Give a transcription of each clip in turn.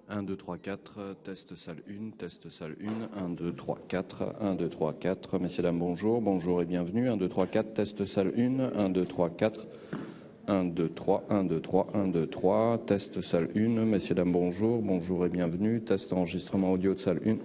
1, 2, 3, 4, test salle 1, test salle 1, 1, 2, 3, 4, 1, 2, 3, 4. Messieurs, dames, bonjour, bonjour et bienvenue. 1, 2, 3, 4, test salle 1, 1, 2, 3, 4, 1, 2, 3, 1, 2, 3, 1, 2, 3, test salle 1. Messieurs, dames, bonjour, bonjour et bienvenue. Test enregistrement audio de salle 1.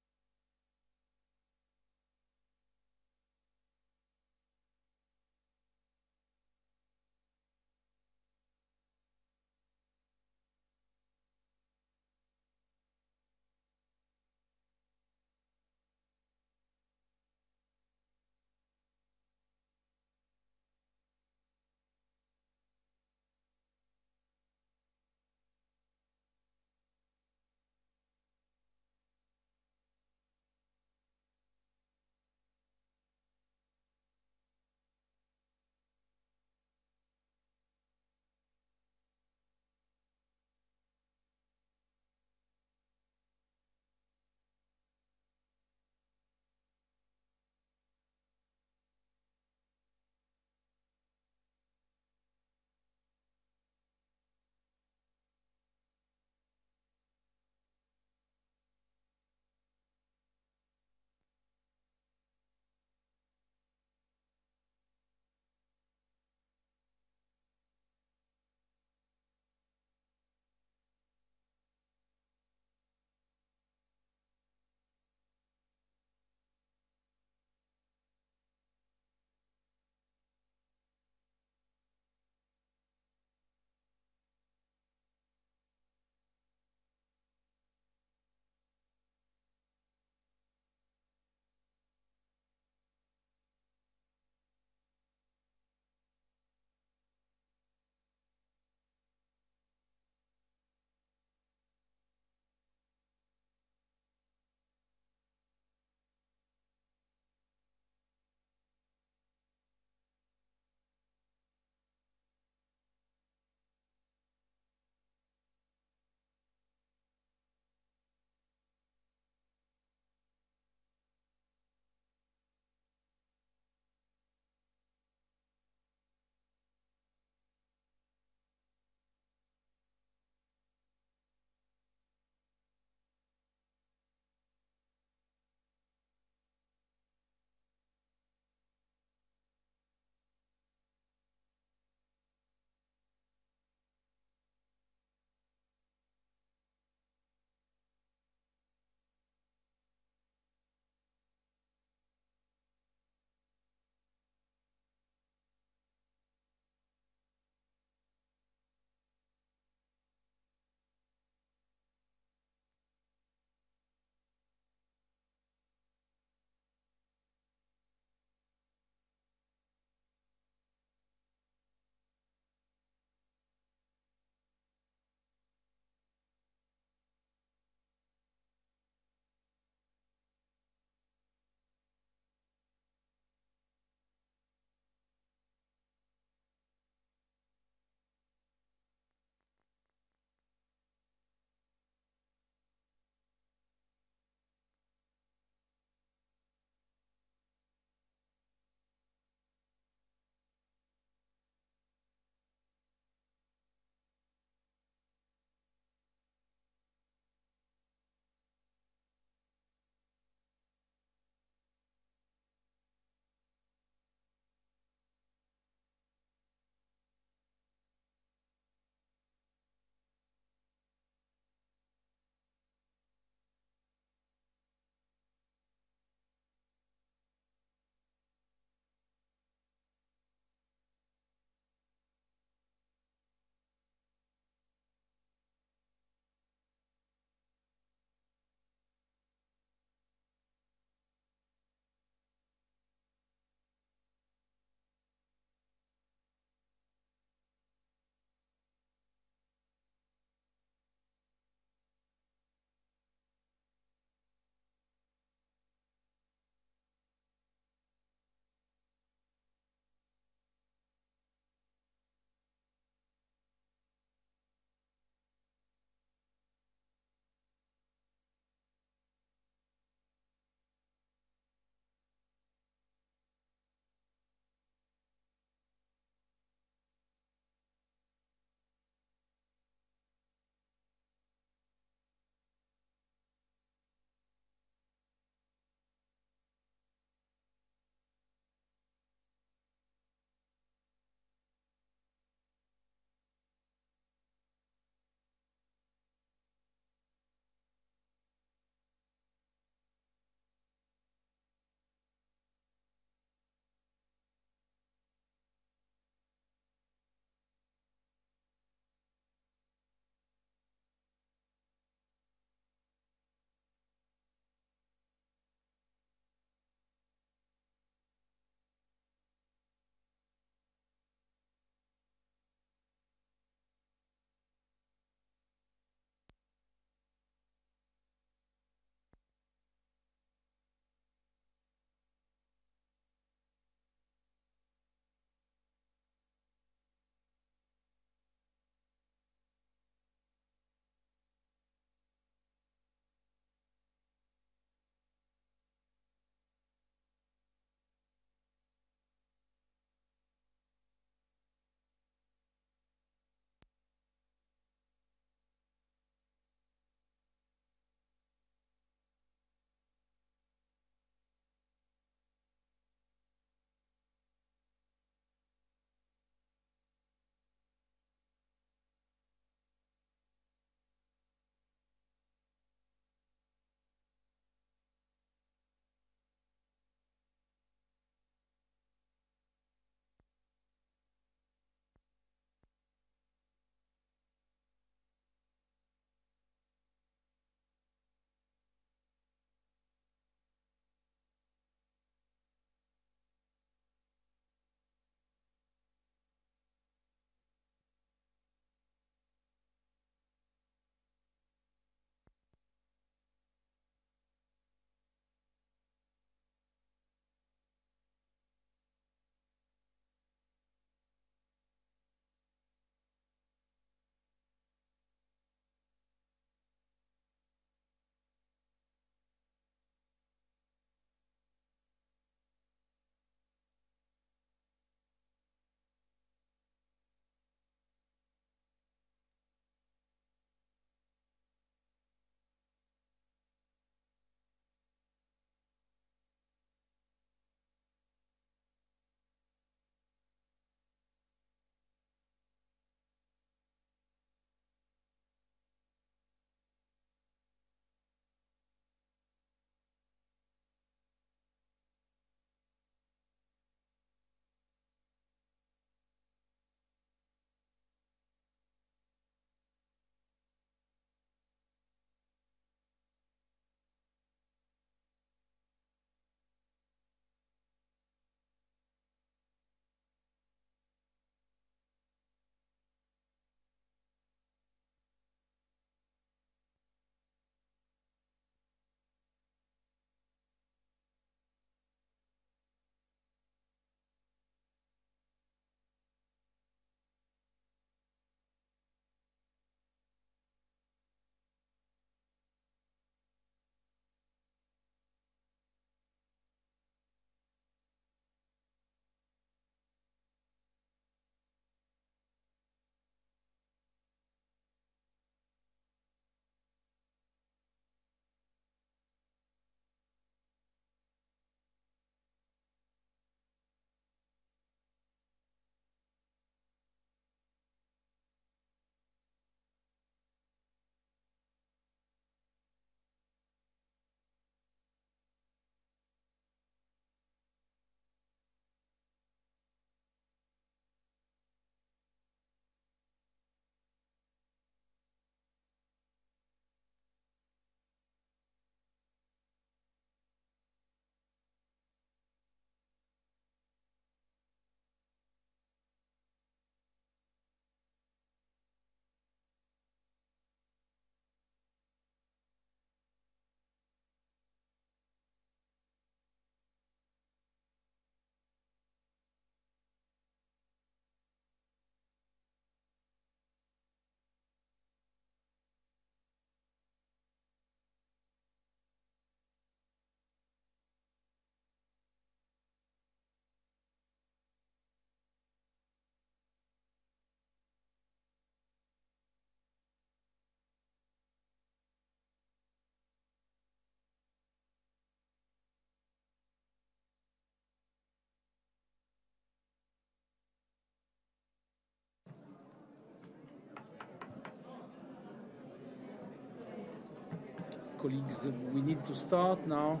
Colleagues, we need to start now.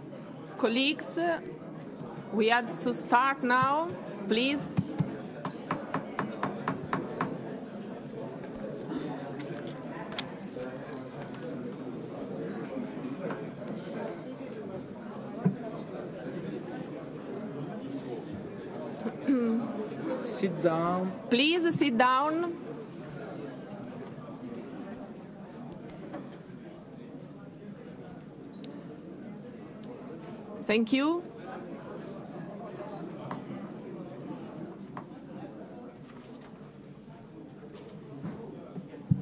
Colleagues, we have to start now, please. Sit down. Please sit down. Thank you.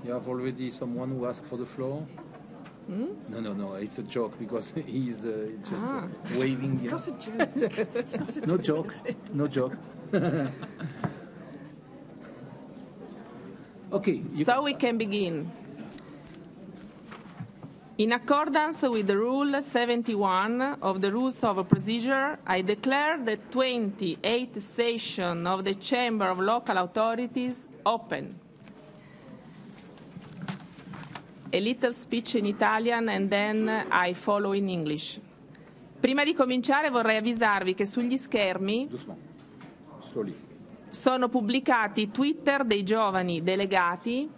You have already someone who asked for the floor? No, it's a joke because he's just waving. It's not a joke. It's not a No joke. joke. No joke. Okay. So we can begin. In accordance with the Rule 71 of the Rules of Procedure, I declare the 28th session of the Chamber of Local Authorities open. A little speech in Italian and then I follow in English. Prima di cominciare vorrei avvisarvi che sugli schermi sono pubblicati i Twitter dei giovani delegati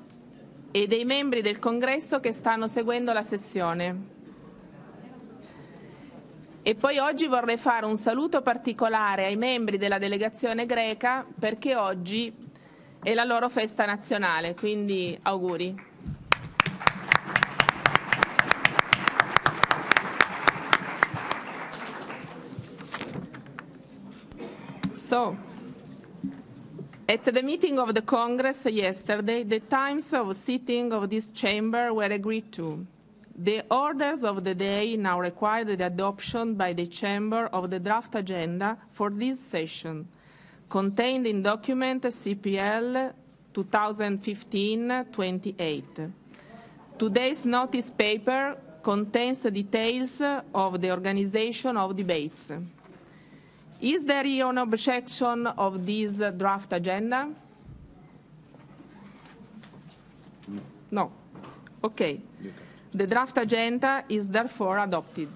e dei membri del Congresso che stanno seguendo la sessione. E poi oggi vorrei fare un saluto particolare ai membri della delegazione greca perché oggi è la loro festa nazionale, quindi auguri. So, at the meeting of the Congress yesterday, the times of sitting of this chamber were agreed to. The orders of the day now require the adoption by the Chamber of the draft agenda for this session, contained in document CPL 2015-28. Today's notice paper contains the details of the organization of debates. Is there an objection of this draft agenda? No. Okay. The draft agenda is therefore adopted.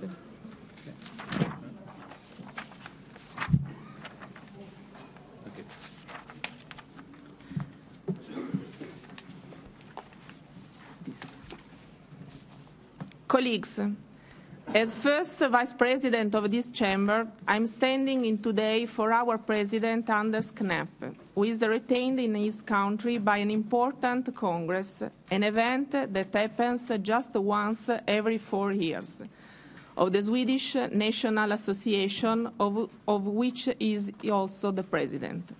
Colleagues, as first Vice President of this Chamber, I'm standing in today for our President Anders Knapp, who is retained in his country by an important Congress, an event that happens just once every 4 years, of the Swedish National Association, of which is also the President.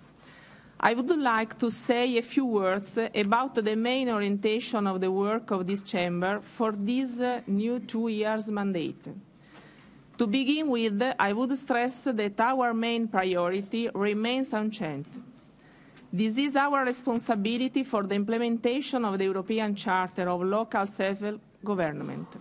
I would like to say a few words about the main orientation of the work of this Chamber for this new 2 years mandate. To begin with, I would stress that our main priority remains unchanged. This is our responsibility for the implementation of the European Charter of Local Self-Government.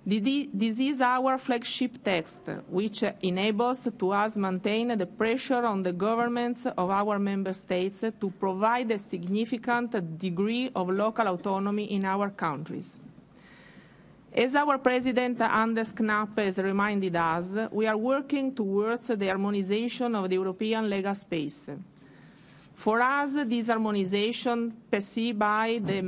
This is our flagship text, which enables to us maintain the pressure on the governments of our member states to provide a significant degree of local autonomy in our countries. As our President Anders Knapp has reminded us, we are working towards the harmonization of the European legal space. For us, this harmonization passes by the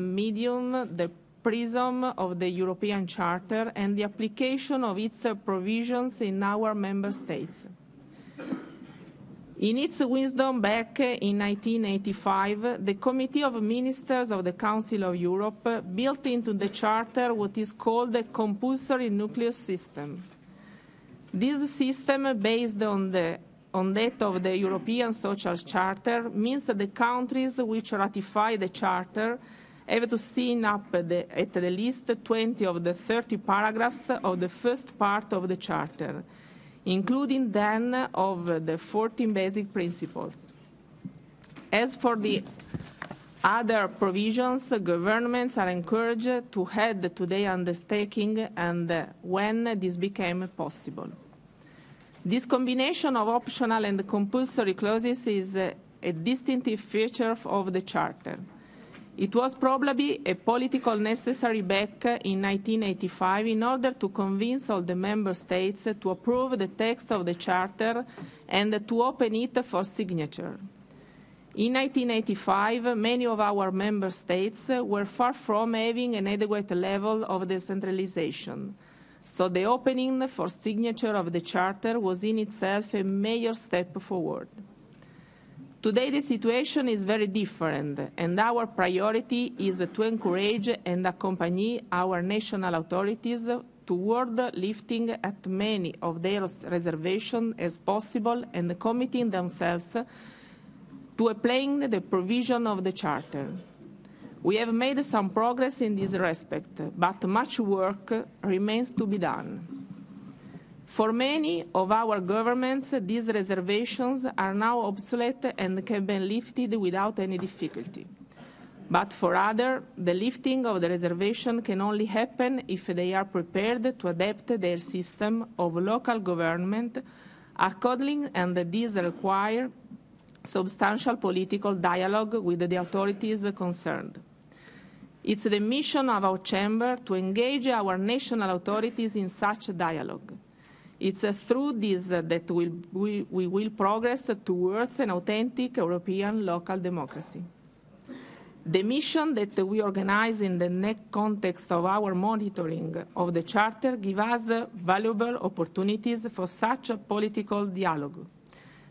prism of the European Charter and the application of its provisions in our member states. In its wisdom back in 1985, the Committee of Ministers of the Council of Europe built into the Charter what is called the compulsory nucleus system. This system, based on that of the European Social Charter, means that the countries which ratify the Charter have to sign up at the least 20 of the 30 paragraphs of the first part of the Charter, including then of the 14 basic principles. As for the other provisions, governments are encouraged to add to their undertaking and when this became possible. This combination of optional and compulsory clauses is a distinctive feature of the Charter. It was probably a political necessary back in 1985 in order to convince all the member states to approve the text of the Charter and to open it for signature. In 1985, many of our member states were far from having an adequate level of decentralization, so the opening for signature of the Charter was in itself a major step forward. Today the situation is very different, and our priority is to encourage and accompany our national authorities toward lifting as many of their reservations as possible and committing themselves to applying the provision of the Charter. We have made some progress in this respect, but much work remains to be done. For many of our governments, these reservations are now obsolete and can be lifted without any difficulty. But for others, the lifting of the reservation can only happen if they are prepared to adapt their system of local government accordingly, and this requires substantial political dialogue with the authorities concerned. It's the mission of our Chamber to engage our national authorities in such dialogue. It's through this that we will progress towards an authentic European local democracy. The mission that we organize in the context of our monitoring of the Charter gives us valuable opportunities for such a political dialogue.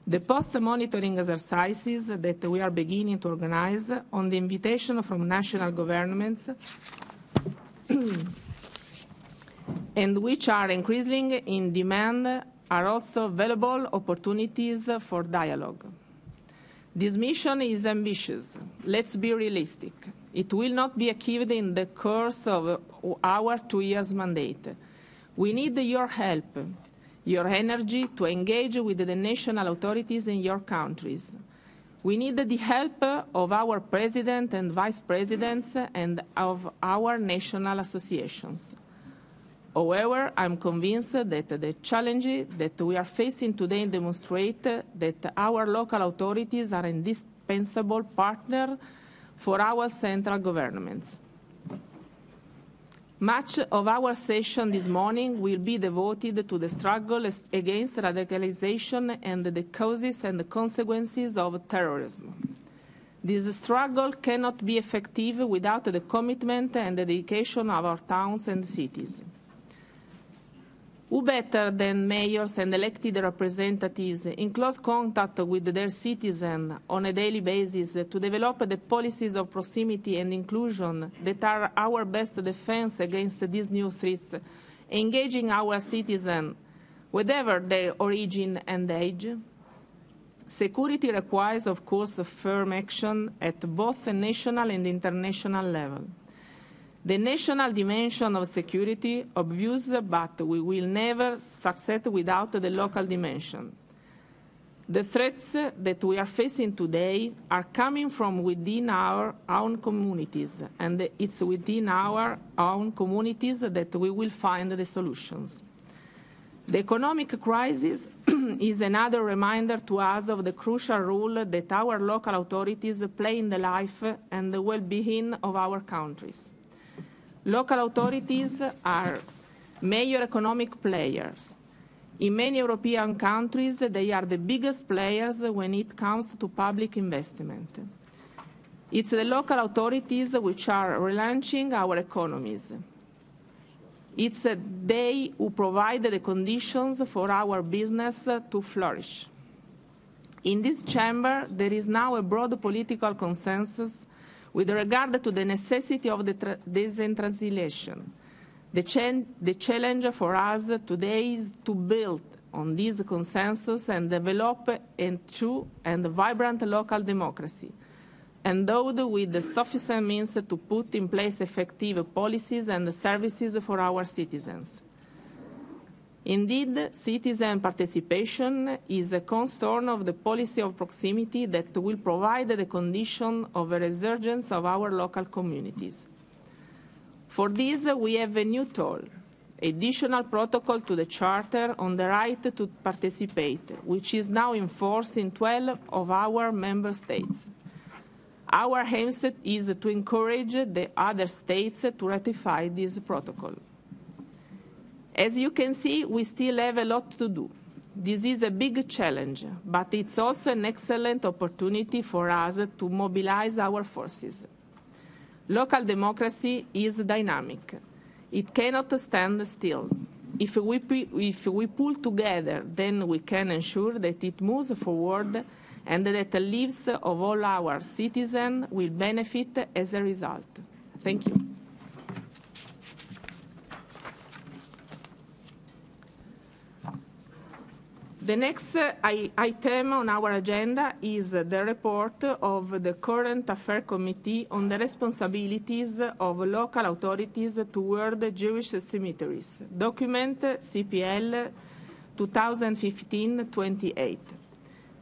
The post-monitoring exercises that we are beginning to organize on the invitation from national governments and which are increasing in demand are also valuable opportunities for dialogue. This mission is ambitious. Let's be realistic. It will not be achieved in the course of our 2 years mandate. We need your help, your energy to engage with the national authorities in your countries. We need the help of our president and vice presidents and of our national associations. However, I'm convinced that the challenges that we are facing today demonstrate that our local authorities are an indispensable partner for our central governments. Much of our session this morning will be devoted to the struggle against radicalization and the causes and the consequences of terrorism. This struggle cannot be effective without the commitment and the dedication of our towns and cities. Who better than mayors and elected representatives in close contact with their citizens on a daily basis to develop the policies of proximity and inclusion that are our best defense against these new threats, engaging our citizens, whatever their origin and age? Security requires, of course, firm action at both the national and international level. The national dimension of security obvious, but we will never succeed without the local dimension. The threats that we are facing today are coming from within our own communities, and it's within our own communities that we will find the solutions. The economic crisis is another reminder to us of the crucial role that our local authorities play in the life and the well-being of our countries. Local authorities are major economic players. In many European countries, they are the biggest players when it comes to public investment. It's the local authorities which are relaunching our economies. It's they who provide the conditions for our business to flourish. In this chamber, there is now a broad political consensus with regard to the necessity of the decentralization. The challenge for us today is to build on this consensus and develop a true and vibrant local democracy, endowed with the sufficient means to put in place effective policies and services for our citizens. Indeed, citizen participation is a cornerstone of the policy of proximity that will provide the condition of a resurgence of our local communities. For this, we have a new tool, additional protocol to the Charter on the right to participate, which is now in force in 12 of our member states. Our aim is to encourage the other states to ratify this protocol. As you can see, we still have a lot to do. This is a big challenge, but it's also an excellent opportunity for us to mobilize our forces. Local democracy is dynamic. It cannot stand still. If we pull together, then we can ensure that it moves forward and that the lives of all our citizens will benefit as a result. Thank you. The next item on our agenda is the report of the Current Affairs Committee on the responsibilities of local authorities toward Jewish cemeteries, document CPL 2015-28.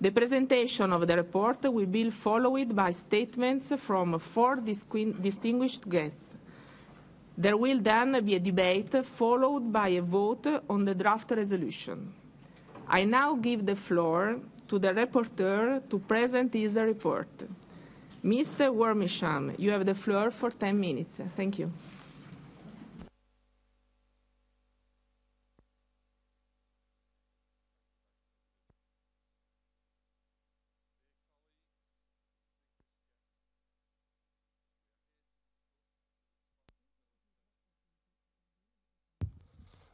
The presentation of the report will be followed by statements from 4 distinguished guests. There will then be a debate followed by a vote on the draft resolution. I now give the floor to the rapporteur to present his report. Mr. WARMISHAM, you have the floor for 10 minutes. Thank you.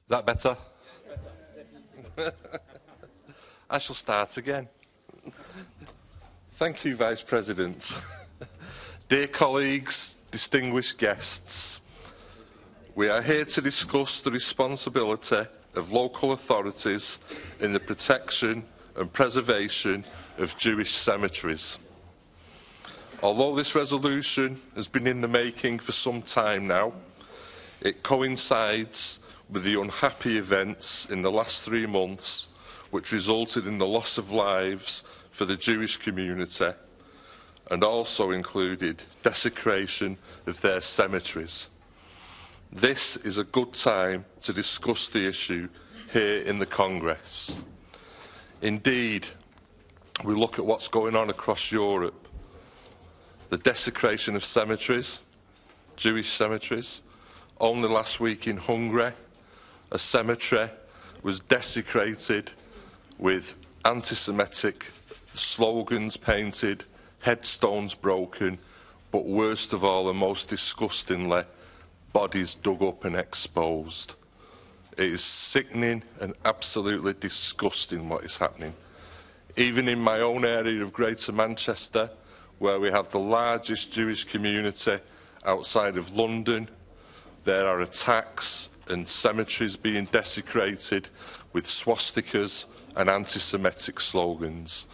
Is that better? I shall start again. Thank you, Vice President. Dear colleagues, distinguished guests, we are here to discuss the responsibility of local authorities in the protection and preservation of Jewish cemeteries. Although this resolution has been in the making for some time now, it coincides with the unhappy events in the last 3 months which resulted in the loss of lives for the Jewish community and also included desecration of their cemeteries. This is a good time to discuss the issue here in the Congress. Indeed, we look at what's going on across Europe. The desecration of cemeteries, Jewish cemeteries. Only last week in Hungary, a cemetery was desecrated with anti-Semitic slogans painted, headstones broken, but worst of all and most disgustingly, bodies dug up and exposed. It is sickening and absolutely disgusting what is happening. Even in my own area of Greater Manchester, where we have the largest Jewish community outside of London, there are attacks and cemeteries being desecrated with swastikas and anti-Semitic slogans.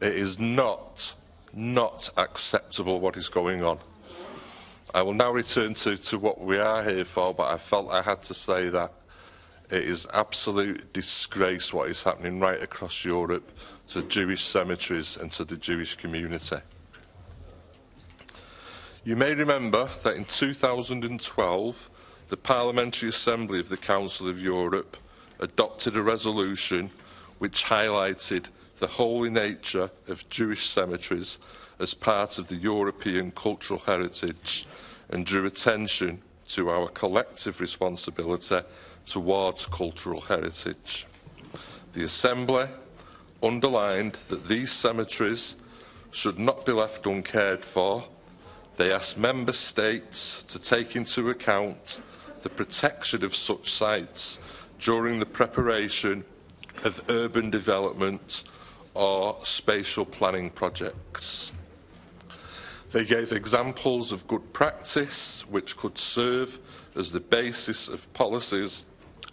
It is not acceptable what is going on. I will now return to what we are here for, but I felt I had to say that it is absolute disgrace what is happening right across Europe to Jewish cemeteries and to the Jewish community. You may remember that in 2012, the Parliamentary Assembly of the Council of Europe adopted a resolution which highlighted the holy nature of Jewish cemeteries as part of the European cultural heritage and drew attention to our collective responsibility towards cultural heritage. The Assembly underlined that these cemeteries should not be left uncared for. They asked Member States to take into account the protection of such sites during the preparation of urban development or spatial planning projects. They gave examples of good practice which could serve as the basis of policies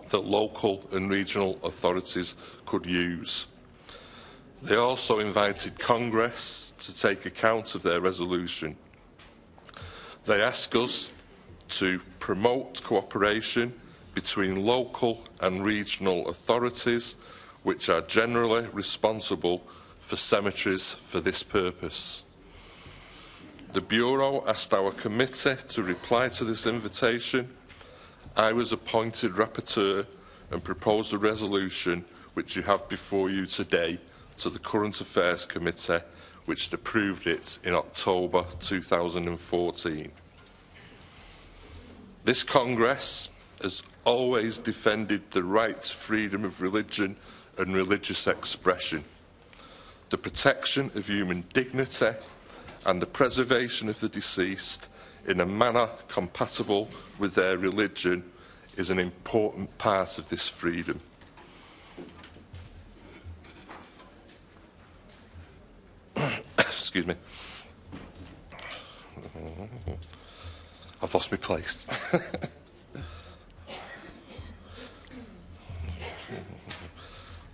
that local and regional authorities could use. They also invited Congress to take account of their resolution. They ask us to promote cooperation between local and regional authorities, which are generally responsible for cemeteries for this purpose. The Bureau asked our committee to reply to this invitation. I was appointed rapporteur and proposed a resolution which you have before you today to the Current Affairs Committee, which approved it in October 2014. This Congress has always defended the right to freedom of religion and religious expression, the protection of human dignity and the preservation of the deceased in a manner compatible with their religion is an important part of this freedom. Excuse me. I've lost my place.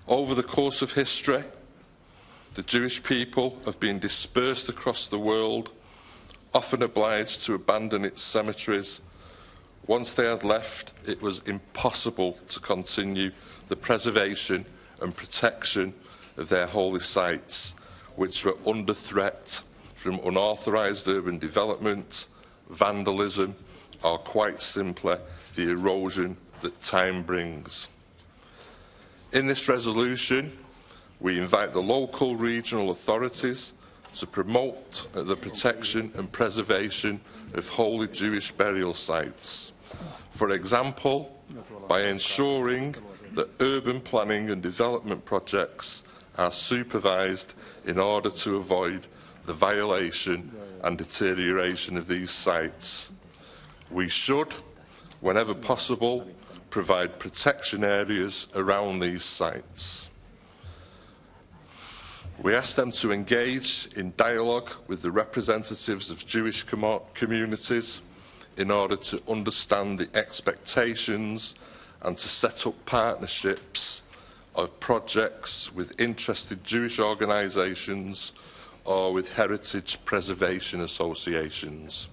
Over the course of history, the Jewish people have been dispersed across the world, often obliged to abandon its cemeteries. Once they had left, it was impossible to continue the preservation and protection of their holy sites, which were under threat from unauthorised urban development, vandalism, or quite simply the erosion that time brings. In this resolution, we invite the local regional authorities to promote the protection and preservation of holy Jewish burial sites. For example, by ensuring that urban planning and development projects are supervised in order to avoid the violation and deterioration of these sites. We should, whenever possible, provide protection areas around these sites. We ask them to engage in dialogue with the representatives of Jewish communities in order to understand the expectations and to set up partnerships of projects with interested Jewish organisations or with heritage preservation associations.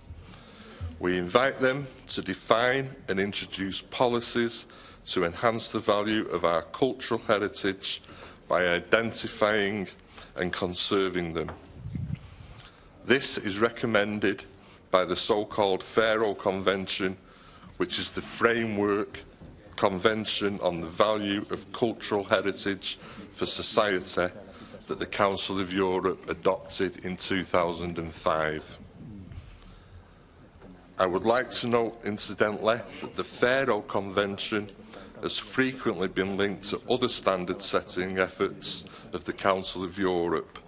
We invite them to define and introduce policies to enhance the value of our cultural heritage by identifying and conserving them. This is recommended by the so-called Pharaoh Convention, which is the framework convention on the value of cultural heritage for society that the Council of Europe adopted in 2005. I would like to note, incidentally, that the Pharaoh Convention has frequently been linked to other standard-setting efforts of the Council of Europe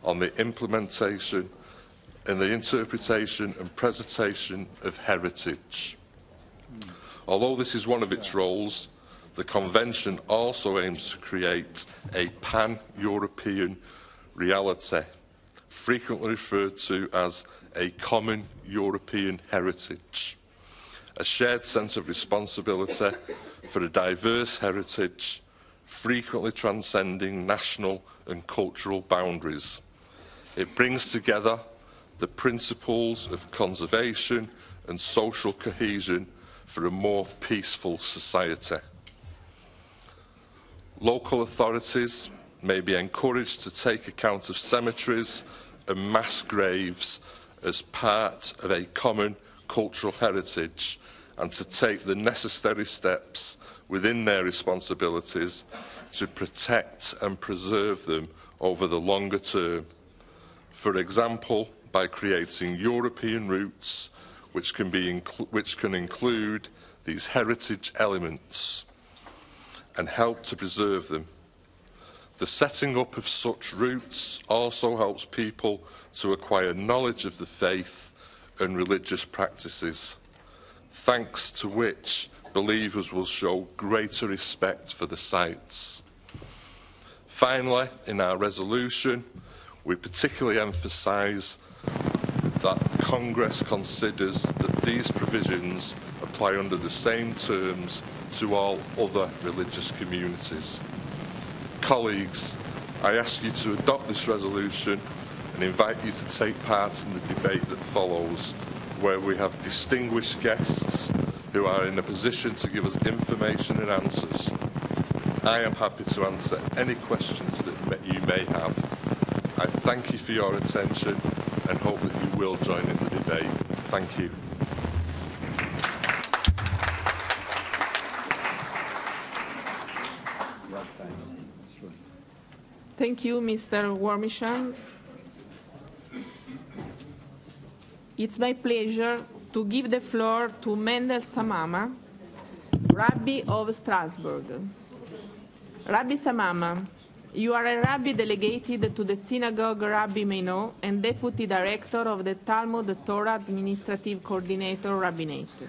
on the implementation and the interpretation and presentation of heritage. Although this is one of its roles, the Convention also aims to create a pan-European reality, frequently referred to as a common European heritage, a shared sense of responsibility for a diverse heritage, frequently transcending national and cultural boundaries. It brings together the principles of conservation and social cohesion for a more peaceful society. Local authorities may be encouraged to take account of cemeteries and mass graves as part of a common cultural heritage and to take the necessary steps within their responsibilities to protect and preserve them over the longer term. For example, by creating European routes which can include these heritage elements and help to preserve them. The setting up of such routes also helps people to acquire knowledge of the faith and religious practices, thanks to which believers will show greater respect for the sites. Finally, in our resolution, we particularly emphasise that Congress considers that these provisions apply under the same terms to all other religious communities. Colleagues, I ask you to adopt this resolution and invite you to take part in the debate that follows, where we have distinguished guests who are in a position to give us information and answers. I am happy to answer any questions that you may have. I thank you for your attention and hope that you will join in the debate. Thank you. Thank you, Mr. WARMISHAM. It's my pleasure to give the floor to Mendel SAMAMA, Rabbi of Strasbourg. Rabbi SAMAMA, you are a rabbi delegated to the synagogue Rabbi Meino and deputy director of the Talmud Torah Administrative Coordinator Rabbinate.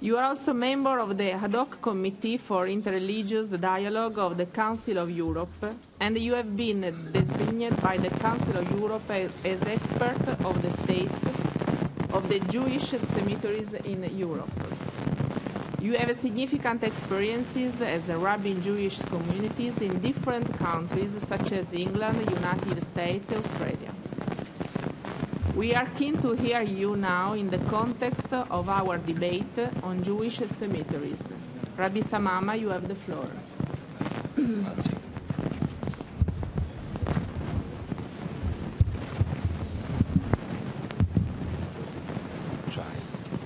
You are also member of the ad hoc committee for interreligious dialogue of the Council of Europe, and you have been designated by the Council of Europe as expert of the states of the Jewish cemeteries in Europe. You have significant experiences as a rabbi in Jewish communities in different countries such as England, United States, and Australia. We are keen to hear you now in the context of our debate on Jewish cemeteries. Rabbi SAMAMA, you have the floor.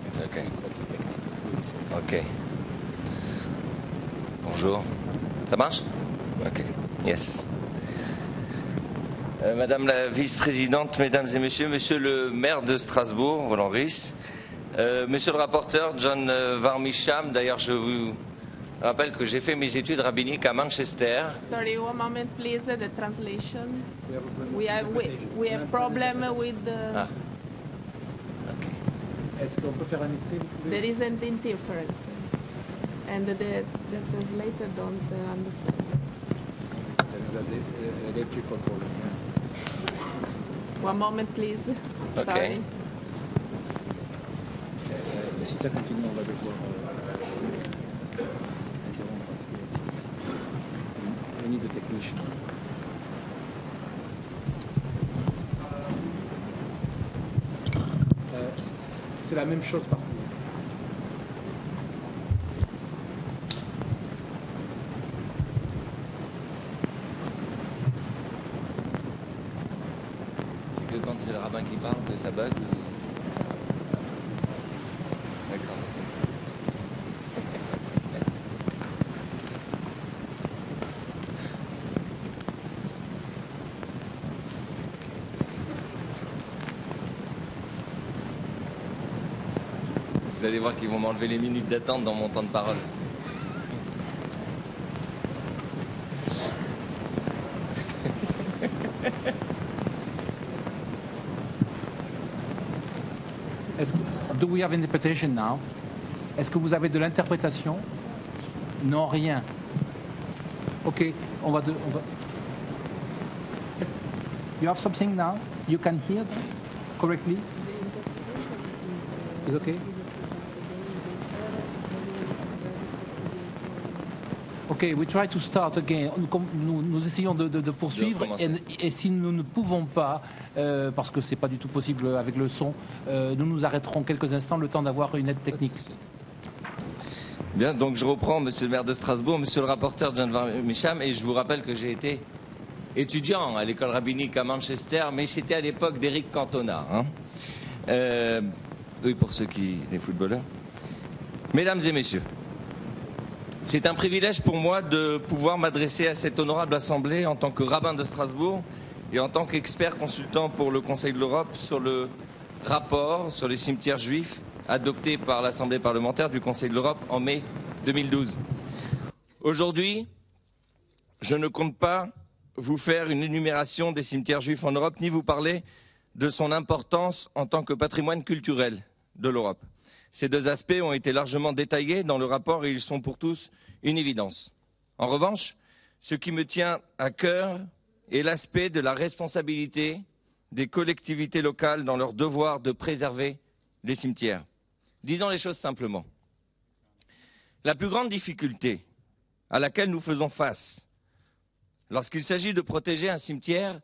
It's okay. Ok. Bonjour. Ça marche? Ok. Yes. Madame la vice-présidente, mesdames et messieurs, monsieur le maire de Strasbourg, Roland, monsieur le rapporteur, John WARMISHAM, d'ailleurs je vous rappelle que j'ai fait mes études rabbiniques à Manchester. Sorry, one moment please, the translation. We have problem with the... Ah. Okay. Est-ce qu'on peut faire un essai? There isn't interference. And the translator don't understand. Electrical problem, yeah. One moment, please. Okay. Sorry. Si ça continue, on va devoir interrompre parce que we need a technician. C'est la même chose partout. Quand c'est le rabbin qui parle, que ça bug ou... D'accord. Vous allez voir qu'ils vont m'enlever les minutes d'attente dans mon temps de parole. Do we have interpretation now? Est-ce que vous avez de l'interprétation? Non, rien. Ok, on va... You have something now? You can hear them correctly? Is okay? Ok, we try to start again. Nous essayons de poursuivre et si nous ne pouvons pas, parce que c'est pas du tout possible avec le son, nous nous arrêterons quelques instants le temps d'avoir une aide technique. Bien, donc je reprends, monsieur le maire de Strasbourg, monsieur le rapporteur John WARMISHAM, et je vous rappelle que j'ai été étudiant à l'école rabbinique à Manchester, mais c'était à l'époque d'Éric Cantona. Oui, pour ceux qui, les footballeurs. Mesdames et messieurs, c'est un privilège pour moi de pouvoir m'adresser à cette honorable assemblée en tant que rabbin de Strasbourg et en tant qu'expert consultant pour le Conseil de l'Europe sur le rapport sur les cimetières juifs adopté par l'Assemblée parlementaire du Conseil de l'Europe en mai 2012. Aujourd'hui, je ne compte pas vous faire une énumération des cimetières juifs en Europe, ni vous parler de son importance en tant que patrimoine culturel de l'Europe. Ces deux aspects ont été largement détaillés dans le rapport et ils sont pour tous une évidence. En revanche, ce qui me tient à cœur est l'aspect de la responsabilité des collectivités locales dans leur devoir de préserver les cimetières. Disons les choses simplement. La plus grande difficulté à laquelle nous faisons face lorsqu'il s'agit de protéger un cimetière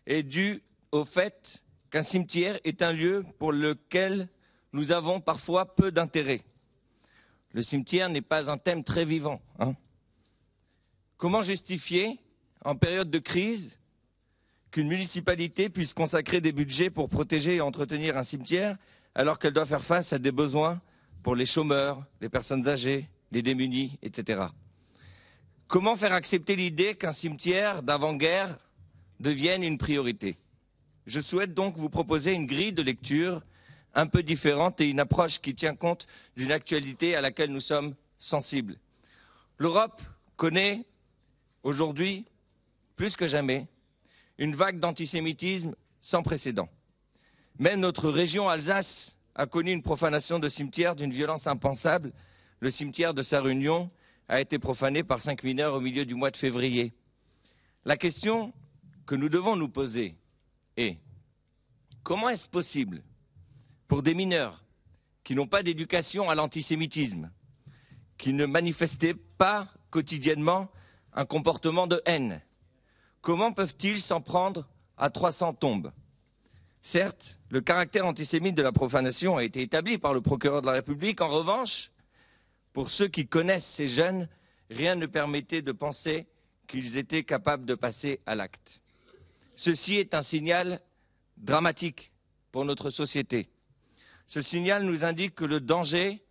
est due au fait qu'un cimetière est un lieu pour lequel nous avons parfois peu d'intérêt. Le cimetière n'est pas un thème très vivant. Comment justifier, en période de crise, qu'une municipalité puisse consacrer des budgets pour protéger et entretenir un cimetière alors qu'elle doit faire face à des besoins pour les chômeurs, les personnes âgées, les démunis, etc. Comment faire accepter l'idée qu'un cimetière d'avant-guerre devienne une priorité? Je souhaite donc vous proposer une grille de lecture un peu différente et une approche qui tient compte d'une actualité à laquelle nous sommes sensibles. L'Europe connaît aujourd'hui, plus que jamais, une vague d'antisémitisme sans précédent. Même notre région Alsace a connu une profanation de cimetière d'une violence impensable. Le cimetière de sa Réunion a été profané par 5 mineurs au milieu du mois de février. La question que nous devons nous poser est: comment est-ce possible pour des mineurs qui n'ont pas d'éducation à l'antisémitisme, qui ne manifestaient pas quotidiennement un comportement de haine, comment peuvent-ils s'en prendre à 300 tombes? Certes, le caractère antisémite de la profanation a été établi par le procureur de la République. En revanche, pour ceux qui connaissent ces jeunes, rien ne permettait de penser qu'ils étaient capables de passer à l'acte. Ceci est un signal dramatique pour notre société. Ce signal nous indique que le danger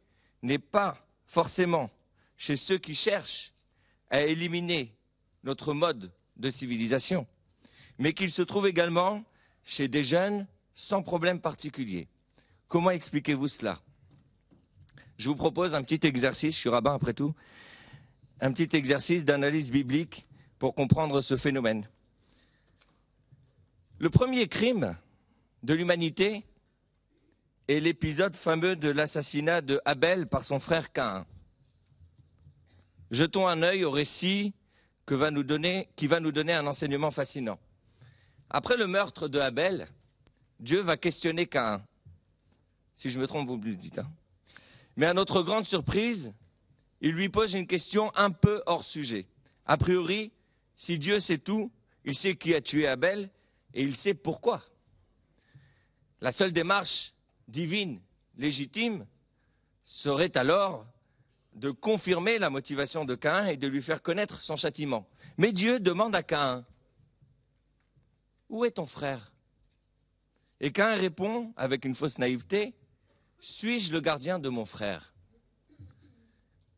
n'est pas forcément chez ceux qui cherchent à éliminer notre mode de civilisation, mais qu'il se trouve également chez des jeunes sans problème particulier. Comment expliquez-vous cela? Je vous propose un petit exercice, je suis rabbin après tout, un petit exercice d'analyse biblique pour comprendre ce phénomène. Le premier crime de l'humanité est l'épisode fameux de l'assassinat de Abel par son frère Caïn. Jetons un œil au récit qui va nous donner un enseignement fascinant. Après le meurtre de Abel, Dieu va questionner Caïn. Si je me trompe, vous me le dites. Mais à notre grande surprise, il lui pose une question un peu hors sujet. A priori, si Dieu sait tout, il sait qui a tué Abel et il sait pourquoi. La seule démarche divine, légitime, serait alors de confirmer la motivation de Caïn et de lui faire connaître son châtiment. Mais Dieu demande à Caïn: où est ton frère? Et Caïn répond avec une fausse naïveté: suis-je le gardien de mon frère?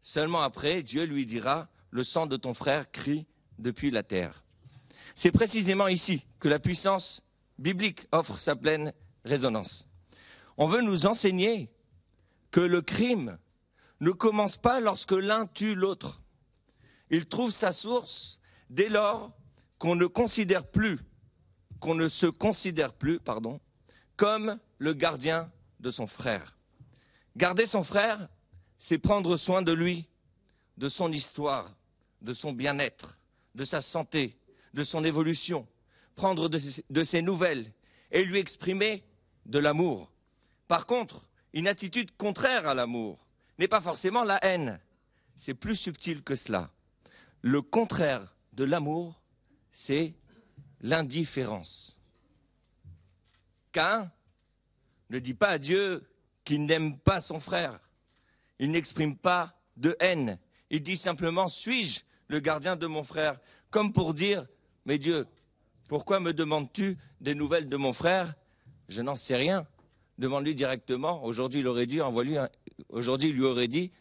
Seulement après, Dieu lui dira: le sang de ton frère crie depuis la terre. C'est précisément ici que la puissance biblique offre sa pleine résonance. On veut nous enseigner que le crime ne commence pas lorsque l'un tue l'autre. Il trouve sa source dès lors qu'on ne se considère plus, comme le gardien de son frère. Garder son frère, c'est prendre soin de lui, de son histoire, de son bien-être, de sa santé, de son évolution, prendre de ses nouvelles et lui exprimer de l'amour. Par contre, une attitude contraire à l'amour n'est pas forcément la haine. C'est plus subtil que cela. Le contraire de l'amour, c'est l'indifférence. Caïn ne dit pas à Dieu qu'il n'aime pas son frère. Il n'exprime pas de haine. Il dit simplement: suis-je le gardien de mon frère? Comme pour dire: mais Dieu, pourquoi me demandes-tu des nouvelles de mon frère? Je n'en sais rien. Demande-lui directement. Aujourd'hui, il lui aurait dit: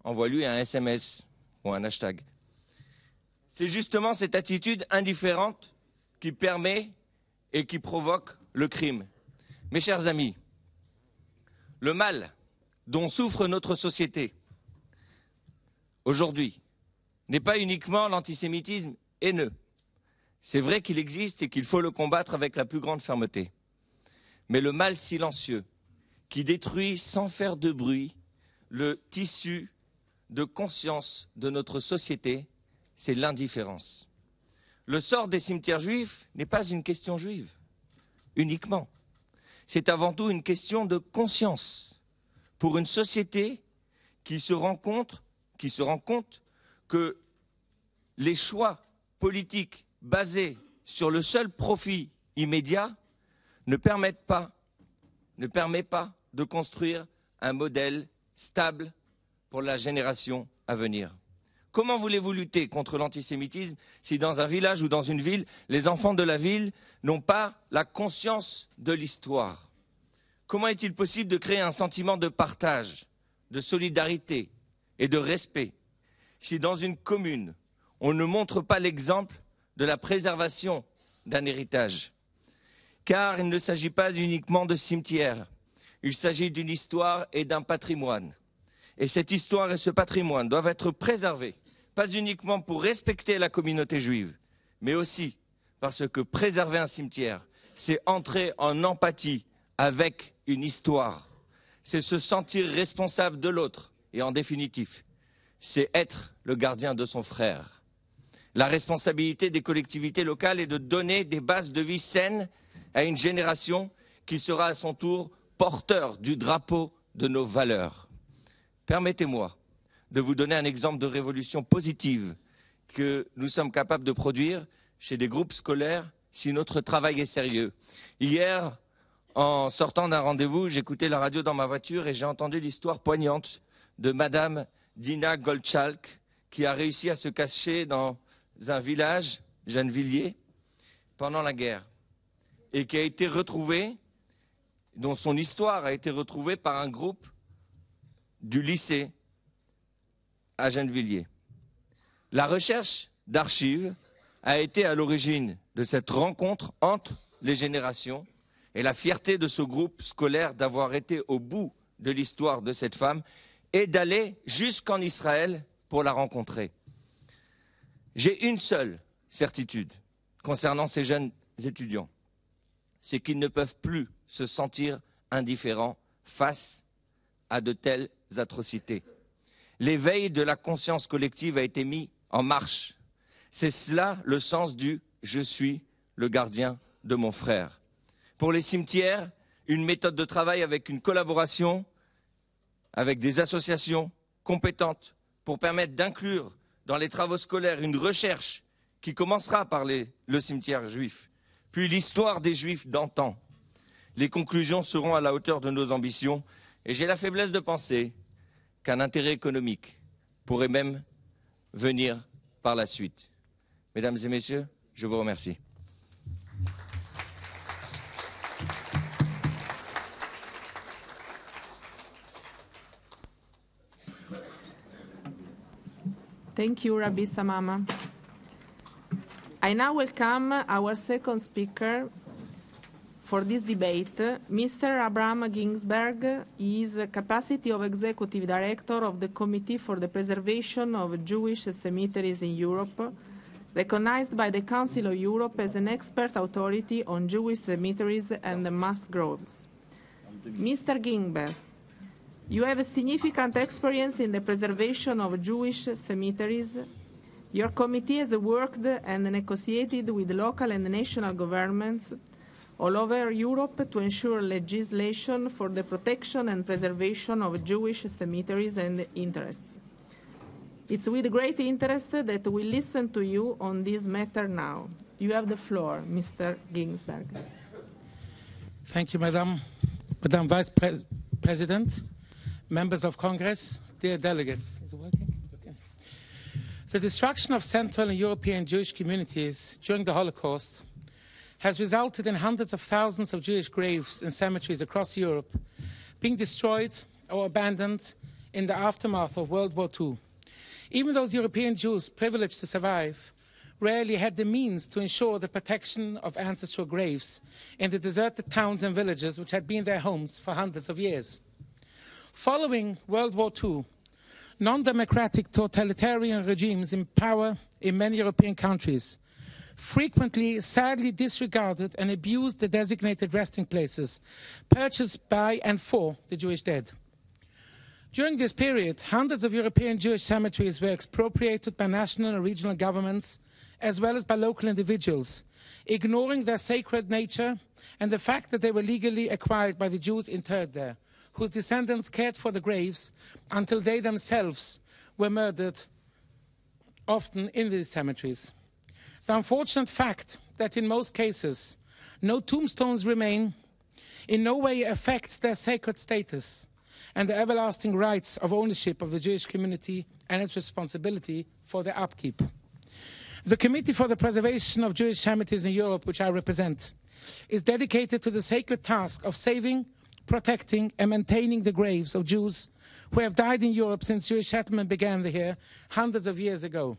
envoie-lui un SMS ou un hashtag. C'est justement cette attitude indifférente qui permet et qui provoque le crime. Mes chers amis, le mal dont souffre notre société aujourd'hui n'est pas uniquement l'antisémitisme haineux. C'est vrai qu'il existe et qu'il faut le combattre avec la plus grande fermeté. Mais le mal silencieux qui détruit sans faire de bruit le tissu de conscience de notre société, c'est l'indifférence. Le sort des cimetières juifs n'est pas une question juive, uniquement. C'est avant tout une question de conscience pour une société qui se rend compte que les choix politiques basés sur le seul profit immédiat ne permettent pas de construire un modèle stable pour la génération à venir. Comment voulez-vous lutter contre l'antisémitisme si dans un village ou dans une ville, les enfants de la ville n'ont pas la conscience de l'histoire? Comment est-il possible de créer un sentiment de partage, de solidarité et de respect si dans une commune, on ne montre pas l'exemple de la préservation d'un héritage? Car il ne s'agit pas uniquement de cimetières, Il s'agit d'une histoire et d'un patrimoine. Et cette histoire et ce patrimoine doivent être préservés, pas uniquement pour respecter la communauté juive, mais aussi parce que préserver un cimetière, c'est entrer en empathie avec une histoire. C'est se sentir responsable de l'autre. Et en définitive, c'est être le gardien de son frère. La responsabilité des collectivités locales est de donner des bases de vie saines à une génération qui sera à son tour porteur du drapeau de nos valeurs. Permettez-moi de vous donner un exemple de révolution positive que nous sommes capables de produire chez des groupes scolaires si notre travail est sérieux. Hier, en sortant d'un rendez-vous, j'écoutais la radio dans ma voiture et j'ai entendu l'histoire poignante de Madame Dina Goldschalk qui a réussi à se cacher dans un village, Gennevilliers, pendant la guerre et qui a été retrouvée, dont son histoire a été retrouvée par un groupe du lycée à Gennevilliers. La recherche d'archives a été à l'origine de cette rencontre entre les générations et la fierté de ce groupe scolaire d'avoir été au bout de l'histoire de cette femme et d'aller jusqu'en Israël pour la rencontrer. J'ai une seule certitude concernant ces jeunes étudiants, c'est qu'ils ne peuvent plus se sentir indifférents face à de telles atrocités. L'éveil de la conscience collective a été mis en marche. C'est cela le sens du « je suis le gardien de mon frère ». Pour les cimetières, une méthode de travail avec une collaboration avec des associations compétentes pour permettre d'inclure dans les travaux scolaires une recherche qui commencera par le cimetière juif, puis l'histoire des juifs d'antan. Les conclusions seront à la hauteur de nos ambitions et j'ai la faiblesse de penser qu'un intérêt économique pourrait même venir par la suite. Mesdames et messieurs, je vous remercie. Thank you, Rabbi SAMAMA. I now welcome our second speaker for this debate, Mr. Abraham Ginsberg. He is a capacity of Executive Director of the Committee for the Preservation of Jewish Cemeteries in Europe, recognized by the Council of Europe as an expert authority on Jewish cemeteries and mass graves. Mr. Ginsberg, you have a significant experience in the preservation of Jewish cemeteries. Your committee has worked and negotiated with local and national governments all over Europe to ensure legislation for the protection and preservation of Jewish cemeteries and interests. It's with great interest that we listen to you on this matter now. You have the floor, Mr. Ginsberg. Thank you, Madam Vice President, members of Congress, dear delegates. Is it working? Okay. The destruction of Central and European Jewish communities during the Holocaust has resulted in hundreds of thousands of Jewish graves in cemeteries across Europe being destroyed or abandoned in the aftermath of World War II. Even those European Jews privileged to survive rarely had the means to ensure the protection of ancestral graves in the deserted towns and villages which had been their homes for hundreds of years. Following World War II, non-democratic totalitarian regimes in power in many European countries frequently sadly disregarded and abused the designated resting places purchased by and for the Jewish dead. During this period, hundreds of European Jewish cemeteries were expropriated by national and regional governments as well as by local individuals, ignoring their sacred nature and the fact that they were legally acquired by the Jews interred there, whose descendants cared for the graves until they themselves were murdered, often in these cemeteries. The unfortunate fact that in most cases no tombstones remain in no way affects their sacred status and the everlasting rights of ownership of the Jewish community and its responsibility for their upkeep. The Committee for the Preservation of Jewish Cemeteries in Europe, which I represent, is dedicated to the sacred task of saving, protecting and maintaining the graves of Jews who have died in Europe since Jewish settlement began here hundreds of years ago.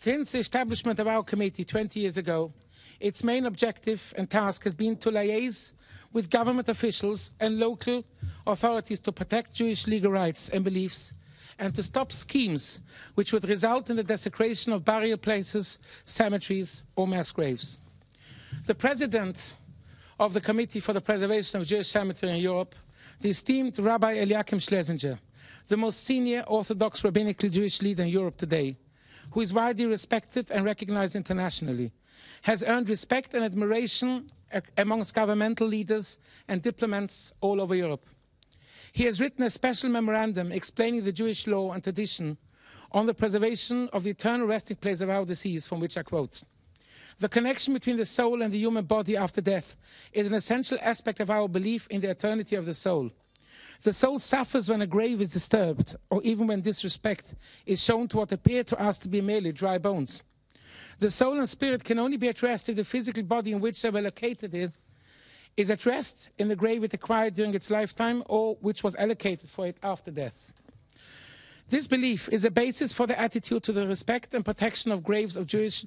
Since the establishment of our committee 20 years ago, its main objective and task has been to liaise with government officials and local authorities to protect Jewish legal rights and beliefs, and to stop schemes which would result in the desecration of burial places, cemeteries, or mass graves. The President of the Committee for the Preservation of Jewish Cemetery in Europe, the esteemed Rabbi Eliakim Schlesinger, the most senior Orthodox rabbinical Jewish leader in Europe today, who is widely respected and recognized internationally, has earned respect and admiration amongst governmental leaders and diplomats all over Europe. He has written a special memorandum explaining the Jewish law and tradition on the preservation of the eternal resting place of our deceased, from which I quote, "The connection between the soul and the human body after death is an essential aspect of our belief in the eternity of the soul. The soul suffers when a grave is disturbed, or even when disrespect is shown to what appear to us to be merely dry bones. The soul and spirit can only be at rest if the physical body in which they were located is at rest in the grave it acquired during its lifetime or which was allocated for it after death. This belief is a basis for the attitude to the respect and protection of graves of Jewish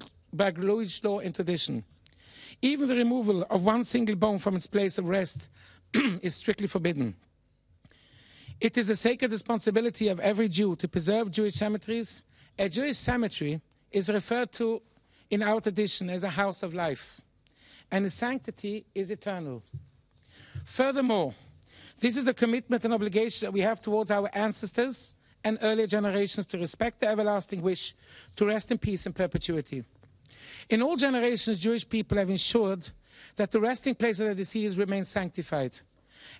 law and tradition. Even the removal of one single bone from its place of rest is strictly forbidden. It is a sacred responsibility of every Jew to preserve Jewish cemeteries. A Jewish cemetery is referred to in our tradition as a house of life, and its sanctity is eternal. Furthermore, this is a commitment and obligation that we have towards our ancestors and earlier generations to respect the everlasting wish to rest in peace and perpetuity. In all generations, Jewish people have ensured that the resting place of the deceased remains sanctified.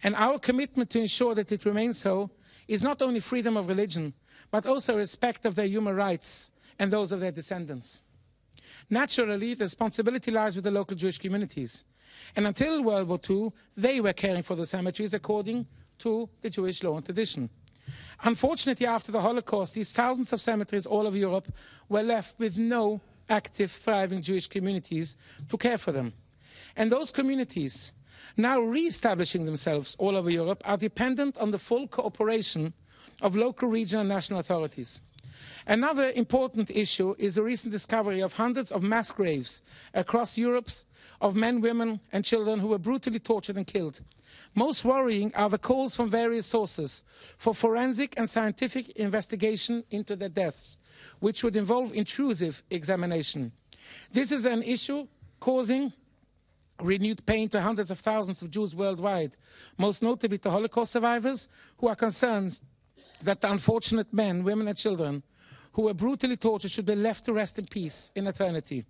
And our commitment to ensure that it remains so is not only freedom of religion, but also respect of their human rights and those of their descendants. Naturally, the responsibility lies with the local Jewish communities. And until World War II, they were caring for the cemeteries according to the Jewish law and tradition. Unfortunately, after the Holocaust, these thousands of cemeteries all over Europe were left with no active, thriving Jewish communities to care for them. And those communities, now re-establishing themselves all over Europe, are dependent on the full cooperation of local, regional and national authorities. Another important issue is the recent discovery of hundreds of mass graves across Europe of men, women and children who were brutally tortured and killed. Most worrying are the calls from various sources for forensic and scientific investigation into their deaths, which would involve intrusive examination. This is an issue causing renewed pain to hundreds of thousands of Jews worldwide, most notably to Holocaust survivors, who are concerned that the unfortunate men, women and children who were brutally tortured should be left to rest in peace in eternity.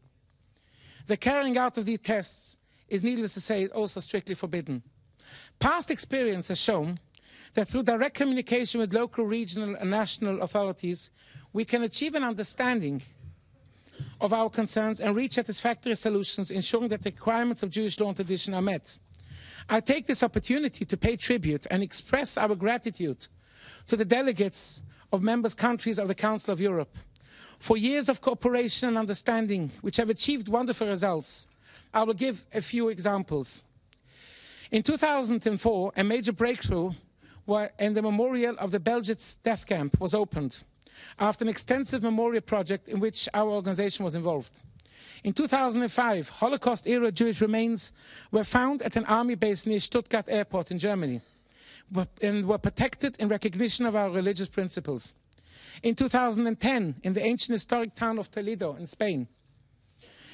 The carrying out of these tests is, needless to say, also strictly forbidden. Past experience has shown that through direct communication with local, regional and national authorities, we can achieve an understanding of our concerns and reach satisfactory solutions, ensuring that the requirements of Jewish law and tradition are met. I take this opportunity to pay tribute and express our gratitude to the delegates of members' countries of the Council of Europe for years of cooperation and understanding, which have achieved wonderful results. I will give a few examples. In 2004, a major breakthrough in the memorial of the Belzec death camp was opened after an extensive memorial project in which our organization was involved. In 2005, Holocaust-era Jewish remains were found at an army base near Stuttgart Airport in Germany and were protected in recognition of our religious principles. In 2010, in the ancient historic town of Toledo in Spain,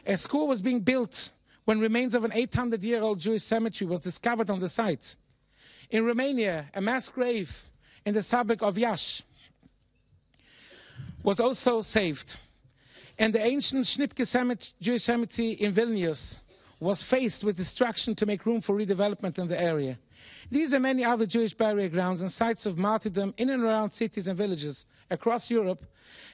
a school was being built when remains of an 800-year-old Jewish cemetery was discovered on the site. In Romania, a mass grave in the suburb of Iași was also saved. And the ancient Schnipke Jewish cemetery in Vilnius was faced with destruction to make room for redevelopment in the area. These and many other Jewish burial grounds and sites of martyrdom in and around cities and villages across Europe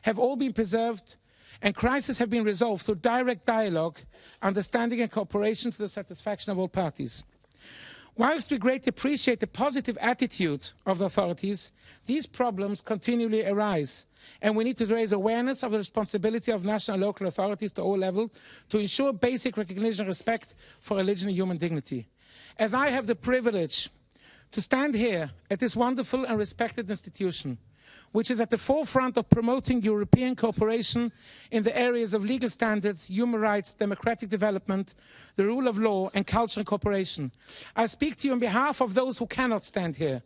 have all been preserved, and crises have been resolved through direct dialogue, understanding and cooperation to the satisfaction of all parties. Whilst we greatly appreciate the positive attitude of the authorities, these problems continually arise, and we need to raise awareness of the responsibility of national and local authorities to all levels to ensure basic recognition and respect for religion and human dignity. As I have the privilege to stand here at this wonderful and respected institution, which is at the forefront of promoting European cooperation in the areas of legal standards, human rights, democratic development, the rule of law, and cultural cooperation. I speak to you on behalf of those who cannot stand here.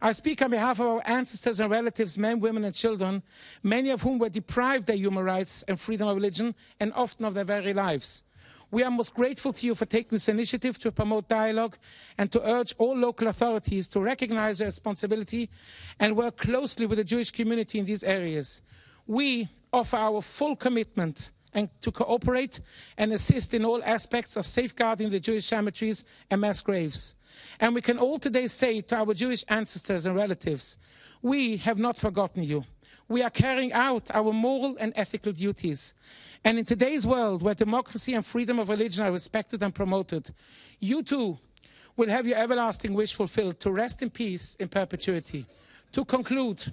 I speak on behalf of our ancestors and relatives, men, women, and children, many of whom were deprived their human rights and freedom of religion, and often of their very lives. We are most grateful to you for taking this initiative to promote dialogue and to urge all local authorities to recognize their responsibility and work closely with the Jewish community in these areas. We offer our full commitment and to cooperate and assist in all aspects of safeguarding the Jewish cemeteries and mass graves. And we can all today say to our Jewish ancestors and relatives, we have not forgotten you. We are carrying out our moral and ethical duties. And in today's world, where democracy and freedom of religion are respected and promoted, you too will have your everlasting wish fulfilled to rest in peace in perpetuity. To conclude,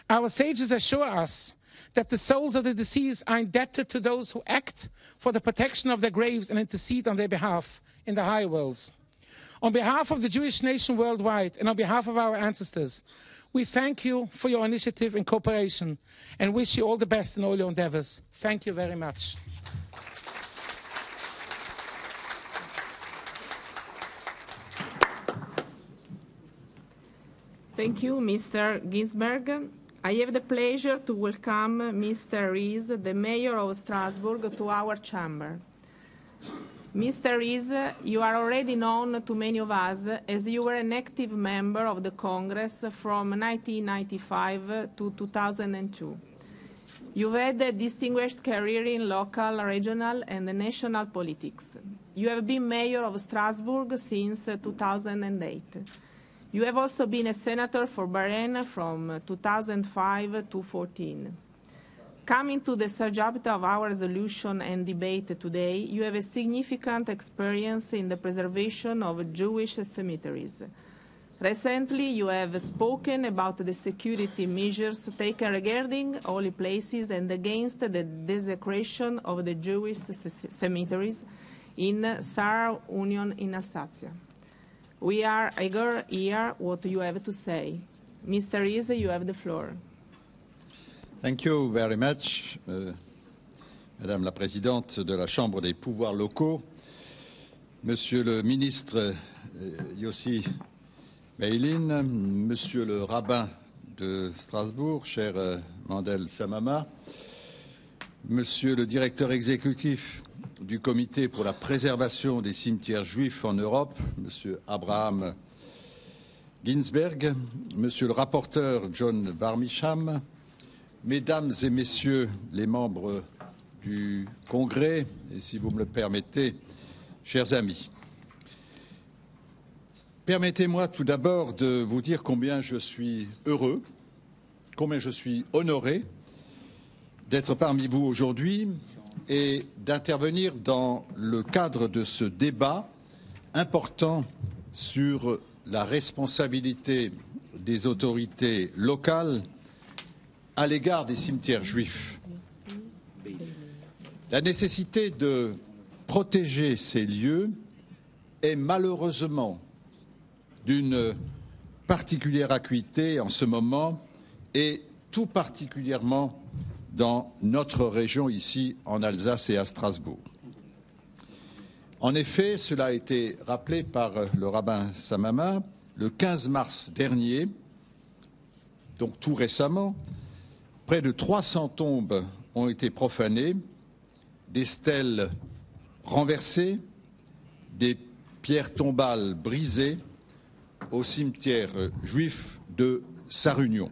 our sages assure us that the souls of the deceased are indebted to those who act for the protection of their graves and intercede on their behalf in the higher worlds. On behalf of the Jewish nation worldwide and on behalf of our ancestors, we thank you for your initiative and cooperation and wish you all the best in all your endeavors. Thank you very much. Thank you, Mr. Ginsberg. I have the pleasure to welcome Mr. RIES, the Mayor of Strasbourg, to our chamber. Mr. RIES, you are already known to many of us as you were an active member of the Congress from 1995 to 2002. You've had a distinguished career in local, regional, and national politics. You have been mayor of Strasbourg since 2008. You have also been a senator for BEILIN from 2005 to 2014. Coming to the subject of our resolution and debate today, you have a significant experience in the preservation of Jewish cemeteries. Recently, you have spoken about the security measures taken regarding holy places and against the desecration of the Jewish cemeteries in Sarah Union in Alsace. We are eager to hear what you have to say. Mr. RIES, you have the floor. Thank you very much, Madame la Présidente de la Chambre des pouvoirs locaux, Monsieur le ministre Yossi, BEILIN, Monsieur le rabbin de Strasbourg, cher Mendel, SAMAMA, Monsieur le directeur exécutif du Comité pour la préservation des cimetières juifs en Europe, Monsieur Abraham GINSBERG, Monsieur le rapporteur WARMISHAM, Mesdames et Messieurs les membres du Congrès, et si vous me le permettez, chers amis, permettez-moi tout d'abord de vous dire combien je suis heureux, combien je suis honoré d'être parmi vous aujourd'hui et d'intervenir dans le cadre de ce débat important sur la responsabilité des autorités locales à l'égard des cimetières juifs. La nécessité de protéger ces lieux est malheureusement d'une particulière acuité en ce moment et tout particulièrement dans notre région ici en Alsace et à Strasbourg. En effet, cela a été rappelé par le rabbin SAMAMA, le 15 mars dernier, donc tout récemment, près de 300 tombes ont été profanées, des stèles renversées, des pierres tombales brisées au cimetière juif de Sarre-Union.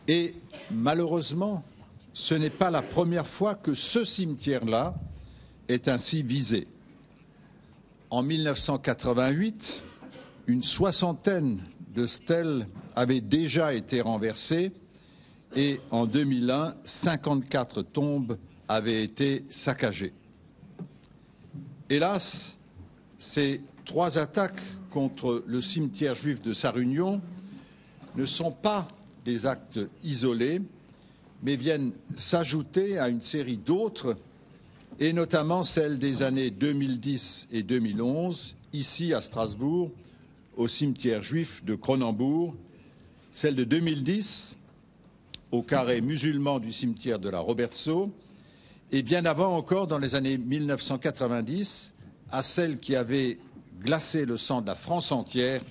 Et malheureusement, ce n'est pas la première fois que ce cimetière-là est ainsi visé. En 1988, une soixantaine de stèles avaient déjà été renversées et en 2001, 54 tombes avaient été saccagées. Hélas, ces 3 attaques contre le cimetière juif de Sarre-Union ne sont pas des actes isolés, mais viennent s'ajouter à une série d'autres, et notamment celles des années 2010 et 2011, ici à Strasbourg, au cimetière juif de Cronenbourg, celle de 2010 au carré musulman du cimetière de la Robertsau, et bien avant encore, dans les années 1990, à celle qui avait glacé le sang de la France entière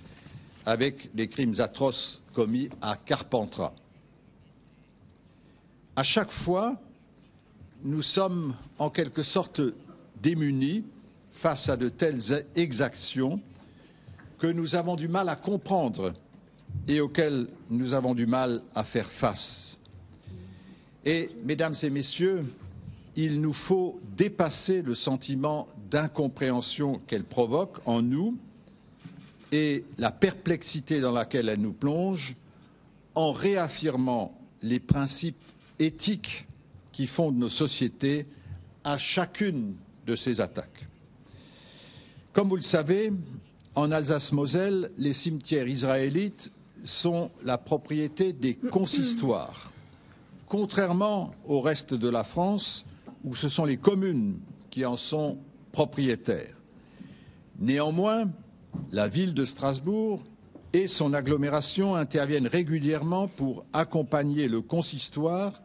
avec les crimes atroces commis à Carpentras. À chaque fois, nous sommes en quelque sorte démunis face à de telles exactions que nous avons du mal à comprendre et auxquelles nous avons du mal à faire face. Et, mesdames et messieurs, il nous faut dépasser le sentiment d'incompréhension qu'elle provoque en nous et la perplexité dans laquelle elle nous plonge en réaffirmant les principes éthiques qui fondent nos sociétés à chacune de ces attaques. Comme vous le savez, en Alsace-Moselle, les cimetières israélites sont la propriété des consistoires, contrairement au reste de la France où ce sont les communes qui en sont propriétaires. Néanmoins, la ville de Strasbourg et son agglomération interviennent régulièrement pour accompagner le consistoire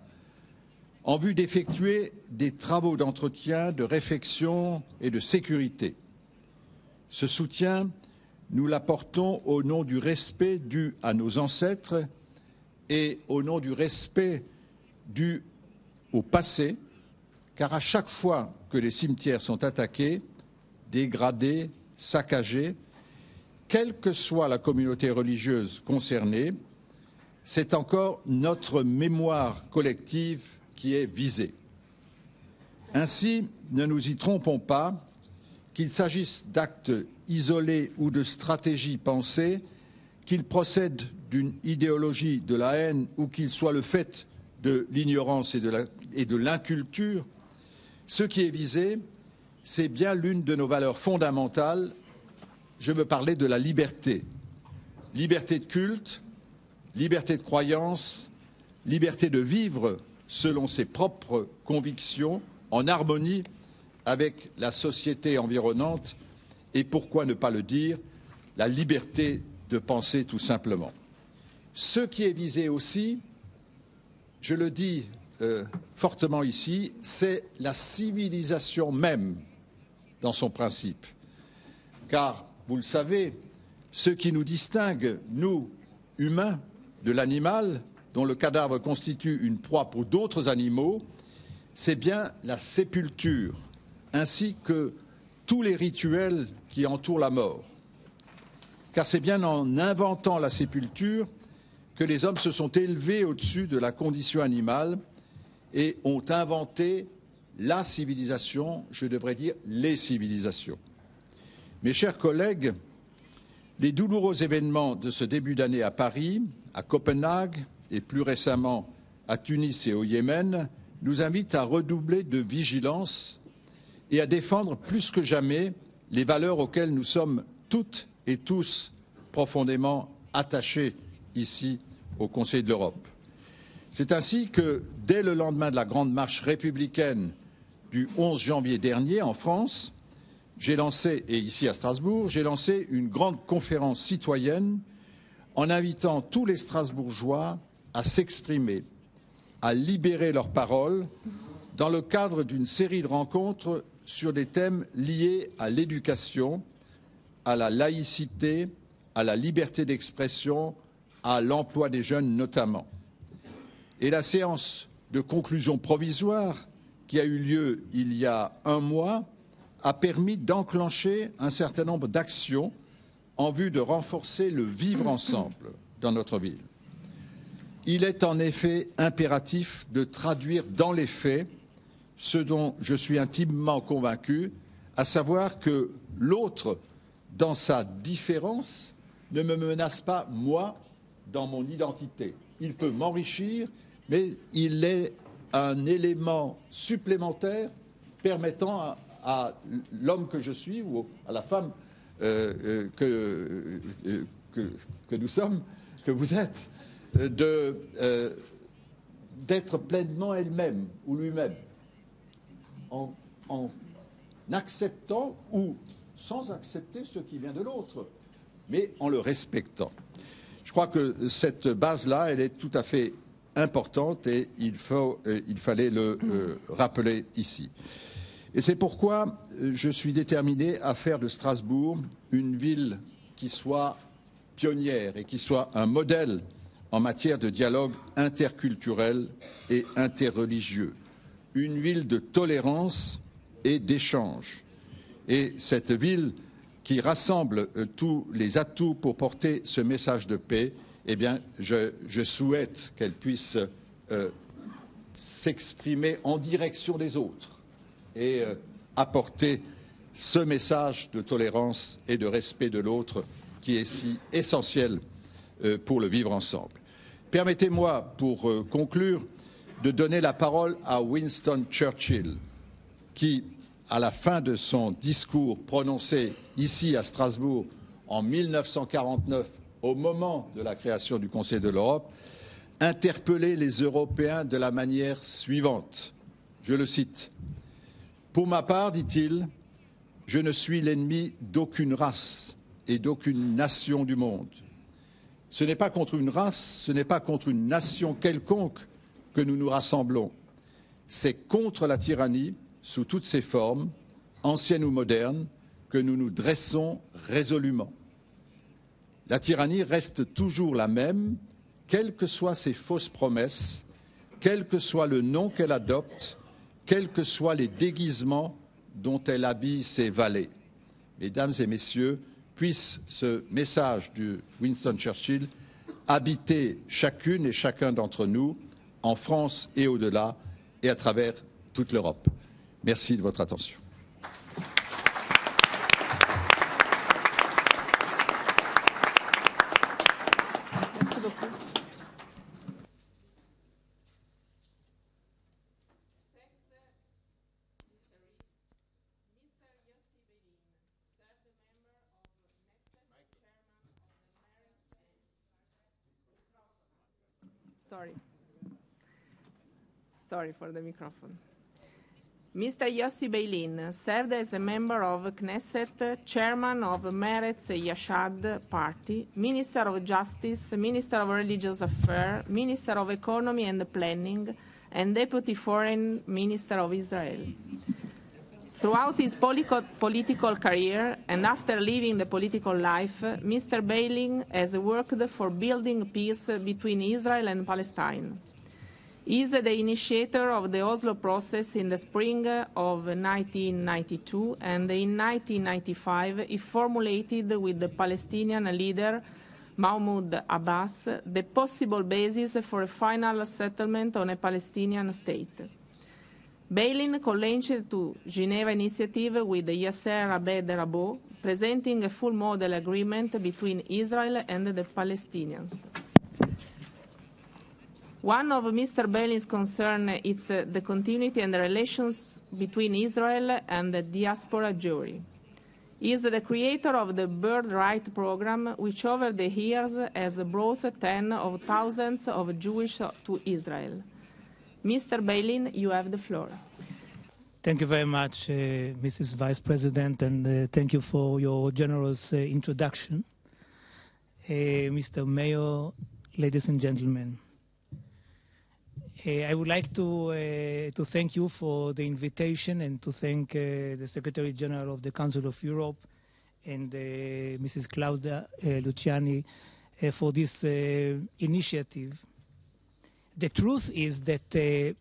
en vue d'effectuer des travaux d'entretien, de réfection et de sécurité. Ce soutien, nous l'apportons au nom du respect dû à nos ancêtres et au nom du respect dû au passé, car à chaque fois que les cimetières sont attaqués, dégradés, saccagés, quelle que soit la communauté religieuse concernée, c'est encore notre mémoire collective qui est visée. Ainsi, ne nous y trompons pas, qu'il s'agisse d'actes isolés ou de stratégies pensées, qu'ils procèdent d'une idéologie de la haine ou qu'ils soient le fait de l'ignorance et de l'inculture, ce qui est visé, c'est bien l'une de nos valeurs fondamentales. Je veux parler de la liberté. Liberté de culte, liberté de croyance, liberté de vivre selon ses propres convictions, en harmonie avec la société environnante et, pourquoi ne pas le dire, la liberté de penser tout simplement. Ce qui est visé aussi, je le dis fortement ici, c'est la civilisation même dans son principe. Car, vous le savez, ce qui nous distingue, nous, humains, de l'animal, dont le cadavre constitue une proie pour d'autres animaux, c'est bien la sépulture, ainsi que tous les rituels qui entourent la mort. Car c'est bien en inventant la sépulture que les hommes se sont élevés au-dessus de la condition animale et ont inventé la civilisation, je devrais dire les civilisations. Mes chers collègues, les douloureux événements de ce début d'année à Paris, à Copenhague et plus récemment à Tunis et au Yémen nous invitent à redoubler de vigilance et à défendre plus que jamais les valeurs auxquelles nous sommes toutes et tous profondément attachés ici au Conseil de l'Europe. C'est ainsi que, dès le lendemain de la grande marche républicaine du 11 janvier dernier en France, j'ai lancé, et ici à Strasbourg, j'ai lancé une grande conférence citoyenne en invitant tous les Strasbourgeois à s'exprimer, à libérer leur parole dans le cadre d'une série de rencontres sur des thèmes liés à l'éducation, à la laïcité, à la liberté d'expression, à l'emploi des jeunes notamment. Et la séance de conclusion provisoire qui a eu lieu il y a un mois a permis d'enclencher un certain nombre d'actions en vue de renforcer le vivre ensemble dans notre ville. Il est en effet impératif de traduire dans les faits ce dont je suis intimement convaincu, à savoir que l'autre, dans sa différence, ne me menace pas, moi, dans mon identité. Il peut m'enrichir, mais il est un élément supplémentaire permettant à l'homme que je suis ou à la femme que nous sommes, que vous êtes, d'être pleinement elle-même ou lui-même, en acceptant ou sans accepter ce qui vient de l'autre. mais en le respectant. Je crois que cette base-là, elle est tout à fait importante et il fallait le rappeler ici. Et c'est pourquoi je suis déterminé à faire de Strasbourg une ville qui soit pionnière et qui soit un modèle en matière de dialogue interculturel et interreligieux, une ville de tolérance et d'échange. Et cette ville qui rassemble tous les atouts pour porter ce message de paix, eh bien, je souhaite qu'elle puisse s'exprimer en direction des autres et apporter ce message de tolérance et de respect de l'autre qui est si essentiel pour le vivre ensemble. Permettez-moi, pour conclure, de donner la parole à Winston Churchill, qui, à la fin de son discours prononcé ici à Strasbourg en 1949, au moment de la création du Conseil de l'Europe, interpellait les Européens de la manière suivante. Je le cite. « Pour ma part, dit-il, je ne suis l'ennemi d'aucune race et d'aucune nation du monde. Ce n'est pas contre une race, ce n'est pas contre une nation quelconque que nous nous rassemblons. C'est contre la tyrannie, sous toutes ses formes, anciennes ou modernes, que nous nous dressons résolument. La tyrannie reste toujours la même, quelles que soient ses fausses promesses, quel que soit le nom qu'elle adopte, quels que soient les déguisements dont elle habille ses valets. » Mesdames et messieurs, puisse ce message de Winston Churchill habiter chacune et chacun d'entre nous, en France et au-delà, et à travers toute l'Europe. Merci de votre attention. Merci beaucoup. Sorry for the microphone. Mr. Yossi BEILIN served as a member of Knesset, chairman of Meretz Yashad Party, Minister of Justice, Minister of Religious Affairs, Minister of Economy and Planning, and Deputy Foreign Minister of Israel. Throughout his political career and after leaving the political life, Mr. BEILIN has worked for building peace between Israel and Palestine. He is the initiator of the Oslo process in the spring of 1992, and in 1995 he formulated with the Palestinian leader Mahmoud Abbas the possible basis for a final settlement on a Palestinian state. BEILIN co-launched the Geneva Initiative with Yasser Rabbi, presenting a full model agreement between Israel and the Palestinians. One of Mr. BEILIN's concerns is the continuity and the relations between Israel and the diaspora Jewry. He is the creator of the Birthright program, which over the years has brought tens of thousands of Jews to Israel. Mr. BEILIN, you have the floor. Thank you very much, Mrs. Vice President, and thank you for your generous introduction. Mr. Mayor, ladies and gentlemen, I would like to thank you for the invitation and to thank the Secretary General of the Council of Europe and Mrs. Claudia Luciani for this initiative. The truth is that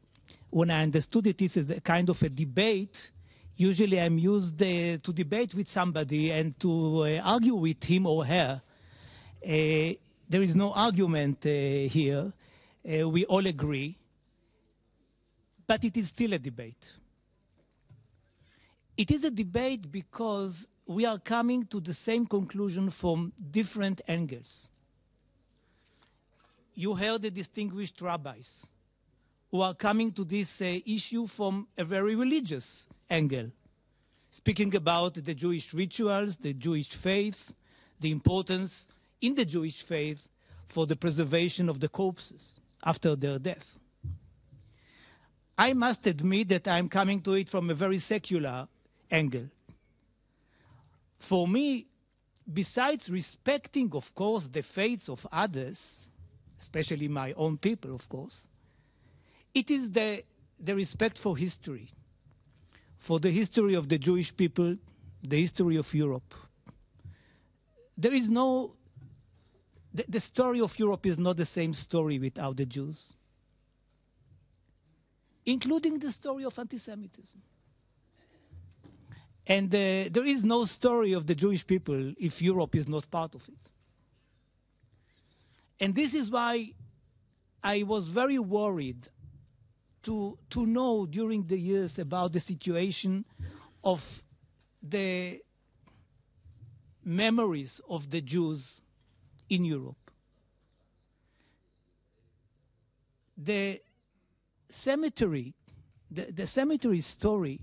when I understood it is a kind of a debate, usually I'm used to debate with somebody and to argue with him or her. There is no argument here. We all agree. But it is still a debate. It is a debate because we are coming to the same conclusion from different angles. You heard the distinguished rabbis who are coming to this issue from a very religious angle, speaking about the Jewish rituals, the Jewish faith, the importance in the Jewish faith for the preservation of the corpses after their death. I must admit that I'm coming to it from a very secular angle. For me, besides respecting, of course, the faiths of others, especially my own people, of course, it is the respect for history, for the history of the Jewish people, the history of Europe. There is no, the story of Europe is not the same story without the Jews, including the story of anti-Semitism. And there is no story of the Jewish people if Europe is not part of it. And this is why I was very worried to know during the years about the situation of the memories of the Jews in Europe. The cemetery, the cemetery story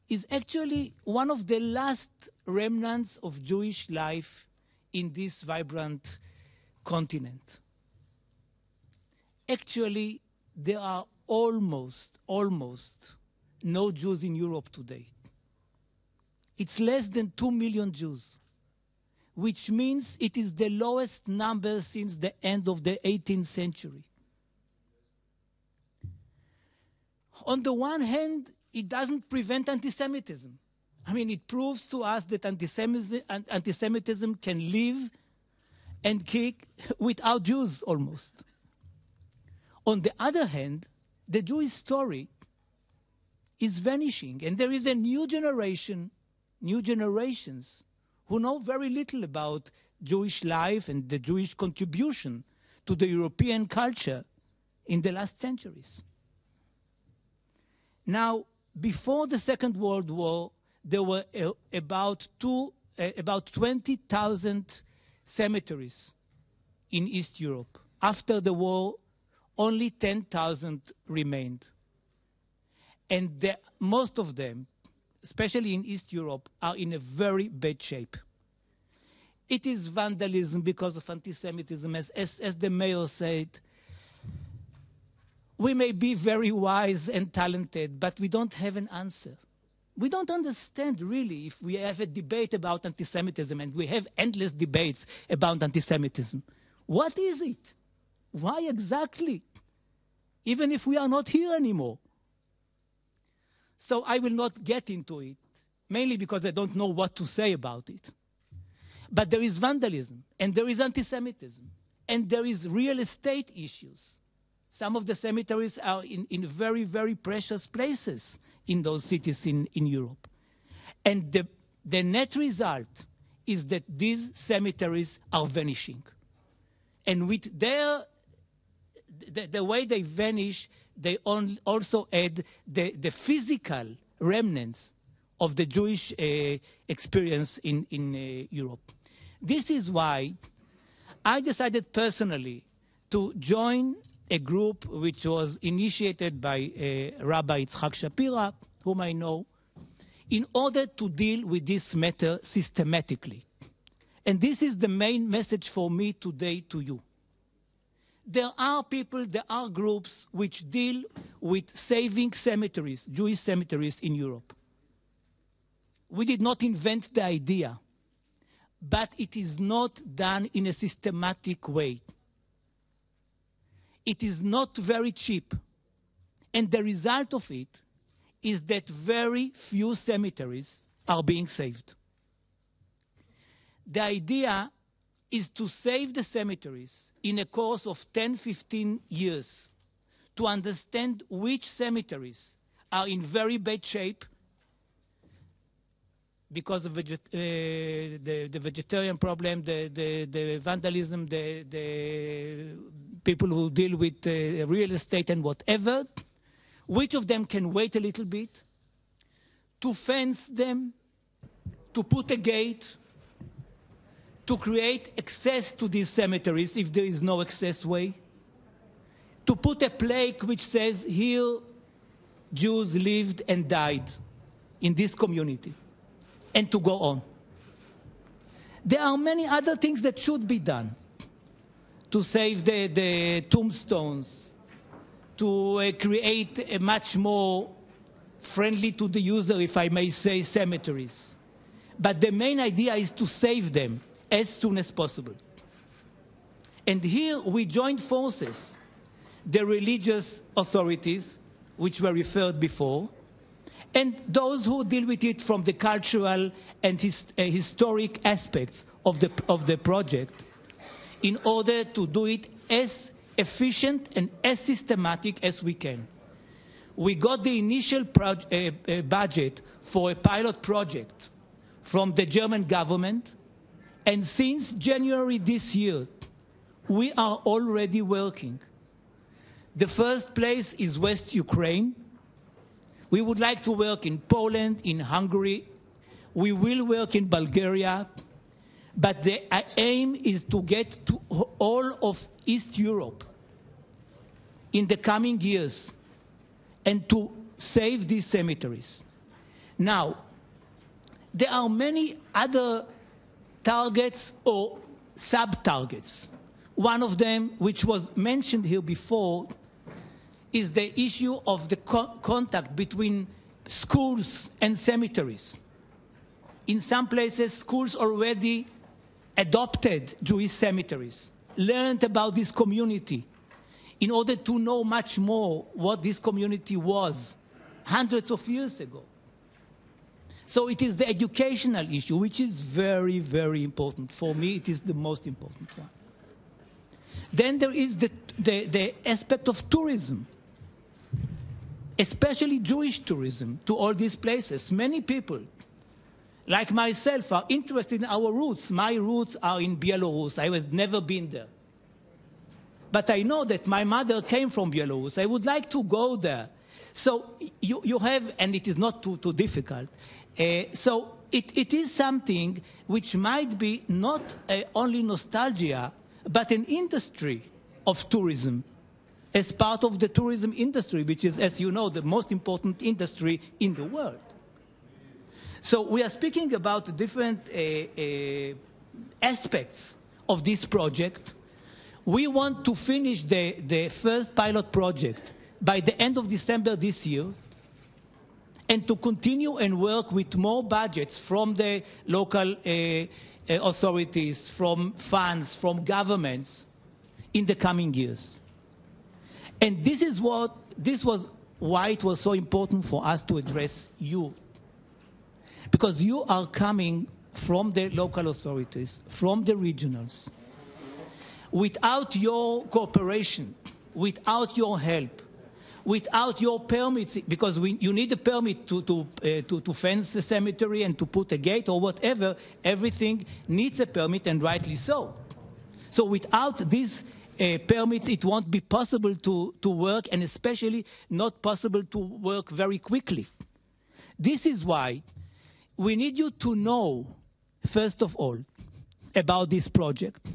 is actually one of the last remnants of Jewish life in this vibrant continent. Actually, there are almost no Jews in Europe today. It's less than 2 million Jews, which means it is the lowest number since the end of the 18th century. On the one hand, it doesn't prevent anti-Semitism. I mean, it proves to us that anti-Semitism can live and kick without Jews almost. On the other hand, the Jewish story is vanishing, and there is a new generation, new generations, who know very little about Jewish life and the Jewish contribution to the European culture in the last centuries. Now, before the Second World War, there were about 20,000 cemeteries in East Europe. After the war, only 10,000 remained. And most of them, especially in East Europe, are in a very bad shape. It is vandalism because of anti-Semitism. As the mayor said, we may be very wise and talented, but we don't have an answer. We don't understand really if we have a debate about anti-Semitism, and we have endless debates about anti-Semitism. What is it? Why exactly? Even if we are not here anymore. So I will not get into it, mainly because I don't know what to say about it. But there is vandalism, and there is anti-Semitism, and there is real estate issues. Some of the cemeteries are in very, very precious places in those cities in Europe. And the net result is that these cemeteries are vanishing. And with the way they vanish, they also add the physical remnants of the Jewish experience in Europe. This is why I decided personally to join a group which was initiated by Rabbi Yitzhak Shapira, whom I know, in order to deal with this matter systematically. And this is the main message for me today to you. There are people, there are groups which deal with saving cemeteries, Jewish cemeteries in Europe. We did not invent the idea, but it is not done in a systematic way. It is not very cheap. And the result of it is that very few cemeteries are being saved. The idea is to save the cemeteries in a course of 10-15 years to understand which cemeteries are in very bad shape because of the vegetarian problem, the vandalism, the people who deal with real estate and whatever, which of them can wait a little bit, to fence them, to put a gate, to create access to these cemeteries if there is no access way, to put a plaque which says, here Jews lived and died in this community, and to go on. There are many other things that should be done to save the tombstones, to create a much more friendly to the user, if I may say, cemeteries. But the main idea is to save them as soon as possible. And here we joined forces, the religious authorities, which were referred before, and those who deal with it from the cultural and historic aspects of the project, in order to do it as efficient and as systematic as we can. We got the initial budget for a pilot project from the German government, and since January this year, we are already working. The first place is West Ukraine. We would like to work in Poland, in Hungary. We will work in Bulgaria. But the aim is to get to all of East Europe in the coming years and to save these cemeteries. Now, there are many other targets or sub-targets. One of them, which was mentioned here before, is the issue of the contact between schools and cemeteries. In some places, schools already adopted Jewish cemeteries, learned about this community in order to know much more what this community was hundreds of years ago. So it is the educational issue, which is very, very important. For me, it is the most important one. Then there is the aspect of tourism, especially Jewish tourism to all these places. Many people, like myself, are interested in our roots. My roots are in Belarus. I have never been there. But I know that my mother came from Belarus. I would like to go there. So you have, and it is not too difficult. So it is something which might be not only nostalgia, but an industry of tourism as part of the tourism industry, which is, as you know, the most important industry in the world. So we are speaking about different aspects of this project. We want to finish the first pilot project by the end of December this year, and to continue and work with more budgets from the local authorities, from funds, from governments in the coming years. And this was why it was so important for us to address you. Because you are coming from the local authorities, from the regionals. Without your cooperation, without your help, without your permits, because you need a permit to fence the cemetery and to put a gate or whatever, everything needs a permit, and rightly so. So without these permits, it won't be possible to work, and especially not possible to work very quickly. This is why we need you to know, first of all, about this project,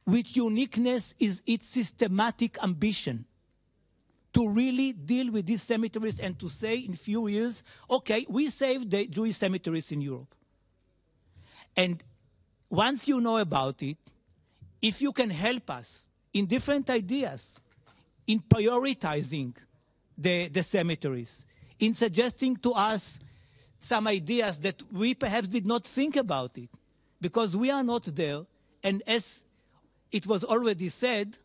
which uniqueness is its systematic ambition to really deal with these cemeteries and to say in a few years, okay, we saved the Jewish cemeteries in Europe. And once you know about it, if you can help us in different ideas, in prioritizing the cemeteries, in suggesting to us some ideas that we perhaps did not think about it, because we are not there, and as it was already said,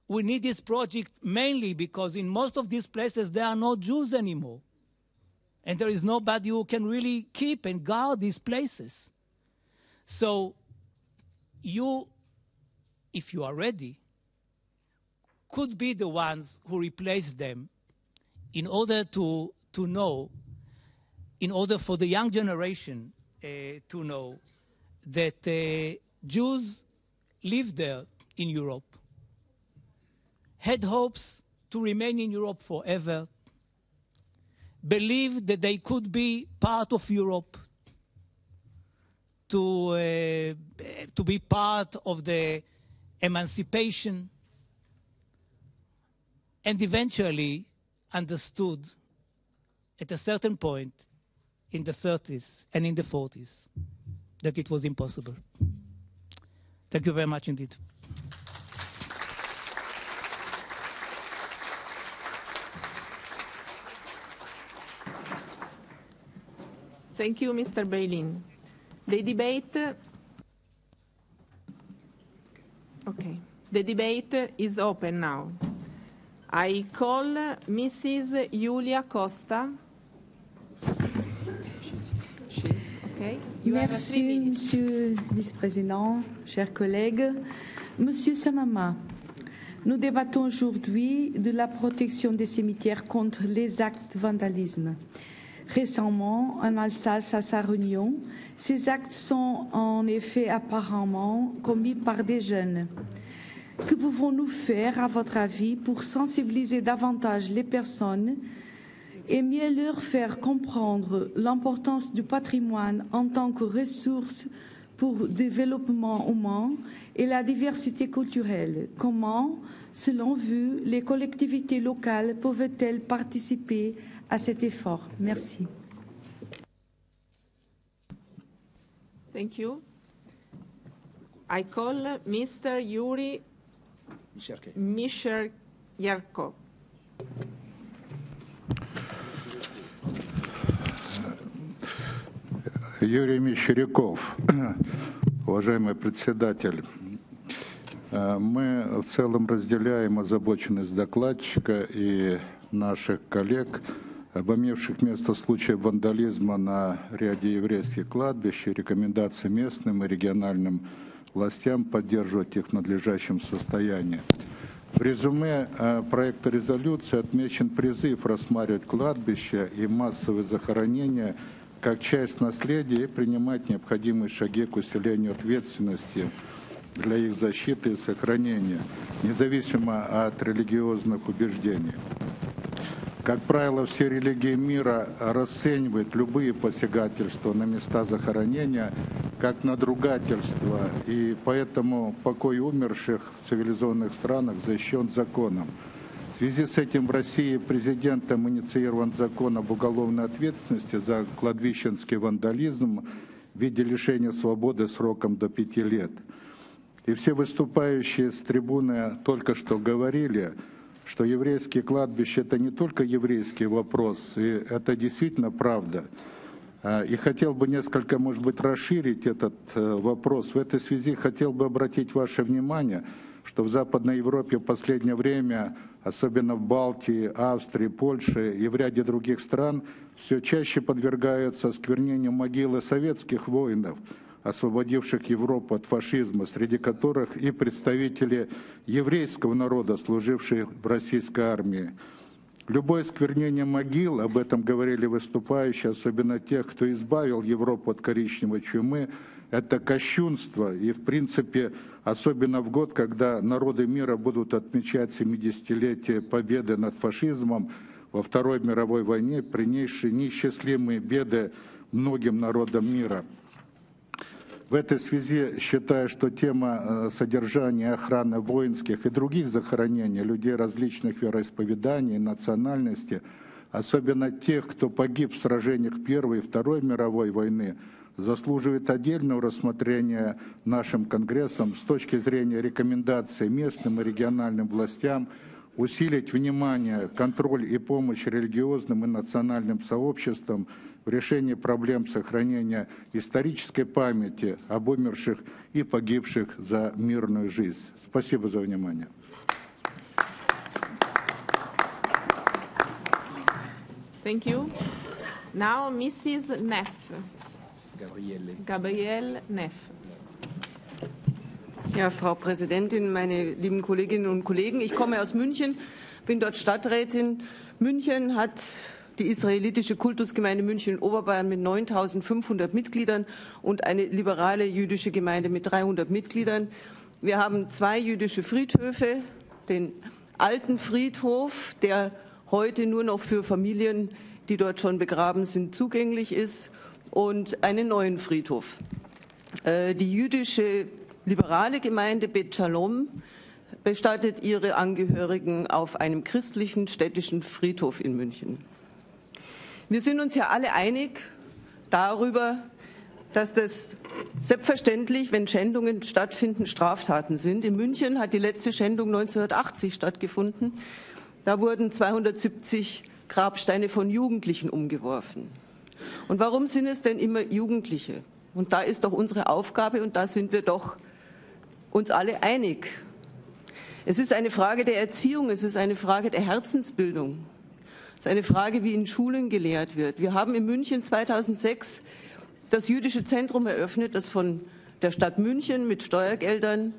we need this project mainly because in most of these places there are no Jews anymore. And there is nobody who can really keep and guard these places. So you, if you are ready, could be the ones who replace them in order to know, in order for the young generation to know that Jews lived there in Europe, had hopes to remain in Europe forever, believed that they could be part of Europe, to be part of the emancipation, and eventually understood at a certain point in the 30s and in the 40s that it was impossible. Thank you very much indeed. Thank you, Mr. BEILIN. The debate The debate is open now. I call Mrs. Julia Costa. Okay. Merci, Monsieur le Vice-président, chers collègues. Monsieur SAMAMA, nous débattons aujourd'hui de la protection des cimetières contre les actes de vandalisme. Récemment, en Alsace, à sa réunion, ces actes sont en effet apparemment commis par des jeunes. Que pouvons-nous faire, à votre avis, pour sensibiliser davantage les personnes et mieux leur faire comprendre l'importance du patrimoine en tant que ressource pour le développement humain et la diversité culturelle? Comment, selon vous, les collectivités locales peuvent-elles participer à cet effort? Merci. Thank you. I call Mr. Yuri Misherko. Юрий Мещеряков, уважаемый председатель, мы в целом разделяем озабоченность докладчика и наших коллег об имевших место случаев вандализма на ряде еврейских кладбищ и рекомендации местным и региональным властям поддерживать их в надлежащем состоянии. В резюме проекта резолюции отмечен призыв рассматривать кладбища и массовые захоронения как часть наследия и принимать необходимые шаги к усилению ответственности для их защиты и сохранения, независимо от религиозных убеждений. Как правило, все религии мира расценивают любые посягательства на места захоронения как надругательство, и поэтому покой умерших в цивилизованных странах защищен законом. В связи с этим в России президентом инициирован закон об уголовной ответственности за кладбищенский вандализм в виде лишения свободы сроком до 5 лет. И все выступающие с трибуны только что говорили, что еврейские кладбища – это не только еврейский вопрос, и это действительно правда. И хотел бы несколько, может быть, расширить этот вопрос. В этой связи хотел бы обратить ваше внимание, что в Западной Европе в последнее время, особенно в Балтии, Австрии, Польше и в ряде других стран, все чаще подвергаются осквернению могилы советских воинов, освободивших Европу от фашизма, среди которых и представители еврейского народа, служившие в российской армии. Любое осквернение могил, об этом говорили выступающие, особенно тех, кто избавил Европу от коричневой чумы, это кощунство. И, в принципе, особенно в год, когда народы мира будут отмечать 70-летие победы над фашизмом во Второй мировой войне, принесшей неисчислимые беды многим народам мира. В этой связи считаю, что тема содержания и охраны воинских и других захоронений людей различных вероисповеданий и национальности, особенно тех, кто погиб в сражениях Первой и Второй мировой войны, заслуживает отдельного рассмотрения нашим Конгрессом с точки зрения рекомендаций местным и региональным властям усилить внимание, контроль и помощь религиозным и национальным сообществам в решении проблем сохранения исторической памяти об умерших и погибших за мирную жизнь. Спасибо за внимание. Thank you. Now, Mrs. Neff. Gabrielle Neff. Ja, Frau Präsidentin, meine lieben Kolleginnen und Kollegen, ich komme aus München, bin dort Stadträtin. München hat die israelitische Kultusgemeinde München-Oberbayern mit 9.500 Mitgliedern und eine liberale jüdische Gemeinde mit 300 Mitgliedern. Wir haben 2 jüdische Friedhöfe, den alten Friedhof, der heute nur noch für Familien, die dort schon begraben sind, zugänglich ist, und einen neuen Friedhof. Die jüdische liberale Gemeinde Bet Shalom bestattet ihre Angehörigen auf einem christlichen städtischen Friedhof in München. Wir sind uns ja alle einig darüber, dass das selbstverständlich, wenn Schändungen stattfinden, Straftaten sind. In München hat die letzte Schändung 1980 stattgefunden. Da wurden 270 Grabsteine von Jugendlichen umgeworfen. Und warum sind es denn immer Jugendliche? Und da ist doch unsere Aufgabe, und da sind wir doch uns alle einig, Es ist eine Frage der Erziehung, es ist eine Frage der Herzensbildung. Es ist eine Frage, wie in Schulen gelehrt wird. Wir haben in München 2006 das Jüdische Zentrum eröffnet, das von der Stadt München mit Steuergeldern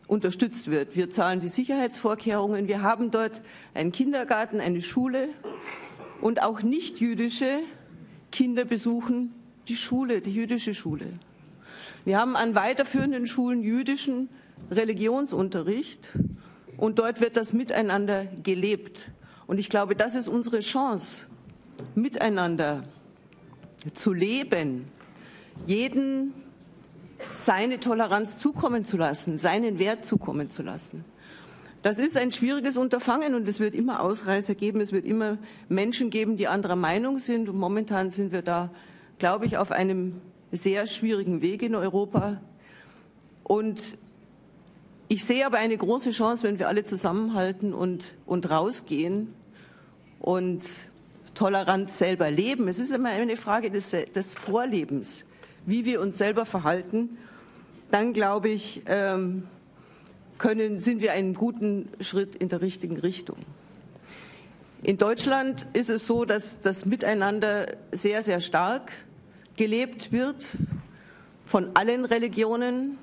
unterstützt wird. Wir zahlen die Sicherheitsvorkehrungen. Wir haben dort einen Kindergarten, eine Schule und auch nicht-jüdische Kinder besuchen die Schule, die jüdische Schule. Wir haben an weiterführenden Schulen jüdischen Religionsunterricht und dort wird das Miteinander gelebt. Und ich glaube, das ist unsere Chance, miteinander zu leben, jeden seine Toleranz zukommen zu lassen, seinen Wert zukommen zu lassen. Das ist ein schwieriges Unterfangen und es wird immer Ausreißer geben, es wird immer Menschen geben, die anderer Meinung sind. Und momentan sind wir da, glaube ich, auf einem sehr schwierigen Weg in Europa. Und ich sehe aber eine große Chance, wenn wir alle zusammenhalten und rausgehen und Toleranz selber leben. Es ist immer eine Frage des Vorlebens, wie wir uns selber verhalten. Dann, glaube ich, sind wir einen guten Schritt in der richtigen Richtung. In Deutschland ist es so, dass das Miteinander sehr, sehr stark gelebt wird von allen Religionen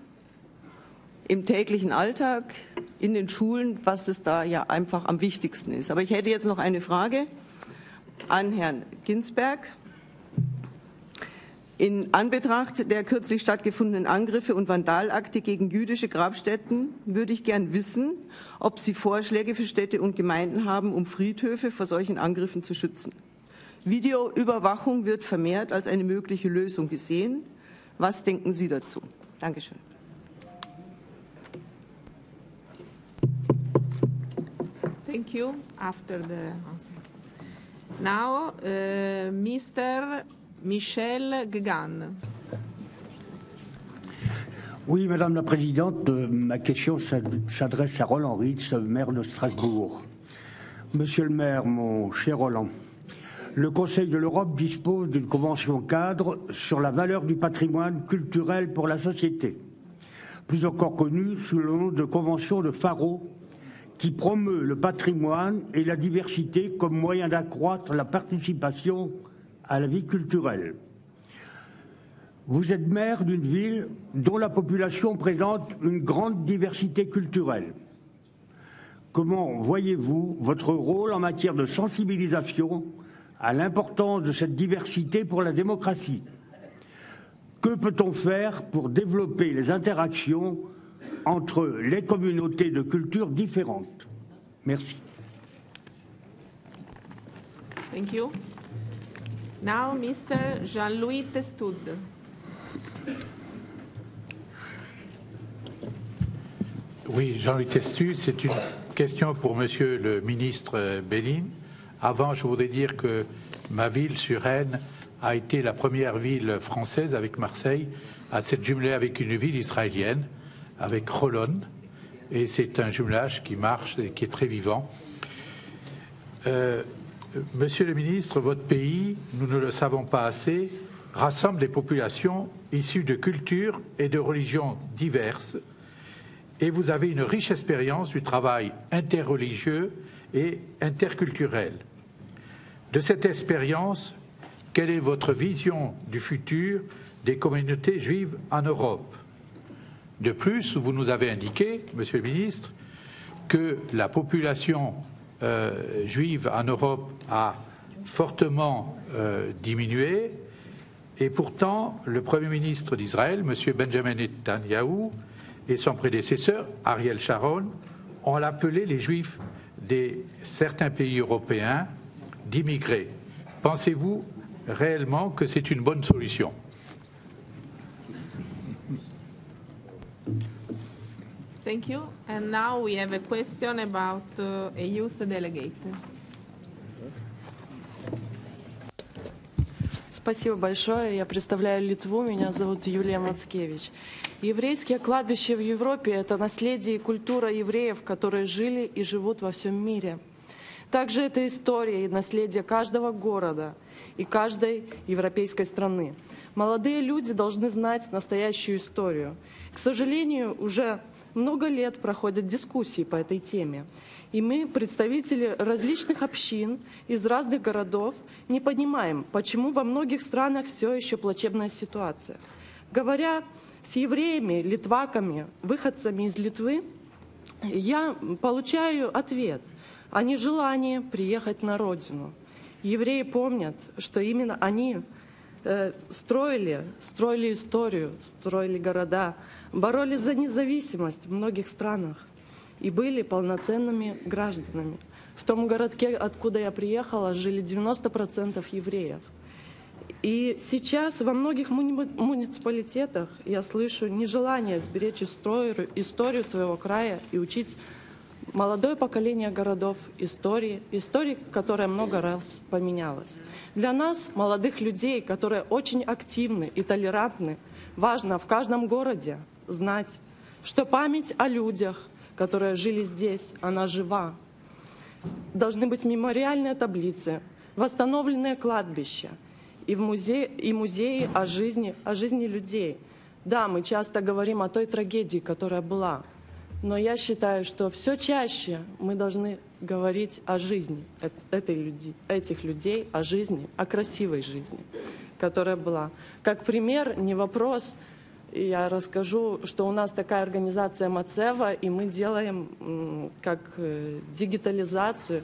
im täglichen Alltag, in den Schulen, was es da ja einfach am wichtigsten ist. Aber ich hätte jetzt noch eine Frage an Herrn GINSBERG. In Anbetracht der kürzlich stattgefundenen Angriffe und Vandalakte gegen jüdische Grabstätten würde ich gern wissen, ob Sie Vorschläge für Städte und Gemeinden haben, um Friedhöfe vor solchen Angriffen zu schützen. Videoüberwachung wird vermehrt als eine mögliche Lösung gesehen. Was denken Sie dazu? Dankeschön. Thank you. After the answer. Now, Mr. Michel Guegan. Oui, Madame la Présidente, ma question s'adresse à Roland RIES, maire de Strasbourg. Monsieur le maire, mon cher Roland, le Conseil de l'Europe dispose d'une convention cadre sur la valeur du patrimoine culturel pour la société, plus encore connue sous le nom de convention de Faro, qui promeut le patrimoine et la diversité comme moyen d'accroître la participation à la vie culturelle. Vous êtes maire d'une ville dont la population présente une grande diversité culturelle. Comment voyez-vous votre rôle en matière de sensibilisation à l'importance de cette diversité pour la démocratie? Que peut-on faire pour développer les interactions entre les communautés de cultures différentes? Merci. Thank you. Now, Mr. Jean-Louis Testud. Oui, Jean-Louis Testud, c'est une question pour Monsieur le ministre BEILIN. Avant, je voudrais dire que ma ville, sur Aisne, a été la première ville française, avec Marseille, à s'être jumelée avec une ville israélienne, avec Roland. Et c'est un jumelage qui marche et qui est très vivant. Monsieur le ministre, votre pays, nous ne le savons pas assez, rassemble des populations issues de cultures et de religions diverses. Et vous avez une riche expérience du travail interreligieux et interculturel. De cette expérience, quelle est votre vision du futur des communautés juives en Europe? De plus, vous nous avez indiqué, Monsieur le ministre, que la population juive en Europe a fortement diminué, et pourtant le Premier ministre d'Israël, M. Benjamin Netanyahou, et son prédécesseur, Ariel Sharon, ont appelé les Juifs de certains pays européens d'immigrer. Pensez-vous réellement que c'est une bonne solution? Thank you. And now we have a question about a youth delegate. Спасибо большое. Я представляю Литву. Меня зовут Юлия Мацкевич. Еврейские кладбища в Европе – это наследие и культура евреев, которые жили и живут во всем мире. Также это история и наследие каждого города и каждой европейской страны. Молодые люди должны знать настоящую историю. К сожалению, уже много лет проходят дискуссии по этой теме. И мы, представители различных общин из разных городов, не понимаем, почему во многих странах все еще плачевная ситуация. Говоря с евреями, литваками, выходцами из Литвы, я получаю ответ о нежелании приехать на родину. Евреи помнят, что именно они строили историю, строили города, боролись за независимость в многих странах и были полноценными гражданами. В том городке, откуда я приехала, жили 90% евреев. И сейчас во многих муниципалитетах я слышу нежелание сберечь историю своего края и учить молодое поколение городов истории, которая много раз поменялась. Для нас, молодых людей, которые очень активны и толерантны, важно в каждом городе знать, что память о людях, которые жили здесь, она жива. Должны быть мемориальные таблицы, восстановленные кладбища и музеи о жизни людей. Да, мы часто говорим о той трагедии, которая была, но я считаю, что все чаще мы должны говорить о жизни этих людей, о жизни, о красивой жизни, которая была. Как пример, не вопрос, я расскажу, что у нас такая организация Мацева, и мы делаем как дигитализацию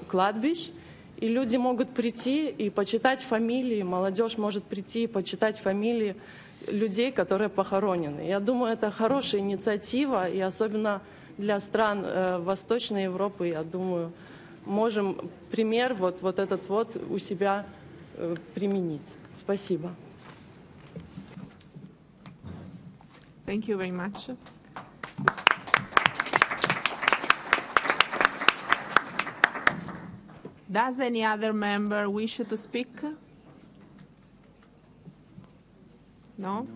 кладбищ, и люди могут прийти и почитать фамилии, молодежь может прийти и почитать фамилии людей, которые похоронены. Я думаю, это хорошая инициатива, и особенно для стран Восточной Европы, я думаю, можем пример вот этот вот у себя применить. Спасибо. Thank you very much. Does any other member wish to speak? No?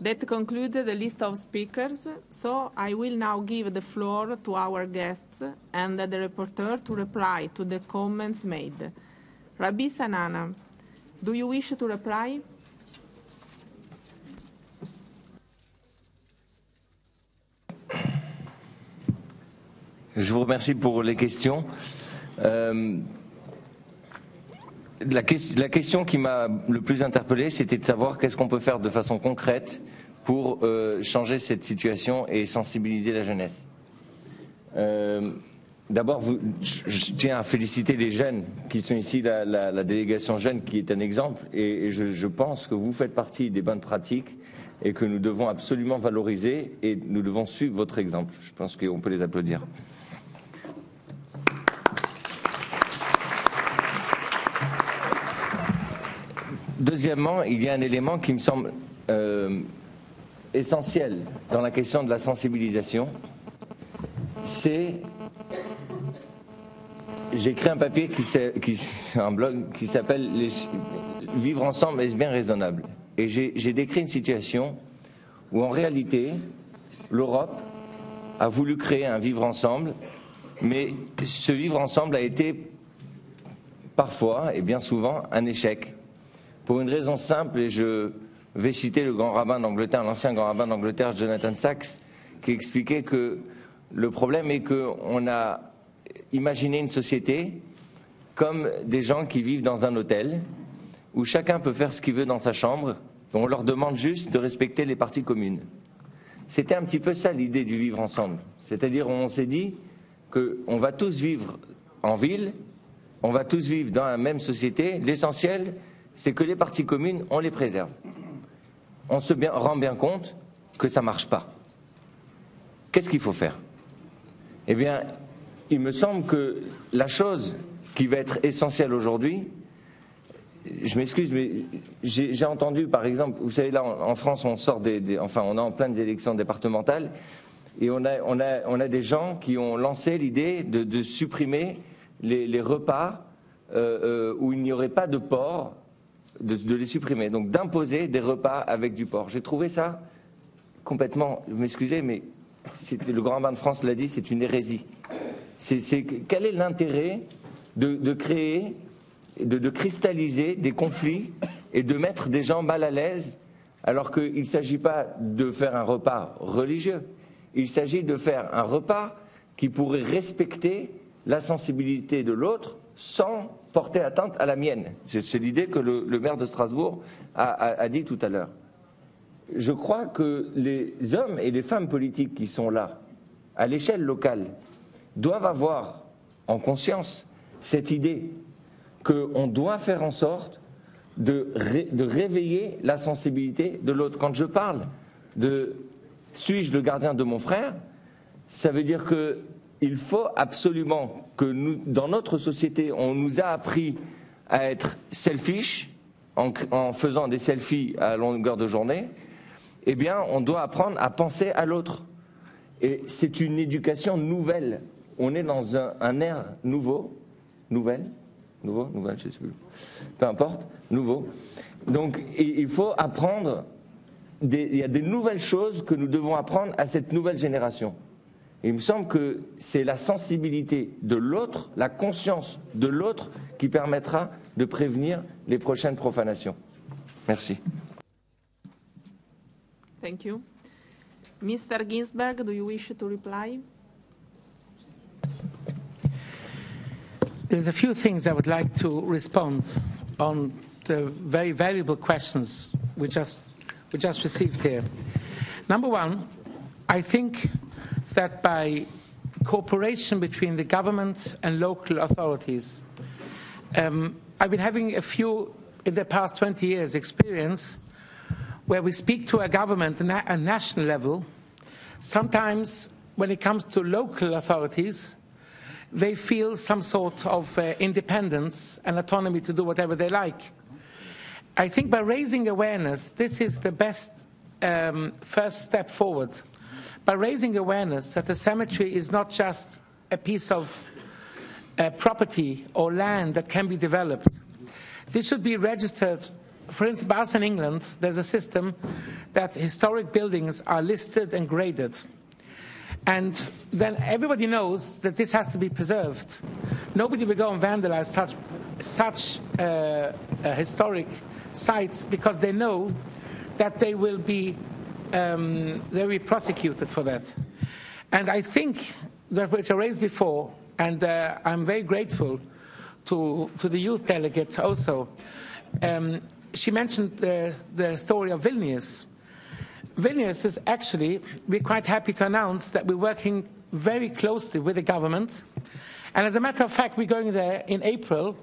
That concludes the list of speakers, so I will now give the floor to our guests and the rapporteur to reply to the comments made. Rabbi Sanana, do you wish to reply? Je vous remercie pour les questions. La question qui m'a le plus interpellé, c'était de savoir qu'est-ce qu'on peut faire de façon concrète pour changer cette situation et sensibiliser la jeunesse. D'abord, je tiens à féliciter les jeunes qui sont ici, la délégation jeune qui est un exemple, et je pense que vous faites partie des bonnes pratiques et que nous devons absolument valoriser et nous devons suivre votre exemple. Je pense qu'on peut les applaudir. Deuxièmement, il y a un élément qui me semble essentiel dans la question de la sensibilisation. J'ai écrit un papier un blog qui s'appelle « Vivre ensemble, est-ce bien raisonnable ?» Et j'ai décrit une situation où en réalité, l'Europe a voulu créer un vivre ensemble, mais ce vivre ensemble a été parfois et bien souvent un échec. Pour une raison simple, et je vais citer le grand rabbin d'Angleterre, l'ancien grand rabbin d'Angleterre, Jonathan Sachs, qui expliquait que le problème est qu'on a imaginé une société comme des gens qui vivent dans un hôtel, où chacun peut faire ce qu'il veut dans sa chambre, on leur demande juste de respecter les parties communes. C'était un petit peu ça l'idée du vivre ensemble. C'est-à-dire on s'est dit qu'on va tous vivre en ville, on va tous vivre dans la même société, l'essentiel c'est que les parties communes, on les préserve. On se rend bien compte que ça ne marche pas. Qu'est-ce qu'il faut faire? Eh bien, il me semble que la chose qui va être essentielle aujourd'hui, je m'excuse, mais j'ai entendu, par exemple, vous savez, là, en France, on sort on est en plein des élections départementales, et on a des gens qui ont lancé l'idée de supprimer les repas où il n'y aurait pas de porc, de les supprimer, donc d'imposer des repas avec du porc. J'ai trouvé ça complètement, vous m'excusez, mais le grand rabbin de France l'a dit, c'est une hérésie. Quel est l'intérêt de créer, de cristalliser des conflits et de mettre des gens mal à l'aise alors qu'il ne s'agit pas de faire un repas religieux, il s'agit de faire un repas qui pourrait respecter la sensibilité de l'autre sans porter atteinte à la mienne. C'est l'idée que le maire de Strasbourg a dit tout à l'heure. Je crois que les hommes et les femmes politiques qui sont là, à l'échelle locale, doivent avoir en conscience cette idée qu'on doit faire en sorte de réveiller la sensibilité de l'autre. Quand je parle de « suis-je le gardien de mon frère ?», ça veut dire qu'il faut absolument que nous, dans notre société, on nous a appris à être selfish, en faisant des selfies à longueur de journée. Eh bien, on doit apprendre à penser à l'autre. Et c'est une éducation nouvelle. On est dans un ère nouveau, nouvelle, je ne sais plus, peu importe, nouveau. Donc, il faut apprendre, il y a des nouvelles choses que nous devons apprendre à cette nouvelle génération. Et il me semble que c'est la sensibilité de l'autre, la conscience de l'autre qui permettra de prévenir les prochaines profanations. Merci. Thank you. Mr. Ginsberg, do you wish to reply? There's a few things I would like to respond on the very valuable questions we just received here. Number one, I think that by cooperation between the government and local authorities, I've been having a few, in the past 20 years, experience where we speak to a government at a national level. Sometimes when it comes to local authorities, they feel some sort of independence and autonomy to do whatever they like. I think by raising awareness, this is the best first step forward. By raising awareness that the cemetery is not just a piece of property or land that can be developed. This should be registered. For instance, by us in England, there's a system that historic buildings are listed and graded. And then everybody knows that this has to be preserved. Nobody will go and vandalize such historic sites because they know that they will be prosecuted for that. And I think that which I raised before, and I'm very grateful to the youth delegates also. She mentioned the story of Vilnius. Vilnius is actually, we're quite happy to announce that we're working very closely with the government. And as a matter of fact, we're going there in April,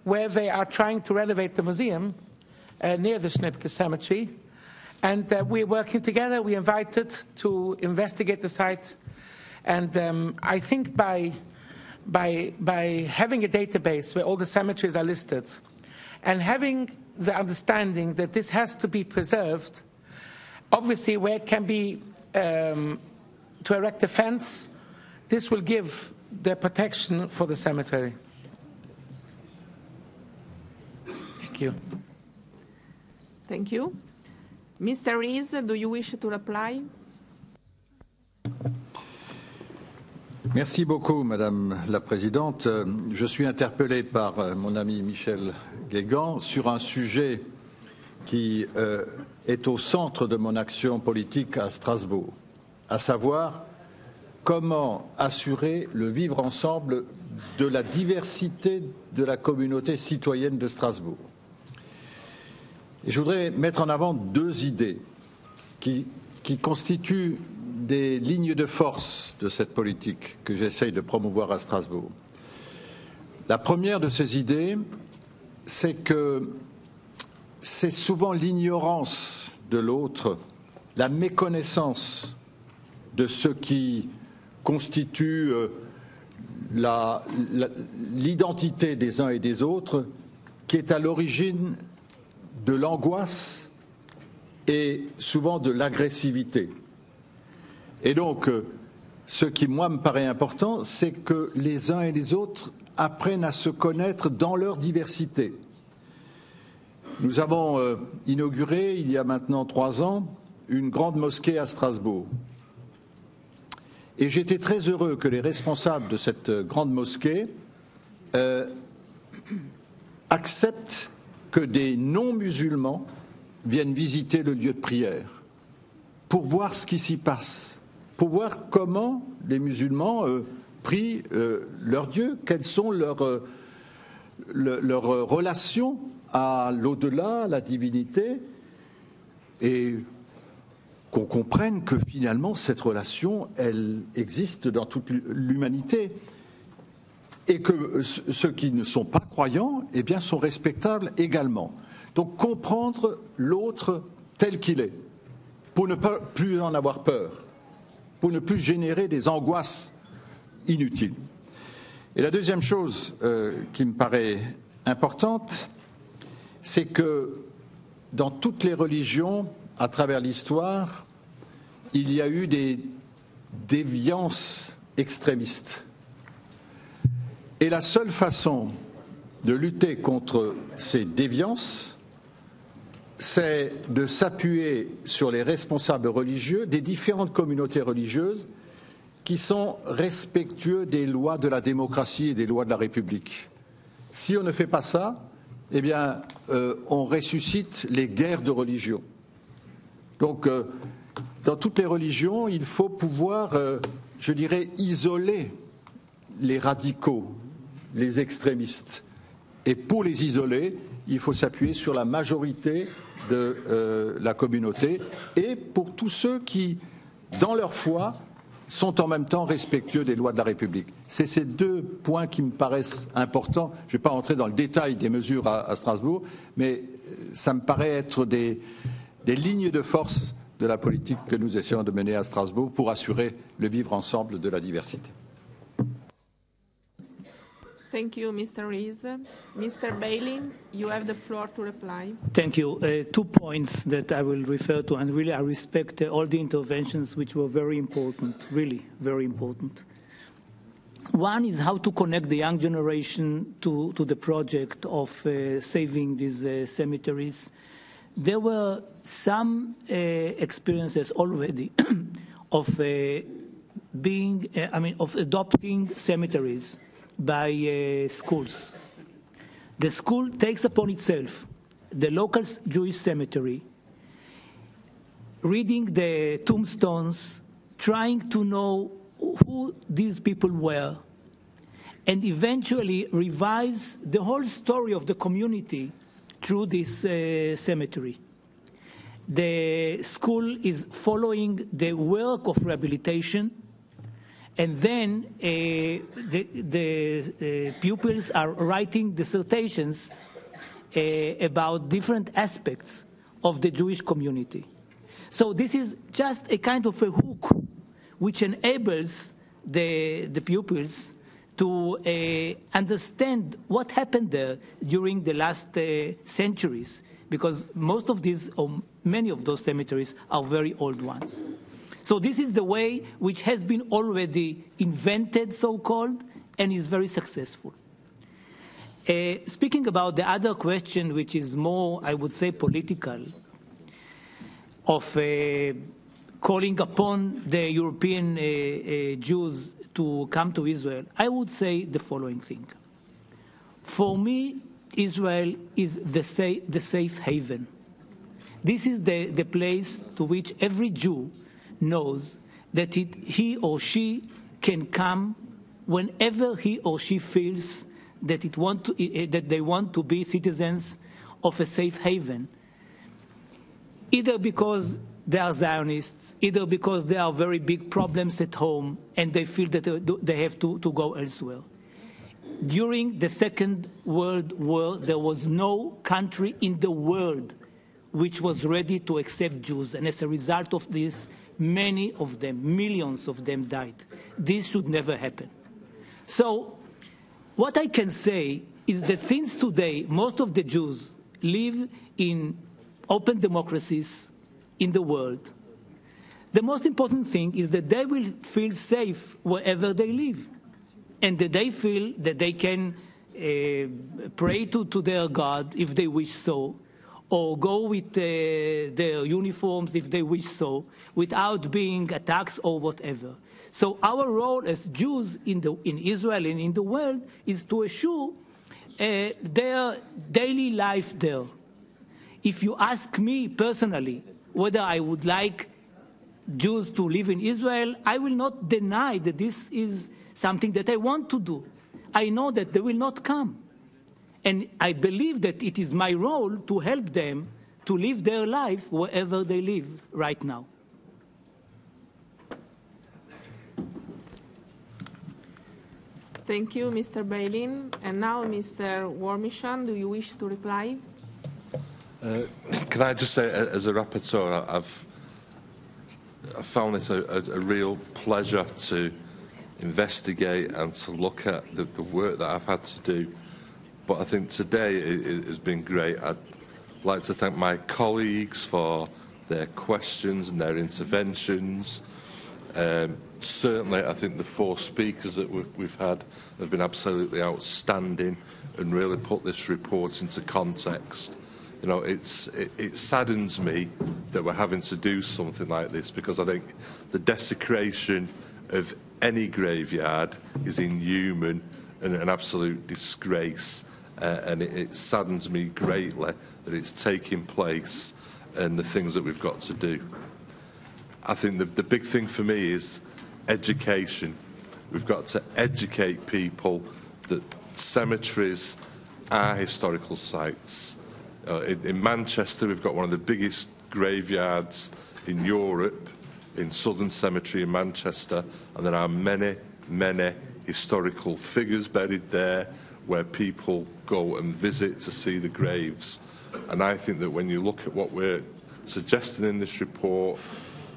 where they are trying to renovate the museum near the Schnipke Cemetery. And we're working together. We're invited to investigate the site. And I think by having a database where all the cemeteries are listed and having the understanding that this has to be preserved, obviously where it can be to erect a fence, this will give the protection for the cemetery. Thank you. Thank you. Mr. RIES, do you wish to reply? Merci beaucoup, Madame la Présidente. Je suis interpellé par mon ami Michel Guégan sur un sujet qui est au centre de mon action politique à Strasbourg, à savoir comment assurer le vivre ensemble de la diversité de la communauté citoyenne de Strasbourg. Et je voudrais mettre en avant deux idées qui constituent des lignes de force de cette politique que j'essaye de promouvoir à Strasbourg. La première de ces idées, c'est que c'est souvent l'ignorance de l'autre, la méconnaissance de ce qui constitue l'identité des uns et des autres qui est à l'origine de l'angoisse et souvent de l'agressivité. Et donc, ce qui, moi, me paraît important, c'est que les uns et les autres apprennent à se connaître dans leur diversité. Nous avons inauguré, il y a maintenant 3 ans, une grande mosquée à Strasbourg. Et j'étais très heureux que les responsables de cette grande mosquée acceptent que des non-musulmans viennent visiter le lieu de prière pour voir ce qui s'y passe, pour voir comment les musulmans prient leur Dieu, quelles sont leurs relations à l'au-delà, à la divinité, et qu'on comprenne que finalement cette relation, elle existe dans toute l'humanité, et que ceux qui ne sont pas croyants, eh bien, sont respectables également. Donc comprendre l'autre tel qu'il est, pour ne pas plus en avoir peur, pour ne plus générer des angoisses inutiles. Et la deuxième chose qui me paraît importante, c'est que dans toutes les religions, à travers l'histoire, il y a eu des déviances extrémistes. Et la seule façon de lutter contre ces déviances, c'est de s'appuyer sur les responsables religieux des différentes communautés religieuses qui sont respectueux des lois de la démocratie et des lois de la République. Si on ne fait pas ça, eh bien, on ressuscite les guerres de religion. Donc, dans toutes les religions, il faut pouvoir, je dirais, isoler les radicaux, les extrémistes. Et pour les isoler, il faut s'appuyer sur la majorité de la communauté et pour tous ceux qui, dans leur foi, sont en même temps respectueux des lois de la République. C'est ces deux points qui me paraissent importants. Je ne vais pas entrer dans le détail des mesures à Strasbourg, mais ça me paraît être des lignes de force de la politique que nous essayons de mener à Strasbourg pour assurer le vivre ensemble de la diversité. Thank you, Mr. RIES. Mr. BEILIN, you have the floor to reply. Thank you. 2 points that I will refer to, and really I respect all the interventions which were very important, really very important. One is how to connect the young generation to the project of saving these cemeteries. There were some experiences already of of adopting cemeteries by schools. The school takes upon itself the local Jewish cemetery, reading the tombstones, trying to know who these people were, and eventually revives the whole story of the community through this cemetery. The school is following the work of rehabilitation, and then the pupils are writing dissertations about different aspects of the Jewish community. So this is just a kind of a hook which enables the pupils to understand what happened there during the last centuries, because most of these, or many of those cemeteries are very old ones. So this is the way which has been already invented, so-called, and is very successful. Speaking about the other question, which is more, I would say, political, of calling upon the European Jews to come to Israel, I would say the following thing. For me, Israel is the safe haven. This is the place to which every Jew knows that he or she can come whenever he or she feels that they want to be citizens of a safe haven, either because they are Zionists, either because there are very big problems at home and they feel that they have to go elsewhere. During the Second World War, there was no country in the world which was ready to accept Jews, and as a result of this, many of them, millions of them died. This should never happen. So what I can say is that since today most of the Jews live in open democracies in the world, the most important thing is that they will feel safe wherever they live, and that they feel that they can pray to their God if they wish so, or go with their uniforms if they wish so, without being attacked or whatever. So our role as Jews in Israel and in the world is to assure their daily life there. If you ask me personally whether I would like Jews to live in Israel, I will not deny that this is something that I want to do. I know that they will not come. And I believe that it is my role to help them to live their life wherever they live right now. Thank you, Mr. BEILIN. And now, Mr. WARMISHAM, do you wish to reply? Can I just say, as a rapporteur, I've found this a real pleasure to investigate and to look at the work that I've had to do. But I think today it has been great. I'd like to thank my colleagues for their questions and their interventions. Certainly, I think the 4 speakers that we've had have been absolutely outstanding and really put this report into context. You know, it saddens me that we're having to do something like this, because I think the desecration of any graveyard is inhuman and an absolute disgrace. And it saddens me greatly that it's taking place and the things that we've got to do. I think the big thing for me is education. We've got to educate people that cemeteries are historical sites. In Manchester, we've got one of the biggest graveyards in Europe, in Southern Cemetery in Manchester, and there are many, many historical figures buried there where people go and visit to see the graves. And I think that when you look at what we're suggesting in this report,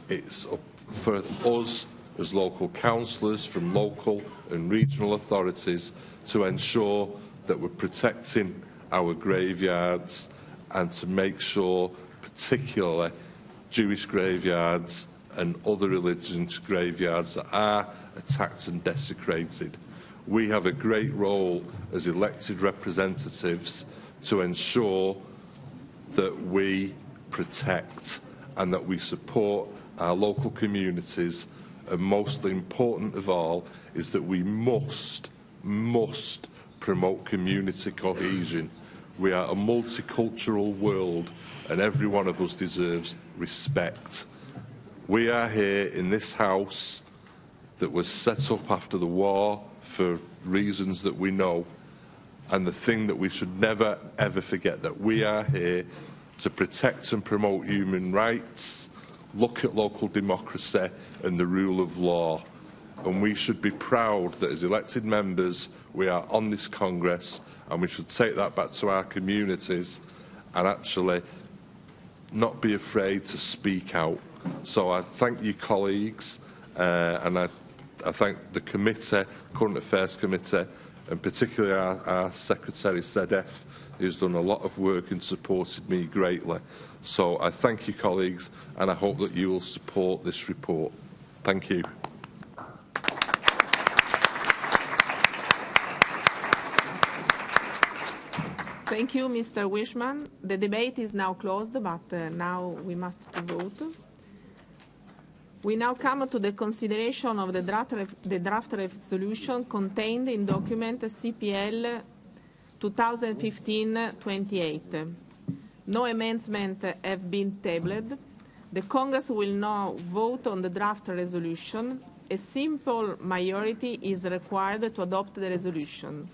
it's up for us as local councillors from local and regional authorities to ensure that we're protecting our graveyards and to make sure, particularly Jewish graveyards and other religions' graveyards that are attacked and desecrated. We have a great role as elected representatives to ensure that we protect and that we support our local communities, and most important of all is that we must promote community cohesion. We are a multicultural world and every one of us deserves respect. We are here in this house that was set up after the war for reasons that we know, and the thing that we should never ever forget, that we are here to protect and promote human rights, look at local democracy and the rule of law. And we should be proud that as elected members we are on this Congress, and we should take that back to our communities and actually not be afraid to speak out. So I thank you, colleagues, and I thank the committee, Current Affairs Committee, and particularly our Secretary, Sedef, who's done a lot of work and supported me greatly. So I thank you, colleagues, and I hope that you will support this report. Thank you. Thank you, Mr. Wishman. The debate is now closed, but now we must vote. We now come to the consideration of the draft resolution contained in document CPL 2015-28. No amendments have been tabled. The Congress will now vote on the draft resolution. A simple majority is required to adopt the resolution.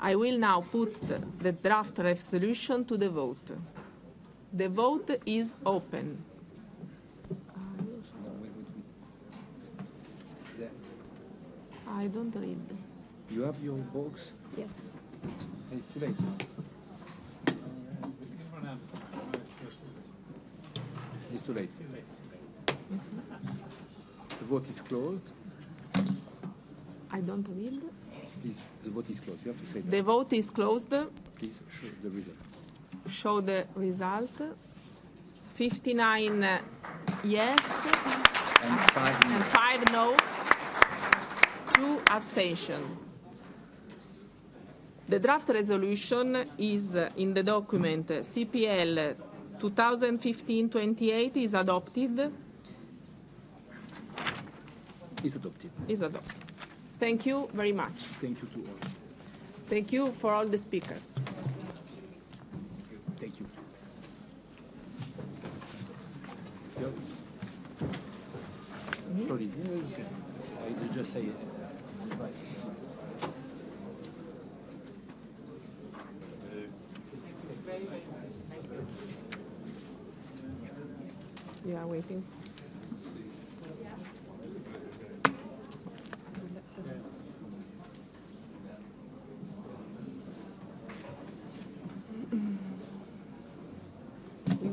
I will now put the draft resolution to the vote. The vote is open. I don't read. You have your box? Yes. It's too late. It's too late. The vote is closed. I don't read. Please, the vote is closed. You have to say that. The vote is closed. Please show the result. Show the result. 59 yes and 5 no. 2 abstention. The draft resolution is in the document CPL 2015-28 is adopted. Is adopted. Is adopted. Thank you very much. Thank you to all. Thank you for all the speakers. Thank you. say it. Yeah, waiting.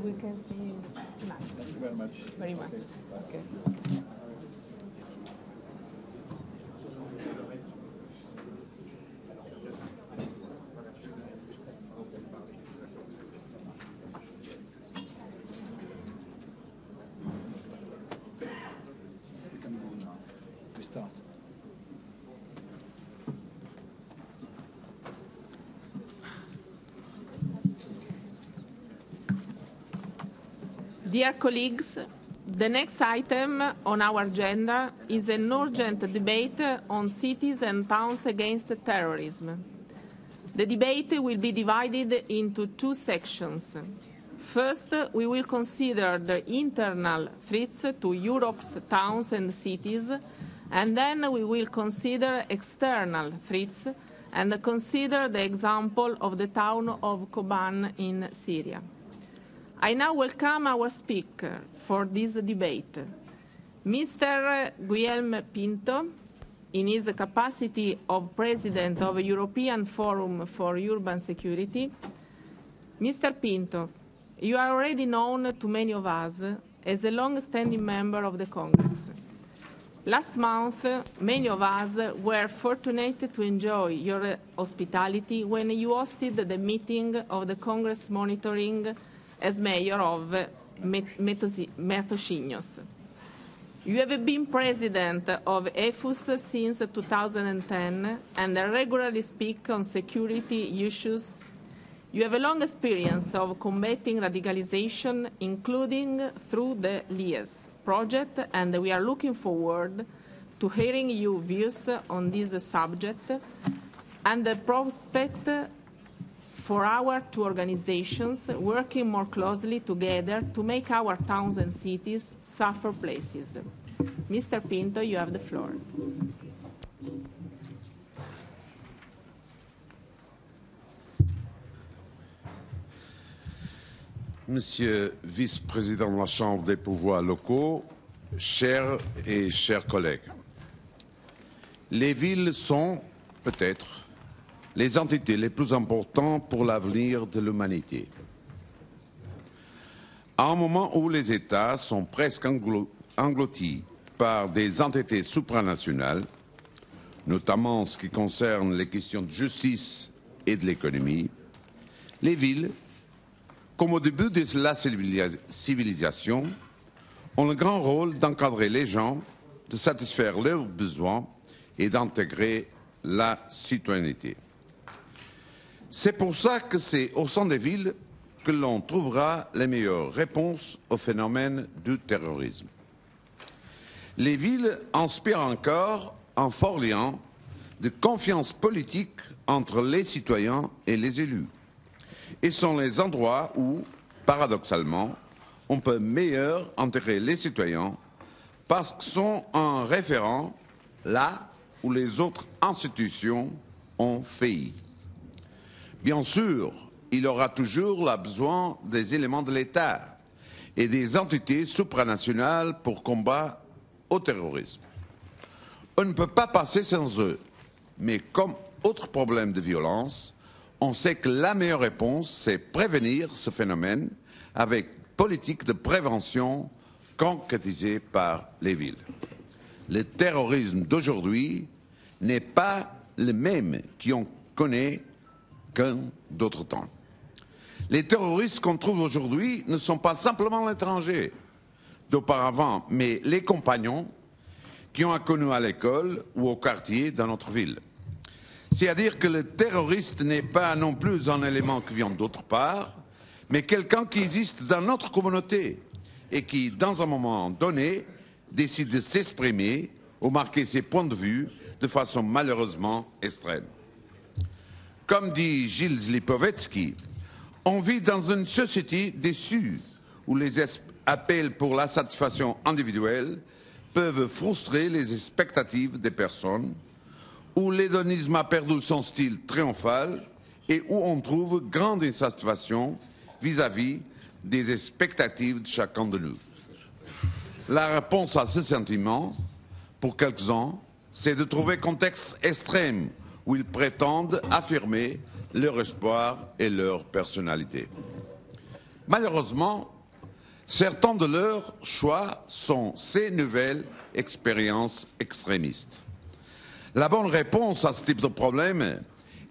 We can see. Thank you very much. Very much. Okay. We start. Dear colleagues, the next item on our agenda is an urgent debate on cities and towns against terrorism. The debate will be divided into two sections. First, we will consider the internal threats to Europe's towns and cities, and then we will consider external threats and consider the example of the town of Kobane in Syria. I now welcome our speaker for this debate, Mr. Guilherme Pinto, in his capacity of President of the European Forum for Urban Security. Mr. Pinto, you are already known to many of us as a long-standing member of the Congress. Last month, many of us were fortunate to enjoy your hospitality when you hosted the meeting of the Congress monitoring as mayor of Metosinhos. You have been president of EFUS since 2010 and regularly speak on security issues. You have a long experience of combating radicalization, including through the RIES project, and we are looking forward to hearing your views on this subject and the prospect for our two organizations working more closely together to make our towns and cities safer places. Mr. Pinto, you have the floor. Monsieur vice-président de la Chambre des pouvoirs locaux, chers et chers collègues, les villes sont peut-être les entités les plus importantes pour l'avenir de l'humanité. À un moment où les États sont presque engloutis par des entités supranationales, notamment en ce qui concerne les questions de justice et de l'économie, les villes, comme au début de la civilisation, ont le grand rôle d'encadrer les gens, de satisfaire leurs besoins et d'intégrer la citoyenneté. C'est pour ça que c'est au sein des villes que l'on trouvera les meilleures réponses au phénomène du terrorisme. Les villes inspirent encore un fort lien de confiance politique entre les citoyens et les élus, et sont les endroits où, paradoxalement, on peut mieux intégrer les citoyens parce qu'ils sont un référent là où les autres institutions ont failli. Bien sûr, il y aura toujours besoin des éléments de l'État et des entités supranationales pour combattre au terrorisme. On ne peut pas passer sans eux, mais comme autre problème de violence, on sait que la meilleure réponse, c'est prévenir ce phénomène avec politique de prévention concrétisée par les villes. Le terrorisme d'aujourd'hui n'est pas le même qu'on connaît qu'un d'autres temps. Les terroristes qu'on trouve aujourd'hui ne sont pas simplement l'étranger d'auparavant, mais les compagnons qui ont connu à l'école ou au quartier dans notre ville. C'est-à-dire que le terroriste n'est pas non plus un élément qui vient d'autre part, mais quelqu'un qui existe dans notre communauté et qui, dans un moment donné, décide de s'exprimer ou marquer ses points de vue de façon malheureusement extrême. Comme dit Gilles Lipovetsky, on vit dans une société déçue où les appels pour la satisfaction individuelle peuvent frustrer les expectatives des personnes, où l'hédonisme a perdu son style triomphal et où on trouve grande insatisfaction vis-à-vis des expectatives de chacun de nous. La réponse à ce sentiment, pour quelques-uns, c'est de trouver un contexte extrême où ils prétendent affirmer leur espoir et leur personnalité. Malheureusement, certains de leurs choix sont ces nouvelles expériences extrémistes. La bonne réponse à ce type de problème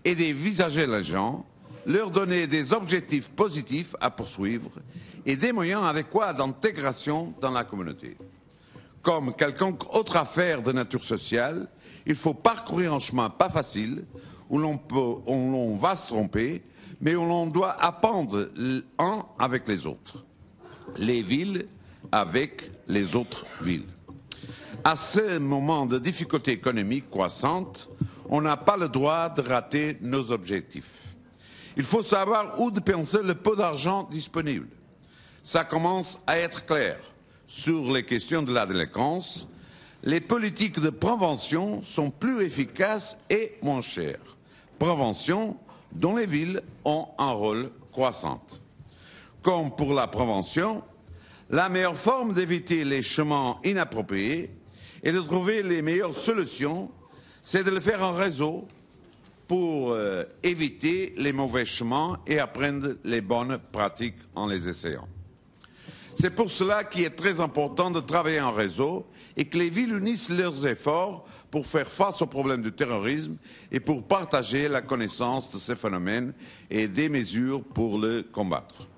est d'envisager les gens, leur donner des objectifs positifs à poursuivre et des moyens adéquats d'intégration dans la communauté. Comme quelconque autre affaire de nature sociale, il faut parcourir un chemin pas facile où l'on va se tromper, mais où l'on doit apprendre un avec les autres. Les villes avec les autres villes. À ce moment de difficultés économiques croissantes, on n'a pas le droit de rater nos objectifs. Il faut savoir où dépenser le peu d'argent disponible. Ça commence à être clair. Sur les questions de la délinquance, les politiques de prévention sont plus efficaces et moins chères. Prévention dont les villes ont un rôle croissant. Comme pour la prévention, la meilleure forme d'éviter les chemins inappropriés et de trouver les meilleures solutions, c'est de le faire en réseau pour éviter les mauvais chemins et apprendre les bonnes pratiques en les essayant. C'est pour cela qu'il est très important de travailler en réseau et que les villes unissent leurs efforts pour faire face au problème du terrorisme et pour partager la connaissance de ces phénomènes et des mesures pour le combattre.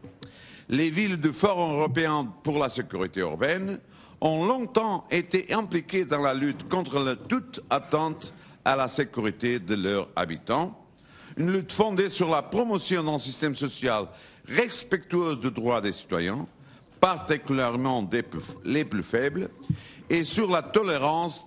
Les villes du Forum européen pour la sécurité urbaine ont longtemps été impliquées dans la lutte contre toute atteinte à la sécurité de leurs habitants, une lutte fondée sur la promotion d'un système social respectueux des droits des citoyens, particulièrement les plus faibles, et sur la tolérance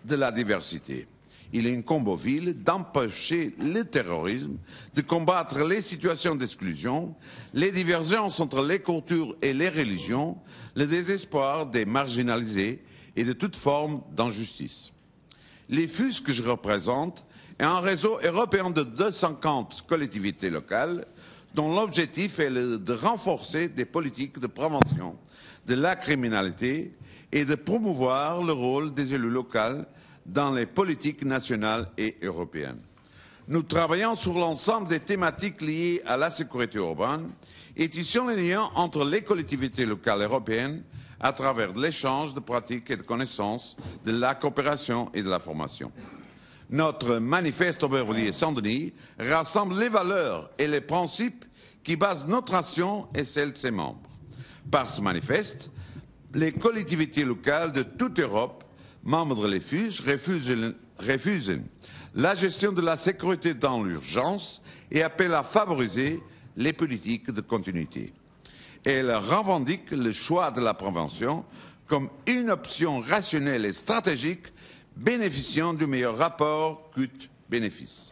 de la diversité. Il incombe aux villes d'empêcher le terrorisme, de combattre les situations d'exclusion, les divergences entre les cultures et les religions, le désespoir des marginalisés et de toute forme d'injustice. Les FUS que je représente est un réseau européen de 250 collectivités locales dont l'objectif est de renforcer des politiques de prévention de la criminalité et de promouvoir le rôle des élus locaux dans les politiques nationales et européennes. Nous travaillons sur l'ensemble des thématiques liées à la sécurité urbaine et tissons les liens entre les collectivités locales européennes à travers l'échange de pratiques et de connaissances, de la coopération et de la formation. Notre manifeste Aubervilliers-Saint-Denis rassemble les valeurs et les principes qui basent notre action et celle de ses membres. Par ce manifeste, les collectivités locales de toute Europe, membres de l'EFUS, refusent la gestion de la sécurité dans l'urgence et appellent à favoriser les politiques de continuité. Elles revendiquent le choix de la prévention comme une option rationnelle et stratégique bénéficiant du meilleur rapport coût-bénéfice.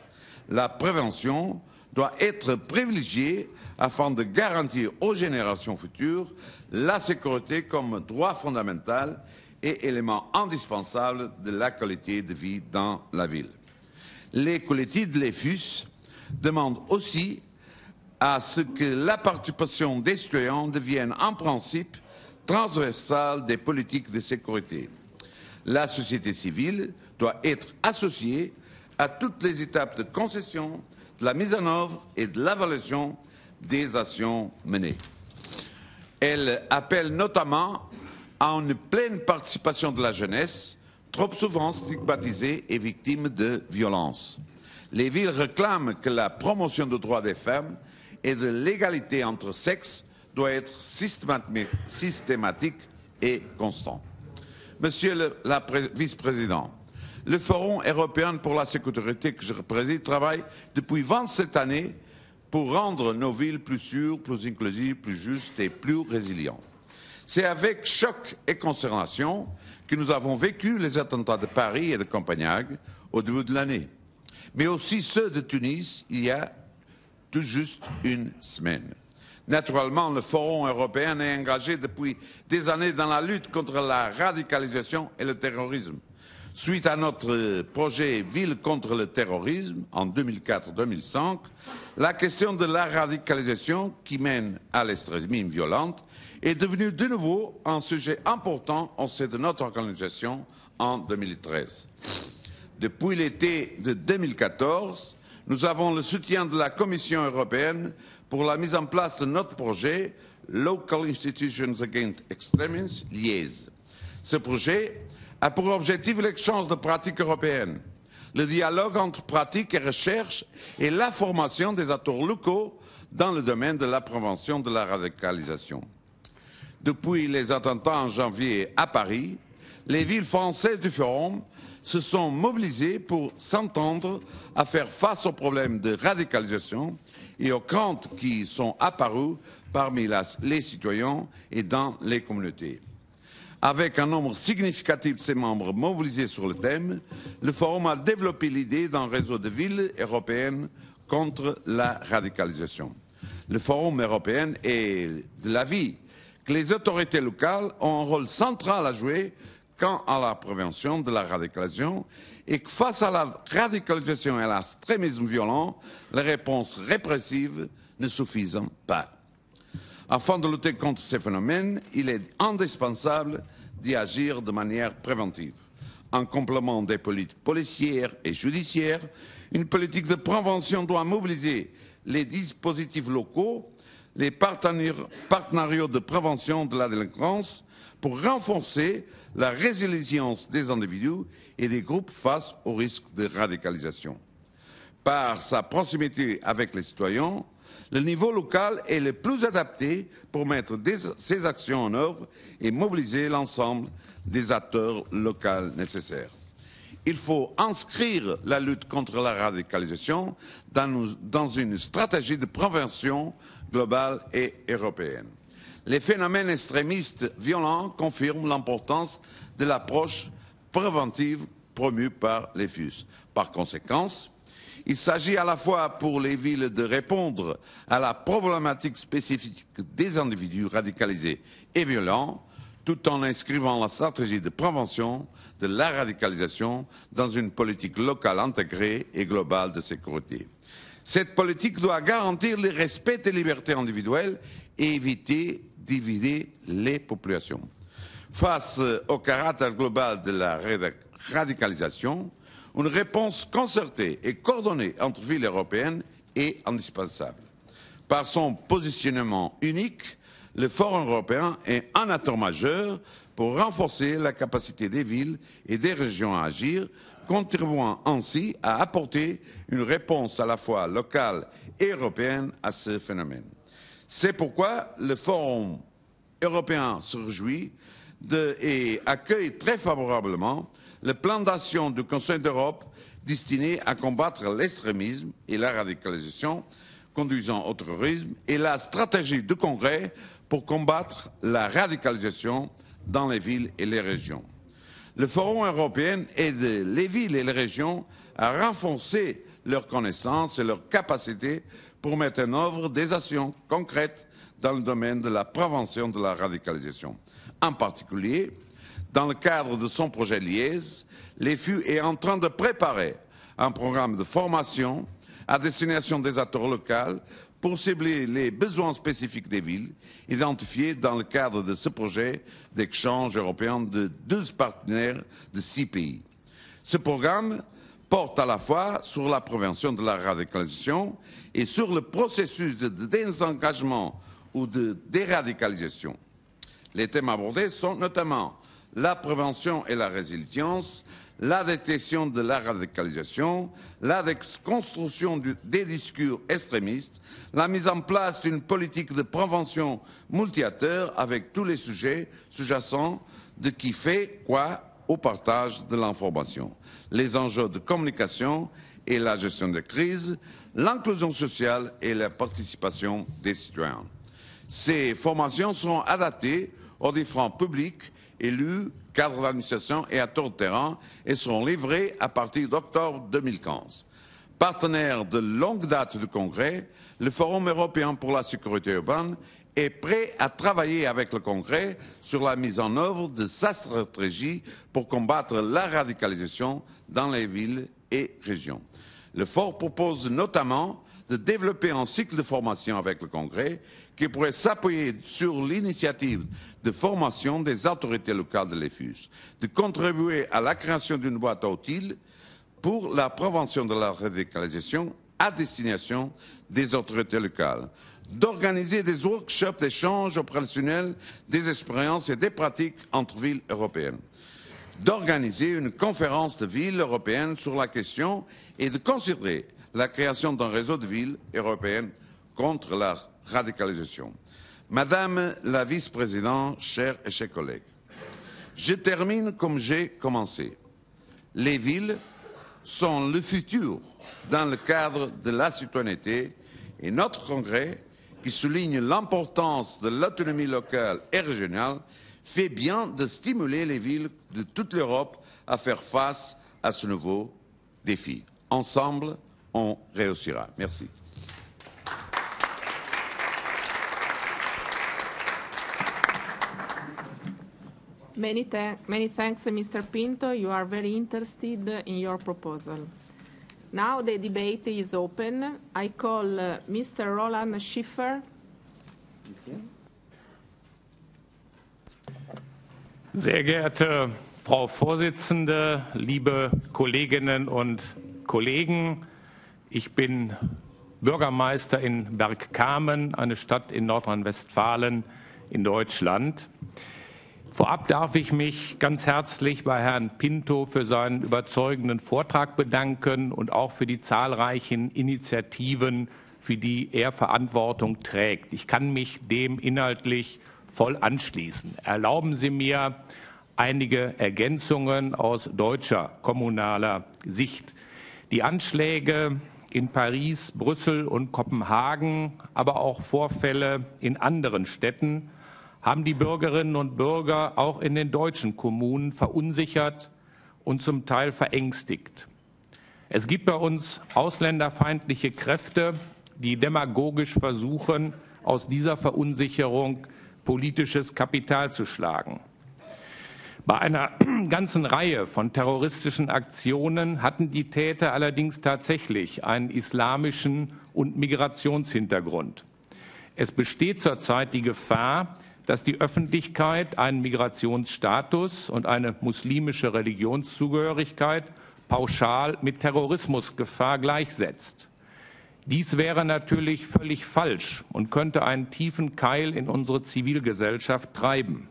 La prévention doit être privilégiée afin de garantir aux générations futures la sécurité comme droit fondamental et élément indispensable de la qualité de vie dans la ville. Les collectivités de l'EFUS demandent aussi à ce que la participation des citoyens devienne en principe transversale des politiques de sécurité. La société civile doit être associée à toutes les étapes de concession, de la mise en œuvre et de l'évaluation des actions menées. Elle appelle notamment à une pleine participation de la jeunesse, trop souvent stigmatisée et victime de violences. Les villes réclament que la promotion des droits des femmes et de l'égalité entre sexes doit être systématique et constante. Monsieur le vice-président, le Forum européen pour la sécurité que je représente travaille depuis 27 années pour rendre nos villes plus sûres, plus inclusives, plus justes et plus résilientes. C'est avec choc et consternation que nous avons vécu les attentats de Paris et de Copenhague au début de l'année, mais aussi ceux de Tunis il y a tout juste une semaine. Naturellement, le Forum européen est engagé depuis des années dans la lutte contre la radicalisation et le terrorisme. Suite à notre projet Ville contre le terrorisme en 2004-2005, la question de la radicalisation qui mène à l'extrémisme violent est devenue de nouveau un sujet important au sein de notre organisation en 2013. Depuis l'été de 2014, nous avons le soutien de la Commission européenne pour la mise en place de notre projet Local Institutions Against Extremism, RIES. Ce projet a pour objectif l'échange de pratiques européennes, le dialogue entre pratique et recherche et la formation des acteurs locaux dans le domaine de la prévention de la radicalisation. Depuis les attentats en janvier à Paris, les villes françaises du Forum se sont mobilisées pour s'entendre à faire face aux problèmes de radicalisation et aux craintes qui sont apparues parmi les citoyens et dans les communautés. Avec un nombre significatif de ses membres mobilisés sur le thème, le Forum a développé l'idée d'un réseau de villes européennes contre la radicalisation. Le Forum européen est de l'avis que les autorités locales ont un rôle central à jouer quant à la prévention de la radicalisation et que face à la radicalisation et à l'extrémisme violent, les réponses répressives ne suffisent pas. Afin de lutter contre ces phénomènes, il est indispensable d'y agir de manière préventive. En complément des politiques policières et judiciaires, une politique de prévention doit mobiliser les dispositifs locaux, les partenariats de prévention de la délinquance pour renforcer la résilience des individus et des groupes face au risque de radicalisation. Par sa proximité avec les citoyens, le niveau local est le plus adapté pour mettre ces actions en œuvre et mobiliser l'ensemble des acteurs locaux nécessaires. Il faut inscrire la lutte contre la radicalisation dans une stratégie de prévention globale et européenne. Les phénomènes extrémistes violents confirment l'importance de l'approche préventive promue par les FUS. Par conséquent, il s'agit à la fois pour les villes de répondre à la problématique spécifique des individus radicalisés et violents, tout en inscrivant la stratégie de prévention de la radicalisation dans une politique locale intégrée et globale de sécurité. Cette politique doit garantir le respect des libertés individuelles et éviter de diviser les populations. Face au caractère global de la radicalisation, une réponse concertée et coordonnée entre villes européennes est indispensable. Par son positionnement unique, le Forum européen est un acteur majeur pour renforcer la capacité des villes et des régions à agir, contribuant ainsi à apporter une réponse à la fois locale et européenne à ce phénomène. C'est pourquoi le Forum européen se réjouit et accueille très favorablement le plan d'action du Conseil d'Europe destiné à combattre l'extrémisme et la radicalisation conduisant au terrorisme et la stratégie du Congrès pour combattre la radicalisation dans les villes et les régions. Le Forum européen aide les villes et les régions à renforcer leurs connaissances et leurs capacités pour mettre en œuvre des actions concrètes dans le domaine de la prévention de la radicalisation. En particulier, dans le cadre de son projet RIES, l'EFU est en train de préparer un programme de formation à destination des acteurs locaux pour cibler les besoins spécifiques des villes, identifiés dans le cadre de ce projet d'échange européen de 12 partenaires de 6 pays. Ce programme porte à la fois sur la prévention de la radicalisation et sur le processus de désengagement ou de déradicalisation. Les thèmes abordés sont notamment la prévention et la résilience, la détection de la radicalisation, la déconstruction des discours extrémistes, la mise en place d'une politique de prévention multi-acteurs avec tous les sujets sous-jacents de qui fait quoi au partage de l'information, les enjeux de communication et la gestion des crises, l'inclusion sociale et la participation des citoyens. Ces formations seront adaptées aux différents publics, élus, cadres d'administration et acteurs de terrain et seront livrées à partir d'octobre 2015. Partenaire de longue date du Congrès, le Forum européen pour la sécurité urbaine est prêt à travailler avec le Congrès sur la mise en œuvre de sa stratégie pour combattre la radicalisation dans les villes et régions. Le FOR propose notamment de développer un cycle de formation avec le Congrès qui pourrait s'appuyer sur l'initiative de formation des autorités locales de l'EFUS, de contribuer à la création d'une boîte à outils pour la prévention de la radicalisation à destination des autorités locales, d'organiser des workshops d'échange opérationnel des expériences et des pratiques entre villes européennes, d'organiser une conférence de villes européennes sur la question et de considérer la création d'un réseau de villes européennes contre la radicalisation. Madame la vice-présidente, chers et chers collègues, je termine comme j'ai commencé. Les villes sont le futur dans le cadre de la citoyenneté et notre Congrès, qui souligne l'importance de l'autonomie locale et régionale, fait bien de stimuler les villes de toute l'Europe à faire face à ce nouveau défi. Ensemble, on réussira. Merci. Many thanks, Mr. Pinto. You are very interested in your proposal. Now the debate is open. I call Mr. Roland Schiffer. Sehr geehrte Frau Vorsitzende, liebe Kolleginnen und Kollegen, ich bin Bürgermeister in Bergkamen, eine Stadt in Nordrhein-Westfalen in Deutschland. Vorab darf ich mich ganz herzlich bei Herrn Pinto für seinen überzeugenden Vortrag bedanken und auch für die zahlreichen Initiativen, für die er Verantwortung trägt. Ich kann mich dem inhaltlich voll anschließen. Erlauben Sie mir einige Ergänzungen aus deutscher kommunaler Sicht. Die Anschläge in Paris, Brüssel und Kopenhagen, aber auch Vorfälle in anderen Städten haben die Bürgerinnen und Bürger auch in den deutschen Kommunen verunsichert und zum Teil verängstigt. Es gibt bei uns ausländerfeindliche Kräfte, die demagogisch versuchen, aus dieser Verunsicherung politisches Kapital zu schlagen. Bei einer ganzen Reihe von terroristischen Aktionen hatten die Täter allerdings tatsächlich einen islamischen und Migrationshintergrund. Es besteht zurzeit die Gefahr, dass die Öffentlichkeit einen Migrationsstatus und eine muslimische Religionszugehörigkeit pauschal mit Terrorismusgefahr gleichsetzt. Dies wäre natürlich völlig falsch und könnte einen tiefen Keil in unsere Zivilgesellschaft treiben.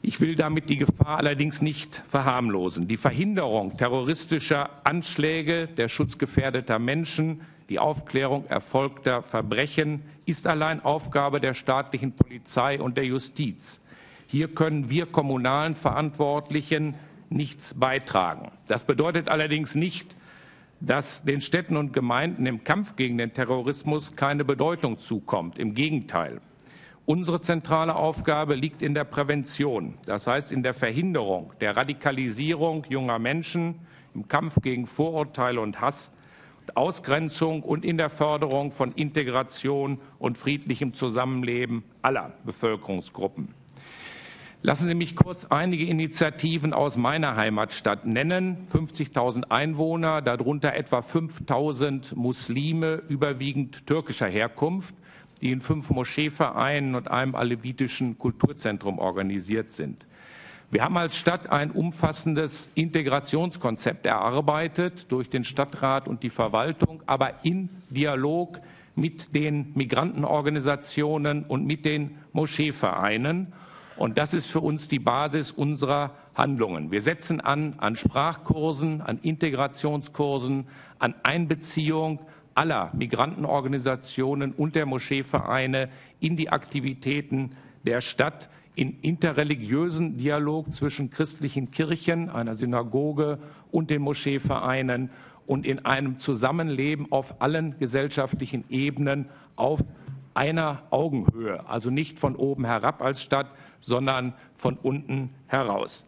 Ich will damit die Gefahr allerdings nicht verharmlosen. Die Verhinderung terroristischer Anschläge, der Schutz gefährdeter Menschen, die Aufklärung erfolgter Verbrechen ist allein Aufgabe der staatlichen Polizei und der Justiz. Hier können wir kommunalen Verantwortlichen nichts beitragen. Das bedeutet allerdings nicht, dass den Städten und Gemeinden im Kampf gegen den Terrorismus keine Bedeutung zukommt. Im Gegenteil. Unsere zentrale Aufgabe liegt in der Prävention, das heißt in der Verhinderung der Radikalisierung junger Menschen, im Kampf gegen Vorurteile und Hass, Ausgrenzung und in der Förderung von Integration und friedlichem Zusammenleben aller Bevölkerungsgruppen. Lassen Sie mich kurz einige Initiativen aus meiner Heimatstadt nennen. 50.000 Einwohner, darunter etwa 5.000 Muslime, überwiegend türkischer Herkunft, die in 5 Moscheevereinen und einem alevitischen Kulturzentrum organisiert sind. Wir haben als Stadt ein umfassendes Integrationskonzept erarbeitet durch den Stadtrat und die Verwaltung, aber in Dialog mit den Migrantenorganisationen und mit den Moscheevereinen. Und das ist für uns die Basis unserer Handlungen. Wir setzen an Sprachkursen, an Integrationskursen, an Einbeziehung aller Migrantenorganisationen und der Moscheevereine in die Aktivitäten der Stadt, in interreligiösen Dialog zwischen christlichen Kirchen, einer Synagoge und den Moscheevereinen und in einem Zusammenleben auf allen gesellschaftlichen Ebenen auf einer Augenhöhe, also nicht von oben herab als Stadt, sondern von unten heraus.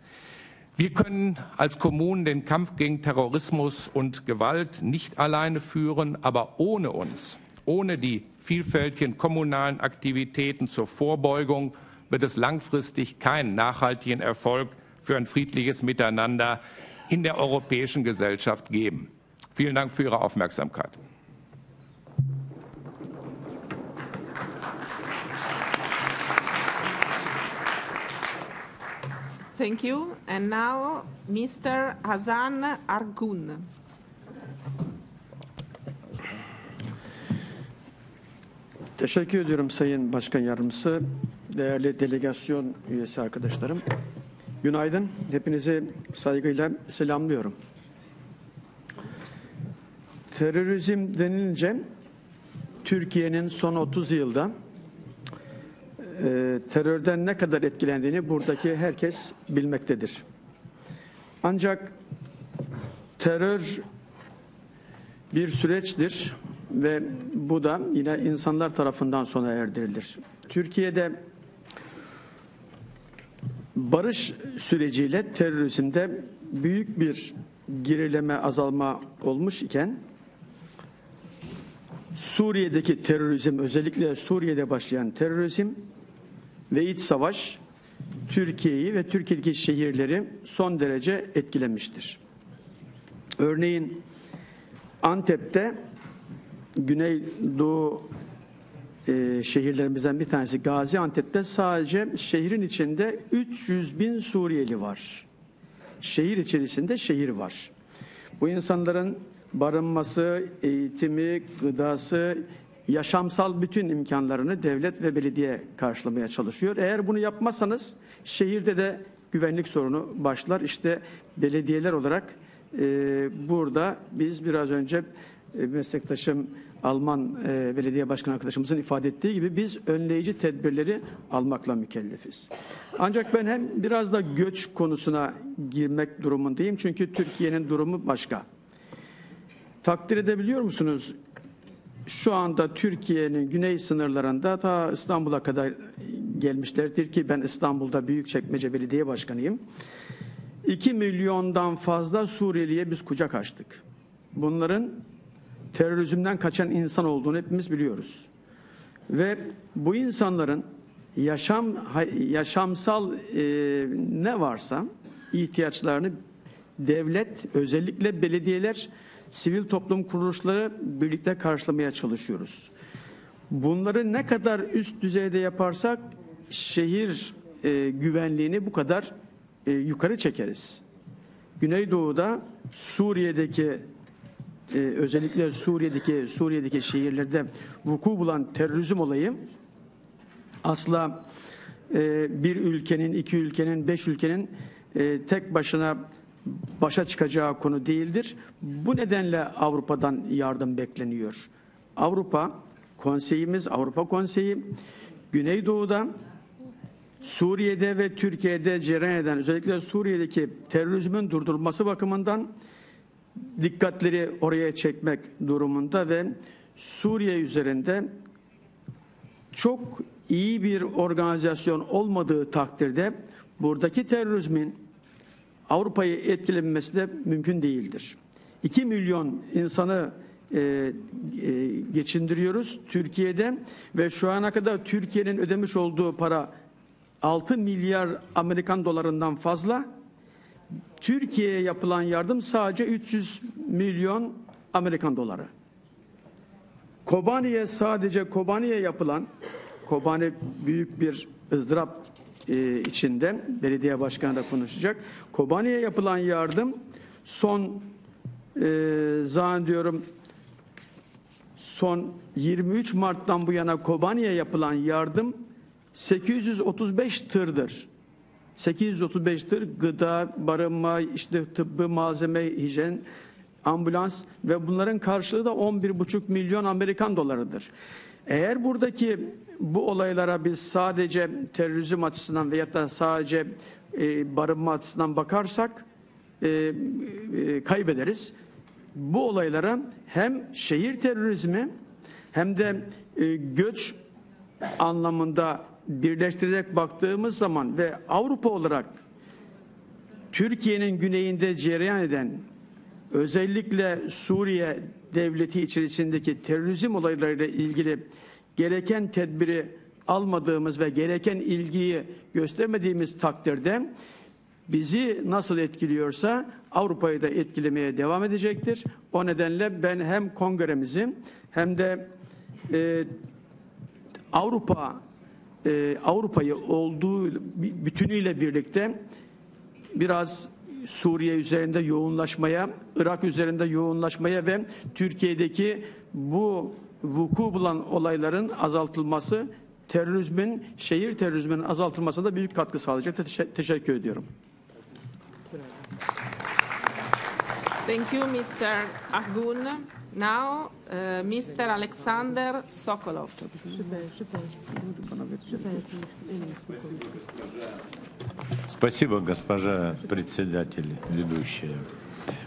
Wir können als Kommunen den Kampf gegen Terrorismus und Gewalt nicht alleine führen, aber ohne uns, ohne die vielfältigen kommunalen Aktivitäten zur Vorbeugung, wird es langfristig keinen nachhaltigen Erfolg für ein friedliches Miteinander in der europäischen Gesellschaft geben. Vielen Dank für Ihre Aufmerksamkeit. Thank you. And now, Mr. Hasan Argun. Teşekkür ediyorum Sayın Başkan Yardımcısı, değerli delegasyon üyesi arkadaşlarım. Günaydın, hepinizi saygıyla selamlıyorum. Terörizm denilince Türkiye'nin son 30 yılda terörden ne kadar etkilendiğini buradaki herkes bilmektedir. Ancak terör bir süreçtir ve bu da yine insanlar tarafından sona erdirilir. Türkiye'de barış süreciyle terörizmde büyük bir gerileme, azalma olmuş iken Suriye'deki terörizm, özellikle Suriye'de başlayan terörizm ve iç savaş Türkiye'yi ve Türkiye'deki şehirleri son derece etkilemiştir. Örneğin Antep'te Güneydoğu şehirlerimizden bir tanesi Gaziantep'te sadece şehrin içinde 300 bin Suriyeli var. Şehir içerisinde şehir var. Bu insanların barınması, eğitimi, gıdası, yaşamsal bütün imkanlarını devlet ve belediye karşılamaya çalışıyor. Eğer bunu yapmazsanız şehirde de güvenlik sorunu başlar. İşte belediyeler olarak burada biz biraz önce meslektaşım Alman belediye başkanı arkadaşımızın ifade ettiği gibi biz önleyici tedbirleri almakla mükellefiz. Ancak ben hem biraz da göç konusuna girmek durumundayım. Çünkü Türkiye'nin durumu başka. Takdir edebiliyor musunuz? Şu anda Türkiye'nin güney sınırlarında ta İstanbul'a kadar gelmişlerdir ki ben İstanbul'da Büyükçekmece Belediye Başkanıyım. 2 milyondan fazla Suriyeli'ye biz kucak açtık. Bunların terörizmden kaçan insan olduğunu hepimiz biliyoruz. Ve bu insanların yaşamsal ne varsa ihtiyaçlarını devlet, özellikle belediyeler, sivil toplum kuruluşları birlikte karşılamaya çalışıyoruz. Bunları ne kadar üst düzeyde yaparsak şehir güvenliğini bu kadar yukarı çekeriz. Güneydoğu'da Suriye'deki özellikle Suriye'deki şehirlerde vuku bulan terörizm olayı asla bir ülkenin, 2 ülkenin, 5 ülkenin tek başına başa çıkacağı konu değildir. Bu nedenle Avrupa'dan yardım bekleniyor. Avrupa Konseyi Güneydoğu'da, Suriye'de ve Türkiye'de cereyan eden özellikle Suriye'deki terörizmin durdurulması bakımından dikkatleri oraya çekmek durumunda ve Suriye üzerinde çok iyi bir organizasyon olmadığı takdirde buradaki terörizmin Avrupa'yı etkilemesi de mümkün değildir. 2 milyon insanı geçindiriyoruz Türkiye'de ve şu ana kadar Türkiye'nin ödemiş olduğu para 6 milyar Amerikan dolarından fazla. Türkiye'ye yapılan yardım sadece 300 milyon Amerikan doları. Kobani'ye yapılan, Kobani büyük bir ızdırap içinde, belediye başkanı da konuşacak. Kobani'ye yapılan yardım son 23 Mart'tan bu yana Kobani'ye yapılan yardım 835 tırdır. 835 tır gıda, barınma, işte tıbbi malzeme, hijyen, ambulans ve bunların karşılığı da 11,5 milyon Amerikan dolarıdır. Eğer buradaki bu olaylara biz sadece terörizm açısından veyahut da sadece barınma açısından bakarsak kaybederiz. Bu olaylara hem şehir terörizmi hem de göç anlamında birleştirerek baktığımız zaman ve Avrupa olarak Türkiye'nin güneyinde cereyan eden, özellikle Suriye devleti içerisindeki terörizm olaylarıyla ilgili gereken tedbiri almadığımız ve gereken ilgiyi göstermediğimiz takdirde bizi nasıl etkiliyorsa Avrupa'yı da etkilemeye devam edecektir. O nedenle ben hem kongremizi hem de Avrupa'yı olduğu bütünüyle birlikte biraz Suriye üzerinde yoğunlaşmaya, Irak üzerinde yoğunlaşmaya ve Türkiye'deki bu vuku bulan olayların azaltılması, şehir terörizminin azaltılmasına da büyük katkı sağlayacak. Teşekkür ediyorum. Thank you, Mr. Argun. Now, Mr. Alexander Sokolov. Спасибо, госпожа председатель, ведущая.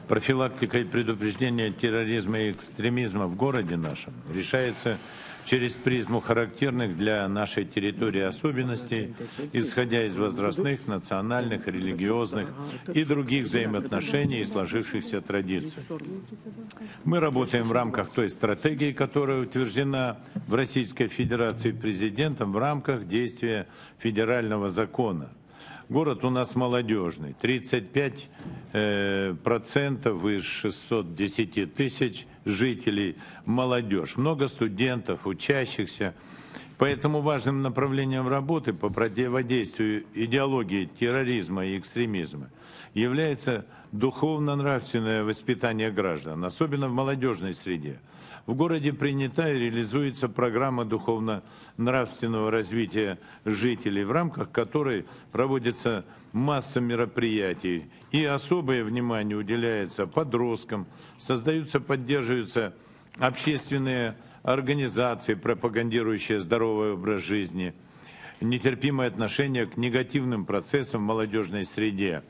Профилактика и предупреждение терроризма и экстремизма в городе нашем решается через призму характерных для нашей территории особенностей, исходя из возрастных, национальных, религиозных и других взаимоотношений и сложившихся традиций. Мы работаем в рамках той стратегии, которая утверждена в Российской Федерации президентом в рамках действия федерального закона. Город у нас молодежный, 35% из 610 тысяч жителей молодежь, много студентов, учащихся. Поэтому важным направлением работы по противодействию идеологии терроризма и экстремизма является духовно-нравственное воспитание граждан, особенно в молодежной среде. В городе принята и реализуется программа духовно-нравственного развития жителей, в рамках которой проводится масса мероприятий, и особое внимание уделяется подросткам, создаются, поддерживаются общественные организации, пропагандирующие здоровый образ жизни, нетерпимое отношение к негативным процессам в молодежной среде.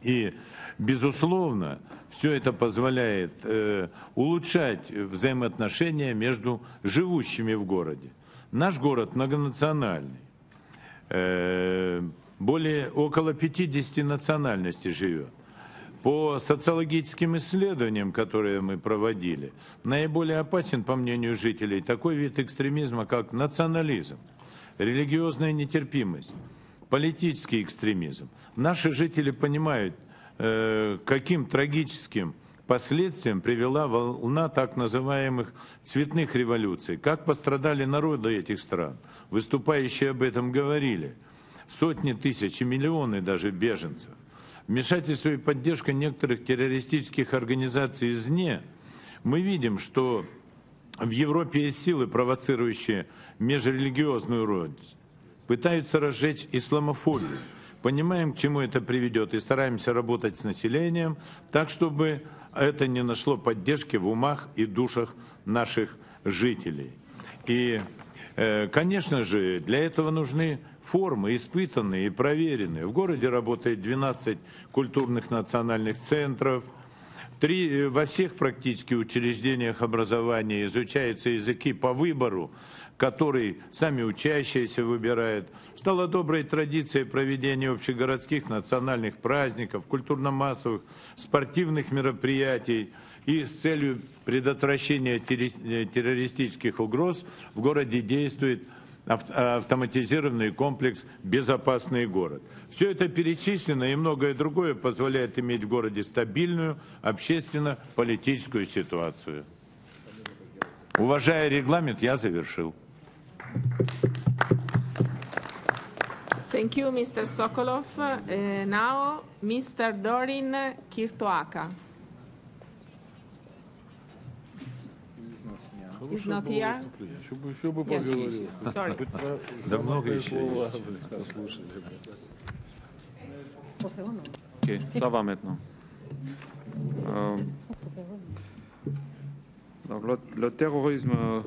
И, безусловно, все это позволяет улучшать взаимоотношения между живущими в городе. Наш город многонациональный. Около 50 национальностей живет. По социологическим исследованиям, которые мы проводили, наиболее опасен, по мнению жителей, такой вид экстремизма, как национализм, религиозная нетерпимость, политический экстремизм. Наши жители понимают, каким трагическим последствиям привела волна так называемых цветных революций, как пострадали народы этих стран. Выступающие об этом говорили. Сотни тысяч и миллионы даже беженцев. Вмешательство и поддержка некоторых террористических организаций извне. Мы видим, что в Европе есть силы, провоцирующие межрелигиозную родность, пытаются разжечь исламофобию. Понимаем, к чему это приведет, и стараемся работать с населением так, чтобы это не нашло поддержки в умах и душах наших жителей. И, конечно же, для этого нужны формы, испытанные и проверенные. В городе работает 12 культурных национальных центров, во всех практически учреждениях образования изучаются языки по выбору, который сами учащиеся выбирают. Стала доброй традицией проведения общегородских национальных праздников, культурно-массовых, спортивных мероприятий. И с целью предотвращения террористических угроз в городе действует автоматизированный комплекс «Безопасный город». Все это перечислено и многое другое позволяет иметь в городе стабильную общественно-политическую ситуацию. Уважая регламент, я завершил. Thank you, Mr. Sokolov. Now, Mr. Dorin Kirtoaka. Is not here? Yes. Sorry. Да много еще. Ok, ça va maintenant. Donc le terrorisme,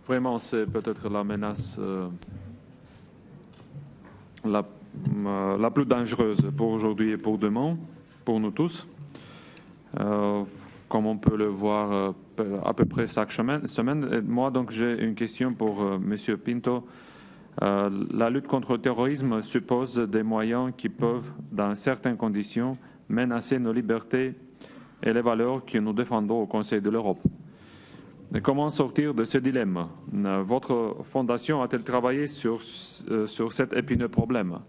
vraiment, c'est peut-être la menace la plus dangereuse pour aujourd'hui et pour demain, pour nous tous. Comme on peut le voir à peu près chaque semaine. Et moi, donc, j'ai une question pour Monsieur Pinto. La lutte contre le terrorisme suppose des moyens qui peuvent, dans certaines conditions, menacer nos libertés et les valeurs que nous défendons au Conseil de l'Europe. Mais comment sortir de ce dilemme? Votre fondation a-t-elle travaillé sur cet épineux problème?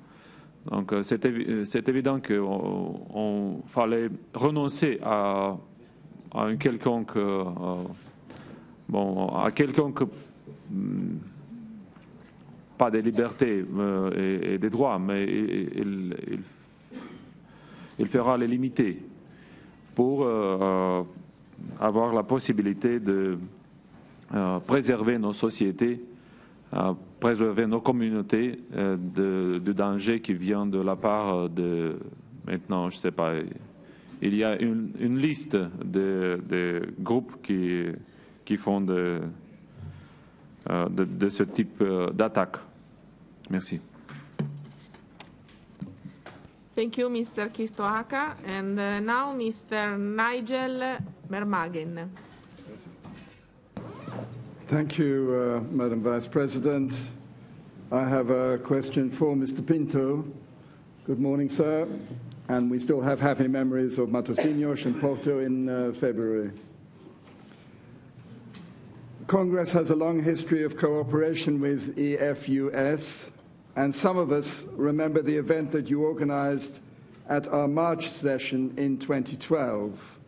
Donc, c'est évident qu'il fallait renoncer à un quelconque, pas des libertés et des droits, mais il fera les limiter pour avoir la possibilité de préserver nos sociétés, préserver nos communautés du danger qui vient de la part de, maintenant, je ne sais pas, il y a une liste de groupes qui font de ce type d'attaque. Merci. Thank you, Mr. Kirtoaka. And now Mr. Nigel Mermagen. Thank you, Madam Vice President. I have a question for Mr. Pinto. Good morning, sir. And we still have happy memories of Matosinhos and Porto in February. Congress has a long history of cooperation with EFUS, and some of us remember the event that you organized at our March session in 2012.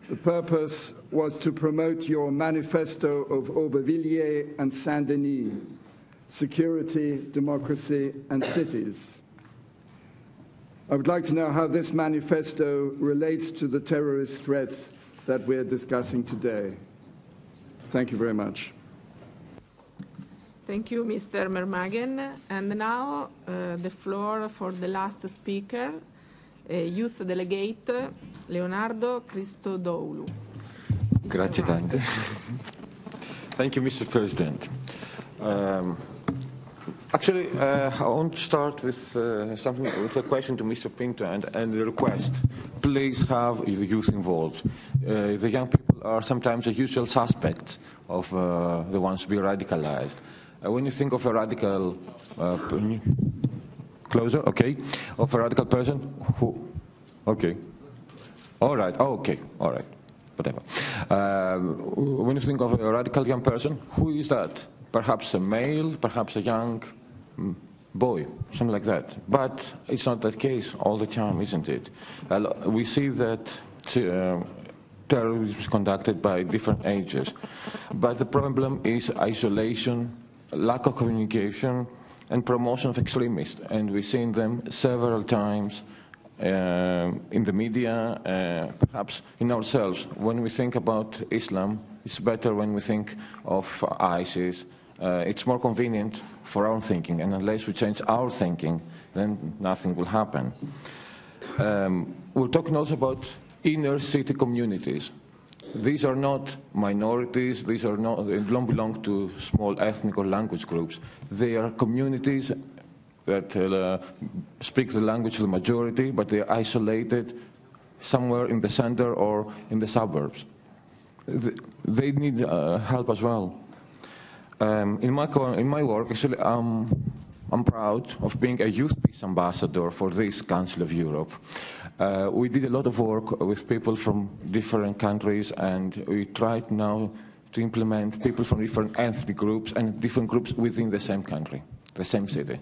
The purpose was to promote your manifesto of Aubervilliers and Saint-Denis, security, democracy, and cities. I would like to know how this manifesto relates to the terrorist threats that we're discussing today. Thank you very much. Thank you, Mr. Mermagen. And now the floor for the last speaker, Youth Delegate Leonardo Christodoulou. Grazie tante. Thank you, Mr. President. Actually, I want to start with with a question to Mr. Pinto and a request. Please have the youth involved. The young people are sometimes the usual suspects of the ones to be radicalized. When you think of a radical closer, okay, of a radical person who, okay, all right, oh, okay, all right, whatever. When you think of a radical young person, who is that? Perhaps a male, perhaps a young boy, something like that. But it's not that case all the time, isn't it? We see that terrorism is conducted by different ages. But the problem is isolation, lack of communication, and promotion of extremists. And we've seen them several times in the media, perhaps in ourselves. When we think about Islam, it's better when we think of ISIS. It's more convenient for our thinking, and unless we change our thinking, then nothing will happen. We're talking also about inner city communities. These are not minorities, they don't belong to small ethnic or language groups. They are communities that speak the language of the majority, but they are isolated somewhere in the center or in the suburbs. They need help as well. In my work, actually, I'm proud of being a youth peace ambassador for this Council of Europe. We did a lot of work with people from different countries, and we tried now to implement people from different ethnic groups and different groups within the same country, the same city.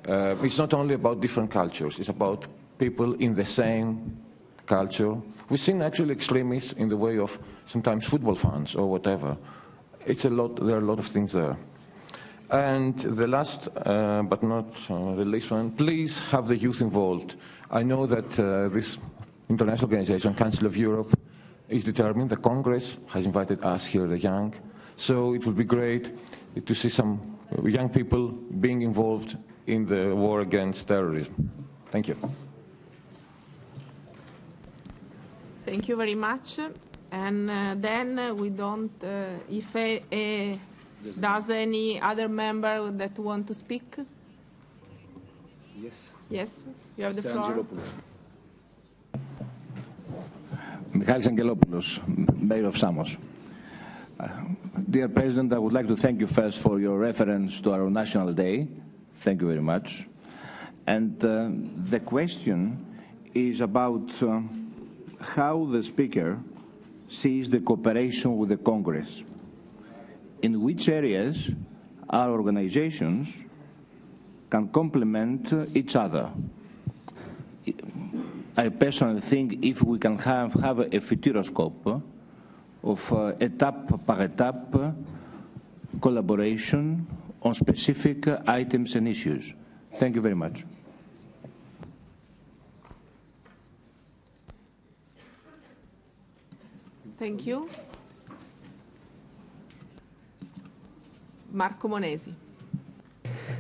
It's not only about different cultures, it's about people in the same culture. We've seen actually extremists in the way of sometimes football fans or whatever. There are a lot of things there. And the last, but not the least one, please have the youth involved. I know that this international organization, Council of Europe, is determined. The Congress has invited us here, the young. So it would be great to see some young people being involved in the war against terrorism. Thank you. Thank you very much. And then we don't, if does any other member that want to speak? Yes. Yes, you have the floor. Michalis Angelopoulos, Mayor of Samos. Dear President, I would like to thank you first for your reference to our National Day. Thank you very much. And the question is about how the Speaker sees the cooperation with the Congress. In which areas our organizations can complement each other. I personally think if we can have a futuroscope of étape par étape collaboration on specific items and issues. Thank you very much. Thank you. Marco Monesi.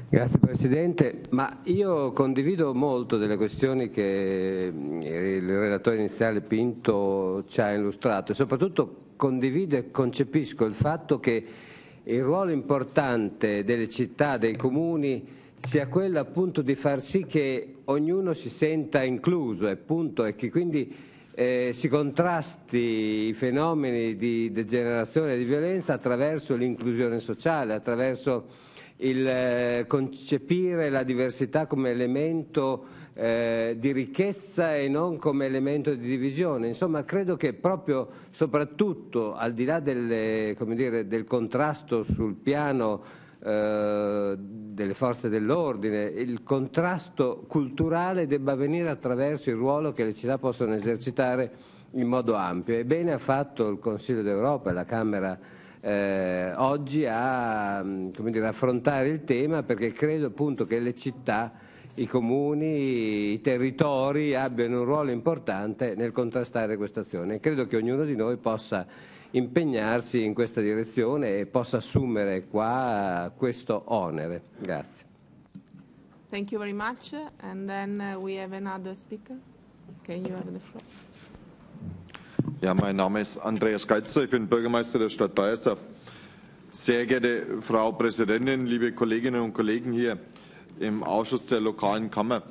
Grazie Presidente, ma io condivido molto delle questioni che il relatore iniziale Pinto ci ha illustrato e soprattutto condivido e concepisco il fatto che il ruolo importante delle città, dei comuni, sia quello appunto di far sì che ognuno si senta incluso e che quindi si contrasti i fenomeni di degenerazione e di violenza attraverso l'inclusione sociale, attraverso il concepire la diversità come elemento di ricchezza e non come elemento di divisione. Insomma, credo che proprio, soprattutto al di là del contrasto sul piano delle forze dell'ordine, il contrasto culturale debba avvenire attraverso il ruolo che le città possono esercitare in modo ampio. E bene ha fatto il Consiglio d'Europa e la Camera oggi a affrontare il tema, perché credo appunto che le città, i comuni, i territori abbiano un ruolo importante nel contrastare questa azione. Credo che ognuno di noi possa impegnarsi in questa direzione e possa assumere qua questo onere. Grazie. Thank you very much. And then we have another speaker. Okay, you have the floor. Ja, mein Name ist Andreas Geitzer, ich bin Bürgermeister der Stadt Baiersdorf. Sehr geehrte Frau Präsidentin, liebe Kolleginnen und Kollegen hier im Ausschuss der lokalen Kammer.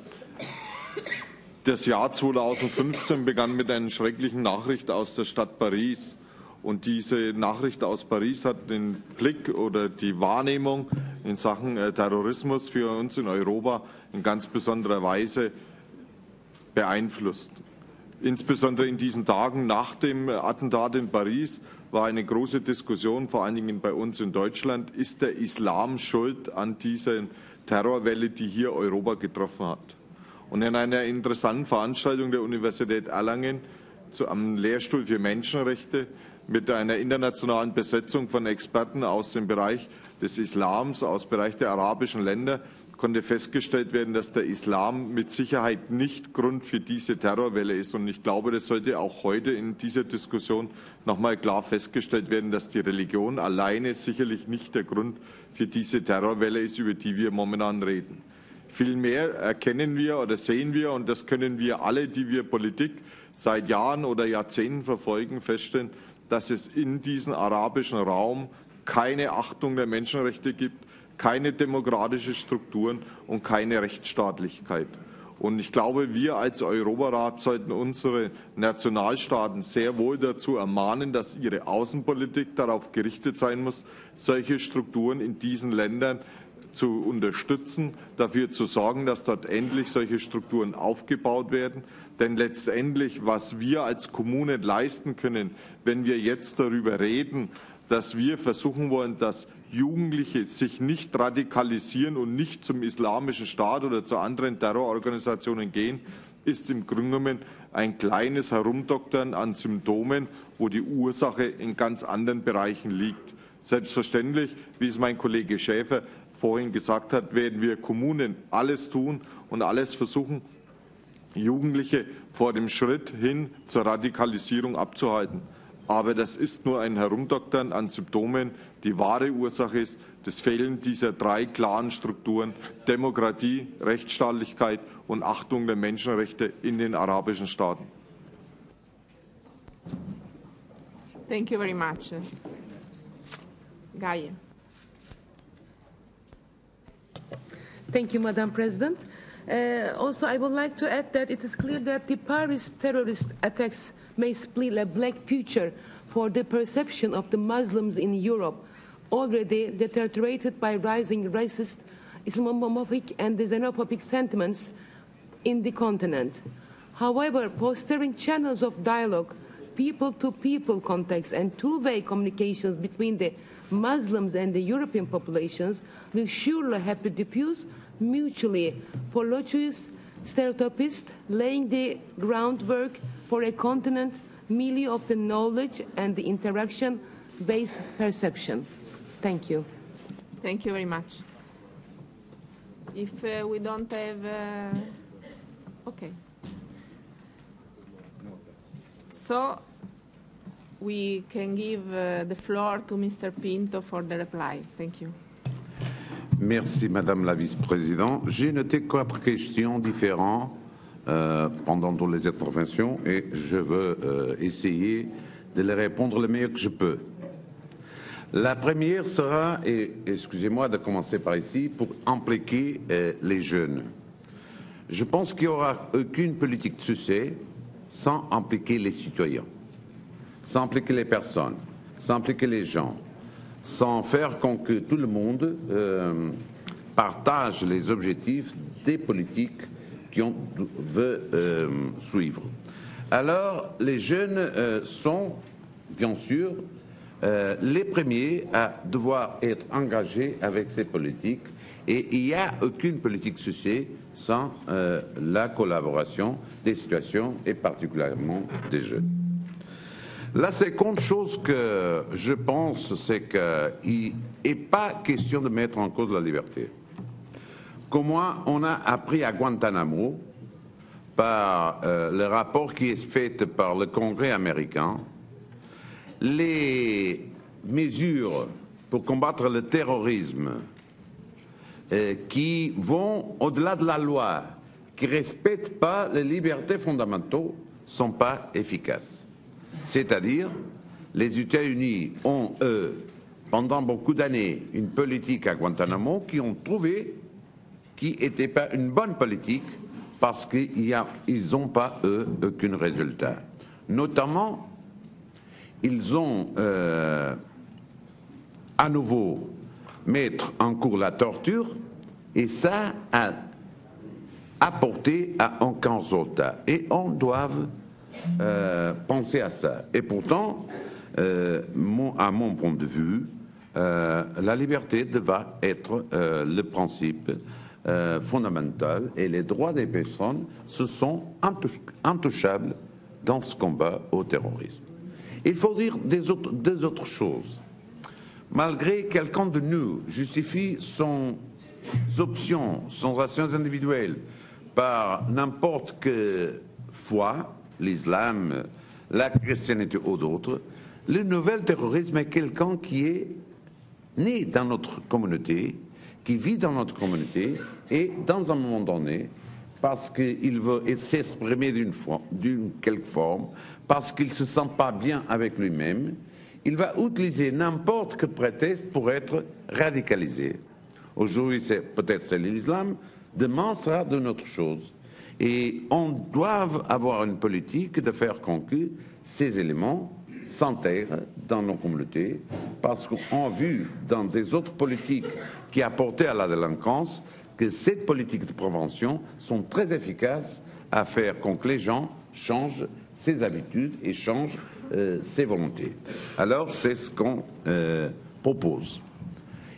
Das Jahr 2015 begann mit einer schrecklichen Nachricht aus der Stadt Paris. Und diese Nachricht aus Paris hat den Blick oder die Wahrnehmung in Sachen Terrorismus für uns in Europa in ganz besonderer Weise beeinflusst. Insbesondere in diesen Tagen nach dem Attentat in Paris war eine große Diskussion, vor allen Dingen bei uns in Deutschland, ist der Islam schuld an dieser Terrorwelle, die hier Europa getroffen hat. Und in einer interessanten Veranstaltung der Universität Erlangen am Lehrstuhl für Menschenrechte mit einer internationalen Besetzung von Experten aus dem Bereich des Islams, aus dem Bereich der arabischen Länder, konnte festgestellt werden, dass der Islam mit Sicherheit nicht Grund für diese Terrorwelle ist. Und ich glaube, das sollte auch heute in dieser Diskussion noch mal klar festgestellt werden, dass die Religion alleine sicherlich nicht der Grund für diese Terrorwelle ist, über die wir momentan reden. Vielmehr erkennen wir oder sehen wir, und das können wir alle, die wir Politik seit Jahren oder Jahrzehnten verfolgen, feststellen, dass es in diesem arabischen Raum keine Achtung der Menschenrechte gibt, keine demokratischen Strukturen und keine Rechtsstaatlichkeit. Und ich glaube, wir als Europarat sollten unsere Nationalstaaten sehr wohl dazu ermahnen, dass ihre Außenpolitik darauf gerichtet sein muss, solche Strukturen in diesen Ländern zu unterstützen, dafür zu sorgen, dass dort endlich solche Strukturen aufgebaut werden. Denn letztendlich, was wir als Kommunen leisten können, wenn wir jetzt darüber reden, dass wir versuchen wollen, dass Jugendliche sich nicht radikalisieren und nicht zum Islamischen Staat oder zu anderen Terrororganisationen gehen, ist im Grunde genommen ein kleines Herumdoktern an Symptomen, wo die Ursache in ganz anderen Bereichen liegt. Selbstverständlich, wie es mein Kollege Schäfer vorhin gesagt hat, werden wir Kommunen alles tun und alles versuchen, Jugendliche vor dem Schritt hin zur Radikalisierung abzuhalten. Aber das ist nur ein Herumdoktern an Symptomen. Die wahre Ursache ist das Fehlen dieser drei klaren Strukturen: Demokratie, Rechtsstaatlichkeit und Achtung der Menschenrechte in den arabischen Staaten. Thank you very much. Gaia. Thank you, Madam President. Also, I would like to add that it is clear that the Paris terrorist attacks may split a black future for the perception of the Muslims in Europe, already deteriorated by rising racist, Islamophobic and xenophobic sentiments in the continent. However, fostering channels of dialogue, people-to-people contacts and two-way communications between the Muslims and the European populations will surely help to diffuse mutually voluptuous stereotypes, laying the groundwork for a continent merely of the knowledge and the interaction-based perception. Thank you. Thank you very much. If we don't have... okay. So we can give the floor to Mr. Pinto for the reply. Thank you. Merci, Madame la Vice-Présidente. J'ai noté 4 questions différentes pendant toutes les interventions et je veux essayer de les répondre le mieux que je peux. La première sera, et excusez-moi de commencer par ici, pour impliquer les jeunes. Je pense qu'il n'y aura aucune politique de succès sans impliquer les citoyens, sans impliquer les personnes, sans impliquer les gens, sans faire que tout le monde partage les objectifs des politiques qu'on veut suivre. Alors, les jeunes sont, bien sûr, les premiers à devoir être engagés avec ces politiques et il n'y a aucune politique succès sans la collaboration des situations et particulièrement des jeunes. La seconde chose que je pense, c'est qu'il n'est pas question de mettre en cause la liberté. Comme moi, on a appris à Guantanamo par le rapport qui est fait par le Congrès américain, les mesures pour combattre le terrorisme qui vont au-delà de la loi, qui ne respectent pas les libertés fondamentales, ne sont pas efficaces. C'est-à-dire, les États-Unis ont, eux, pendant beaucoup d'années, une politique à Guantanamo qui ont trouvé qui n'était pas une bonne politique parce qu'ils n'ont pas, eux, aucun résultat. Notamment, ils ont à nouveau mettre en cours la torture et ça a apporté à aucun résultat. Et on doit penser à ça. Et pourtant, à mon point de vue, la liberté devra être le principe fondamental et les droits des personnes se sont intouchables dans ce combat au terrorisme. Il faut dire deux autres choses. Malgré que quelqu'un de nous justifie son options, son actions individuelles par n'importe quelle foi, l'islam, la chrétienté ou d'autres, le nouvel terrorisme est quelqu'un qui est né dans notre communauté, qui vit dans notre communauté et dans un moment donné, parce qu'il veut s'exprimer d'une quelque forme, parce qu'il ne se sent pas bien avec lui-même, il va utiliser n'importe quel prétexte pour être radicalisé. Aujourd'hui, peut-être c'est l'islam, demain sera d'une autre chose. Et on doit avoir une politique de faire que ces éléments s'intègrent dans nos communautés, parce qu'on a vu dans des autres politiques qui apportaient à la délinquance que ces politiques de prévention sont très efficaces à faire que les gens changent ses habitudes et changent ses volontés. Alors, c'est ce qu'on propose.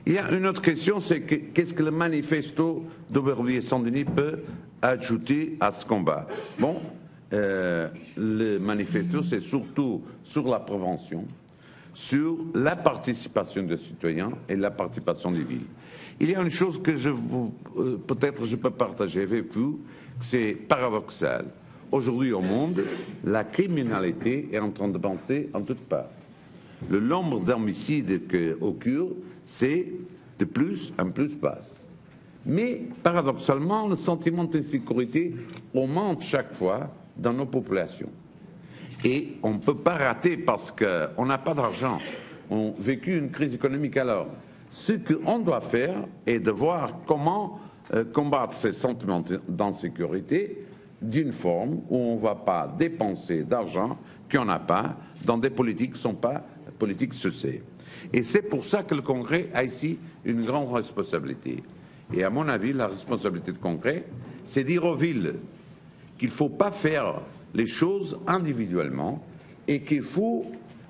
Il y a une autre question, c'est qu'est-ce que le manifesto d'Aubervilliers Saint-Denis peut ajouter à ce combat? Bon, le manifesto, c'est surtout sur la prévention, sur la participation des citoyens et la participation des villes. Il y a une chose que peut-être je peux partager avec vous, c'est paradoxal. Aujourd'hui au monde, la criminalité est en train de avancer en toutes parts. Le nombre d'homicides qui occurrent, c'est de plus en plus basse. Mais paradoxalement, le sentiment d'insécurité augmente chaque fois dans nos populations. Et on ne peut pas rater parce qu'on n'a pas d'argent. On a vécu une crise économique alors. Ce qu'on doit faire est de voir comment combattre ces sentiments d'insécurité d'une forme où on ne va pas dépenser d'argent qu'on n'a pas dans des politiques qui ne sont pas politiques sociales. Et c'est pour ça que le Congrès a ici une grande responsabilité. Et à mon avis, la responsabilité du Congrès, c'est dire aux villes qu'il ne faut pas faire les choses individuellement et qu'il faut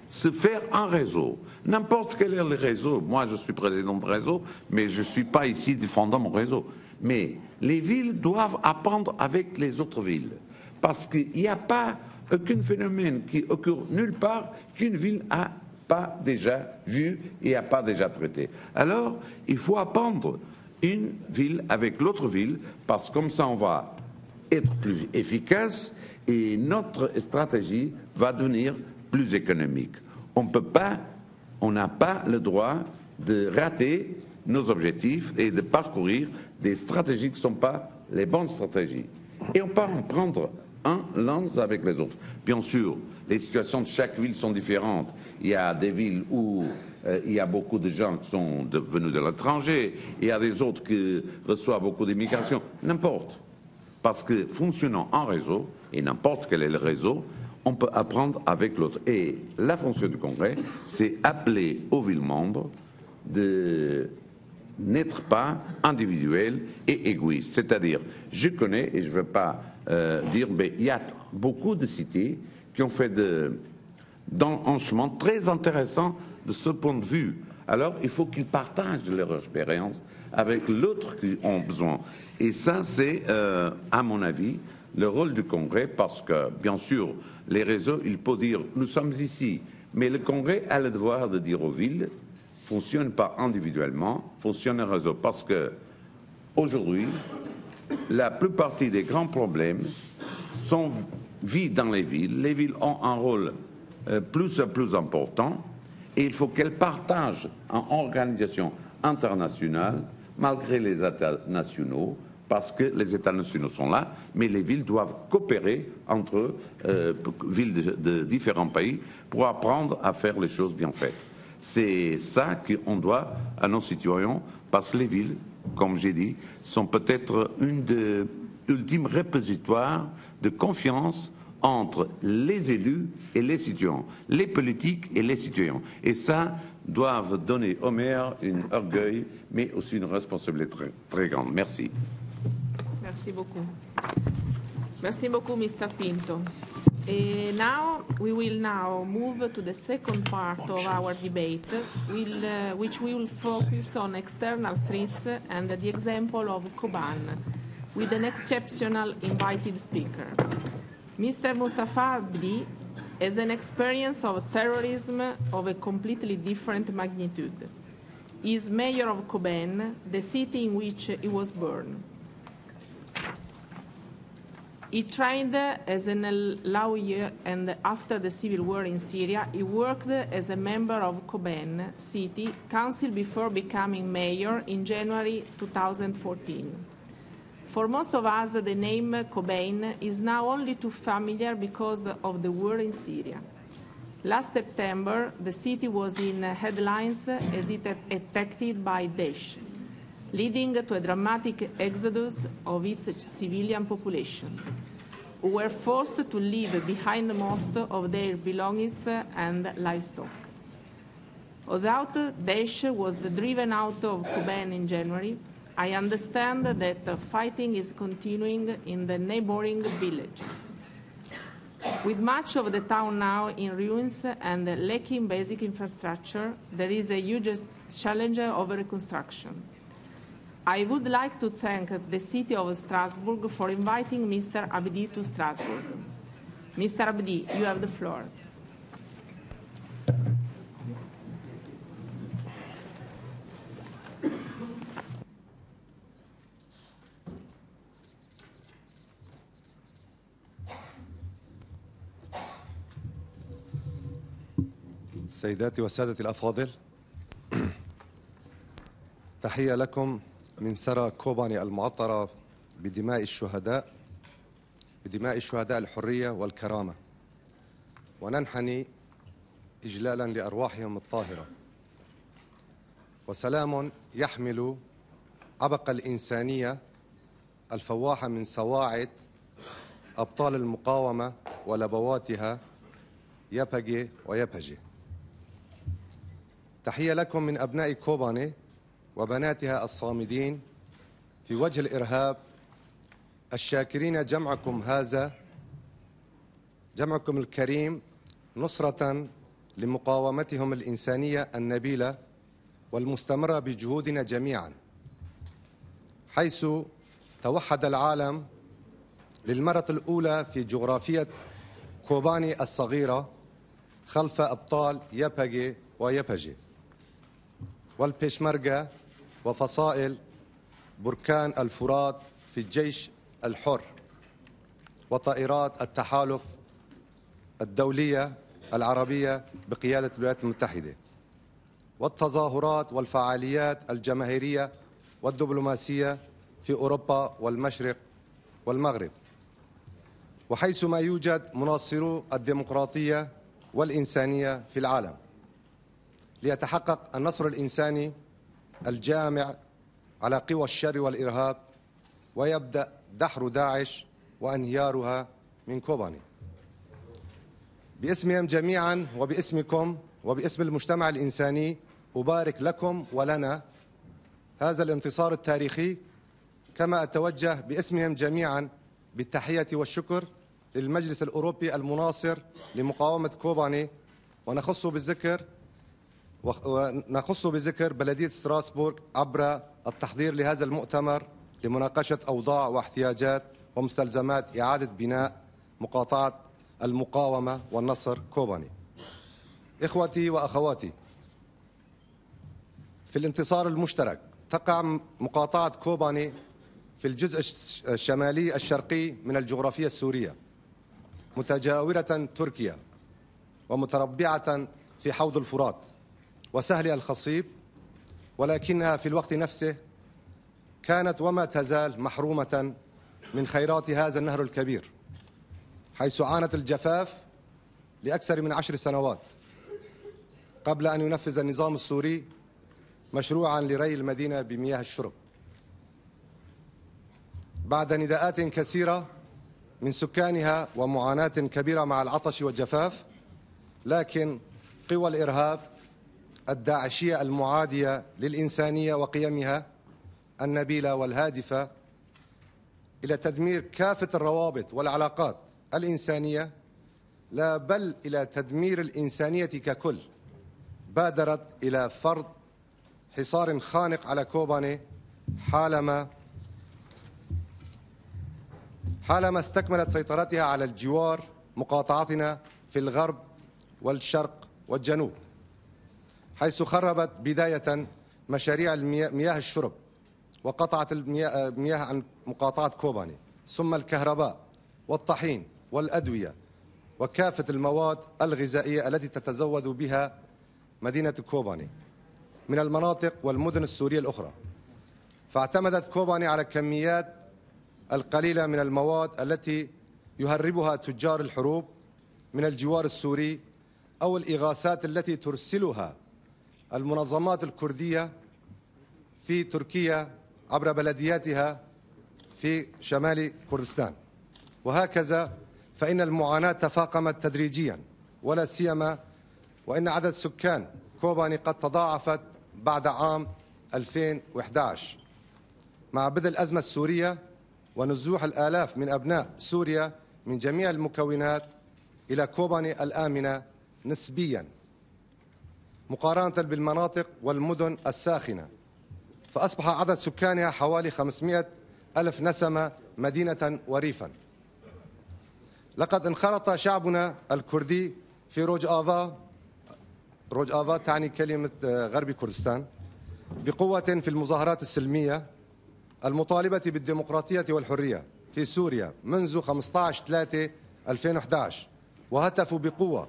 se faire un réseau. N'importe quel est le réseau. Moi, je suis président de réseau, mais je ne suis pas ici défendant mon réseau. Mais les villes doivent apprendre avec les autres villes. Parce qu'il n'y a pas aucun phénomène qui occure nulle part qu'une ville n'a pas déjà vu et n'a pas déjà traité. Alors, il faut apprendre une ville avec l'autre ville, parce que comme ça, on va être plus efficace et notre stratégie va devenir plus économique. On n'a pas le droit de rater nos objectifs et de parcourir des stratégies qui ne sont pas les bonnes stratégies. Et on peut en prendre l'un avec les autres. Bien sûr, les situations de chaque ville sont différentes. Il y a des villes où il y a beaucoup de gens qui sont venus de l'étranger, il y a des autres qui reçoivent beaucoup d'immigration, n'importe. Parce que fonctionnant en réseau, et n'importe quel est le réseau, on peut apprendre avec l'autre. Et la fonction du Congrès, c'est appeler aux villes membres de n'être pas individuels et égoïstes. C'est-à-dire, je connais, et je ne veux pas dire, mais il y a beaucoup de cités qui ont fait un chemin très intéressant de ce point de vue. Alors, il faut qu'ils partagent leur expérience avec l'autre qui ont besoin. Et ça, c'est, à mon avis, le rôle du Congrès, parce que, bien sûr, les réseaux, il peut dire, nous sommes ici, mais le Congrès a le devoir de dire aux villes, fonctionne pas individuellement, fonctionne en réseau, parce que, aujourd'hui, la plupart des grands problèmes sont vus dans les villes. Les villes ont un rôle plus important, et il faut qu'elles partagent en organisation internationale, malgré les États nationaux, parce que les États nationaux sont là, mais les villes doivent coopérer entre villes de différents pays pour apprendre à faire les choses bien faites. C'est ça qu'on doit à nos citoyens, parce que les villes, comme j'ai dit, sont peut-être une des ultimes repositoires de confiance entre les élus et les citoyens, les politiques et les citoyens. Et ça doivent donner au maire un orgueil, mais aussi une responsabilité très, très grande. Merci. Merci beaucoup. Merci beaucoup, Mr. Pinto. Now we will now move to the second part of our debate, which will focus on external threats and the example of Koban, with an exceptional invited speaker. Mr. Mustafa Abdi has an experience of terrorism of a completely different magnitude. He is mayor of Koban, the city in which he was born. He trained as a lawyer, and after the civil war in Syria, he worked as a member of Koban City Council before becoming mayor in January 2014. For most of us, the name Koban is now only too familiar because of the war in Syria. Last September, the city was in headlines as it attacked by Daesh, leading to a dramatic exodus of its civilian population, who were forced to leave behind most of their belongings and livestock. Although Daesh was driven out of Koban in January, I understand that fighting is continuing in the neighboring village. With much of the town now in ruins and lacking basic infrastructure, there is a huge challenge of reconstruction. I would like to thank the city of Strasbourg for inviting Mr. Abdi to Strasbourg. Mr. Abdi, you have the floor. سيداتي وسادتي الأفاضل، تحية لكم من سرى كوباني المعطرة بدماء الشهداء الحرية والكرامة، وننحني إجلالا لأرواحهم الطاهرة، وسلام يحمل عبق الإنسانية الفواحة من سواعد أبطال المقاومة ولبواتها يبهجي ويبهجي. تحية لكم من أبناء كوباني وبناتها الصامدين في وجه الإرهاب، الشاكرين جمعكم الكريم نصرة لمقاومتهم الإنسانية النبيلة والمستمرة بجهودنا جميعا، حيث توحد العالم للمرة الأولى في جغرافية كوباني الصغيرة خلف أبطال يبهجي ويبهجي والبيشمركة وفصائل بركان الفرات في الجيش الحر وطائرات التحالف الدولية العربية بقيادة الولايات المتحدة، والتظاهرات والفعاليات الجماهيرية والدبلوماسية في أوروبا والمشرق والمغرب، وحيثما يوجد مناصرو الديمقراطية والإنسانية في العالم، ليتحقق النصر الإنساني الجامع على قوى الشر والإرهاب، ويبدأ دحر داعش وانهيارها من كوباني. باسمهم جميعا وباسمكم وباسم المجتمع الإنساني أبارك لكم ولنا هذا الانتصار التاريخي، كما أتوجه باسمهم جميعا بالتحية والشكر للمجلس الأوروبي المناصر لمقاومة كوباني، ونخص بذكر بلدية ستراسبورغ عبر التحضير لهذا المؤتمر لمناقشة أوضاع واحتياجات ومستلزمات إعادة بناء مقاطعة المقاومة والنصر كوباني. إخوتي وأخواتي، في الانتصار المشترك تقع مقاطعة كوباني في الجزء الشمالي الشرقي من الجغرافيا السورية، متجاورة تركيا ومتربعة في حوض الفرات وسهل الخصيب، ولكنها في الوقت نفسه كانت وما تزال محرومة من خيرات هذا النهر الكبير، حيث عانت الجفاف لأكثر من 10 سنوات قبل أن ينفذ النظام السوري مشروعا لري المدينة بمياه الشرب. بعد نداءات كثيرة من سكانها ومعاناة كبيرة مع العطش والجفاف، لكن قوى الإرهاب الداعشية المعادية للإنسانية وقيمها النبيلة والهادفة إلى تدمير كافة الروابط والعلاقات الإنسانية، لا بل إلى تدمير الإنسانية ككل، بادرت إلى فرض حصار خانق على كوباني حالما استكملت سيطرتها على الجوار مقاطعتنا في الغرب والشرق والجنوب، حيث خربت بداية مشاريع مياه الشرب وقطعت المياه عن مقاطعة كوباني، ثم الكهرباء والطحين والأدوية وكافة المواد الغذائية التي تتزود بها مدينة كوباني من المناطق والمدن السورية الأخرى. فاعتمدت كوباني على كميات القليلة من المواد التي يهربها تجار الحروب من الجوار السوري أو الإغاثات التي ترسلها المنظمات الكردية في تركيا عبر بلدياتها في شمال كردستان. وهكذا فإن المعاناة تفاقمت تدريجيا، ولا سيما وإن عدد سكان كوباني قد تضاعفت بعد عام 2011 مع بدء الأزمة السورية ونزوح الآلاف من أبناء سوريا من جميع المكونات إلى كوباني الآمنة نسبيا مقارنة بالمناطق والمدن الساخنة، فأصبح عدد سكانها حوالي 500,000 نسمة مدينة وريفا. لقد انخرط شعبنا الكردي في روجآفا تعني كلمة غرب كردستان بقوة في المظاهرات السلمية المطالبة بالديمقراطية والحرية في سوريا منذ 15/3/2011، وهتفوا بقوة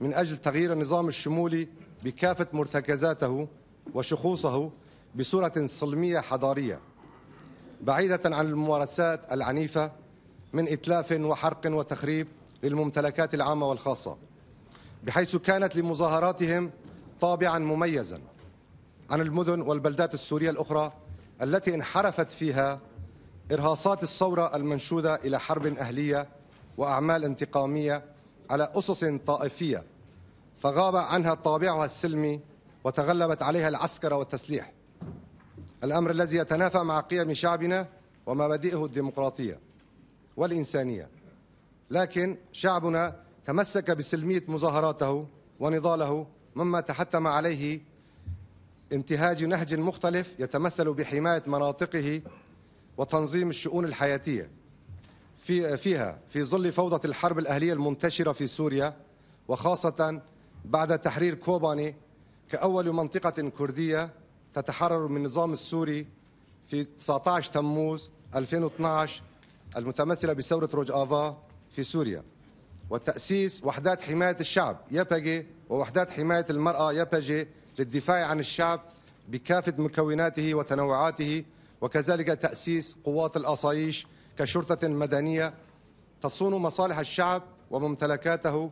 من أجل تغيير النظام الشمولي بكافة مرتكزاته وشخوصه بصورة سلمية حضارية بعيدة عن الممارسات العنيفة من إتلاف وحرق وتخريب للممتلكات العامة والخاصة، بحيث كانت لمظاهراتهم طابعا مميزا عن المدن والبلدات السورية الأخرى التي انحرفت فيها إرهاصات الثورة المنشودة إلى حرب أهلية وأعمال انتقامية على أسس طائفية فغاب عنها طابعها السلمي وتغلبت عليها العسكرة والتسليح، الأمر الذي يتنافى مع قيم شعبنا ومبادئه الديمقراطية والإنسانية. لكن شعبنا تمسك بسلمية مظاهراته ونضاله، مما تحتم عليه انتهاج نهج مختلف يتمثل بحماية مناطقه وتنظيم الشؤون الحياتية فيها في ظل فوضى الحرب الأهلية المنتشرة في سوريا، وخاصة بعد تحرير كوباني كأول منطقة كردية تتحرر من النظام السوري في 19 تموز 2012 المتمثلة بثورة روجافا في سوريا، وتأسيس وحدات حماية الشعب يبجي ووحدات حماية المرأة يبجي للدفاع عن الشعب بكافة مكوناته وتنوعاته، وكذلك تأسيس قوات الأصايش كشرطة مدنية تصون مصالح الشعب وممتلكاته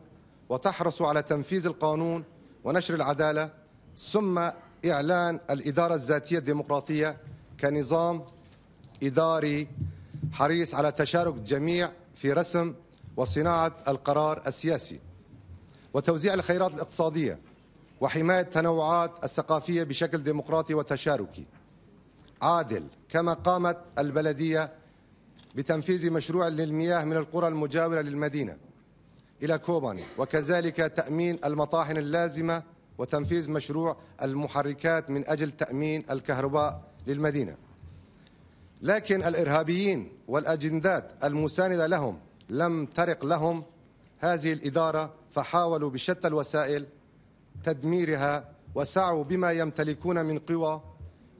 وتحرص على تنفيذ القانون ونشر العدالة، ثم إعلان الإدارة الذاتية الديمقراطية كنظام إداري حريص على تشارك الجميع في رسم وصناعة القرار السياسي وتوزيع الخيرات الاقتصادية وحماية التنوعات الثقافية بشكل ديمقراطي وتشاركي عادل، كما قامت البلدية بتنفيذ مشروع للمياه من القرى المجاورة للمدينة إلى كوباني، وكذلك تأمين المطاحن اللازمة وتنفيذ مشروع المحركات من أجل تأمين الكهرباء للمدينة. لكن الإرهابيين والأجندات المساندة لهم لم ترق لهم هذه الإدارة، فحاولوا بشتى الوسائل تدميرها وسعوا بما يمتلكون من قوى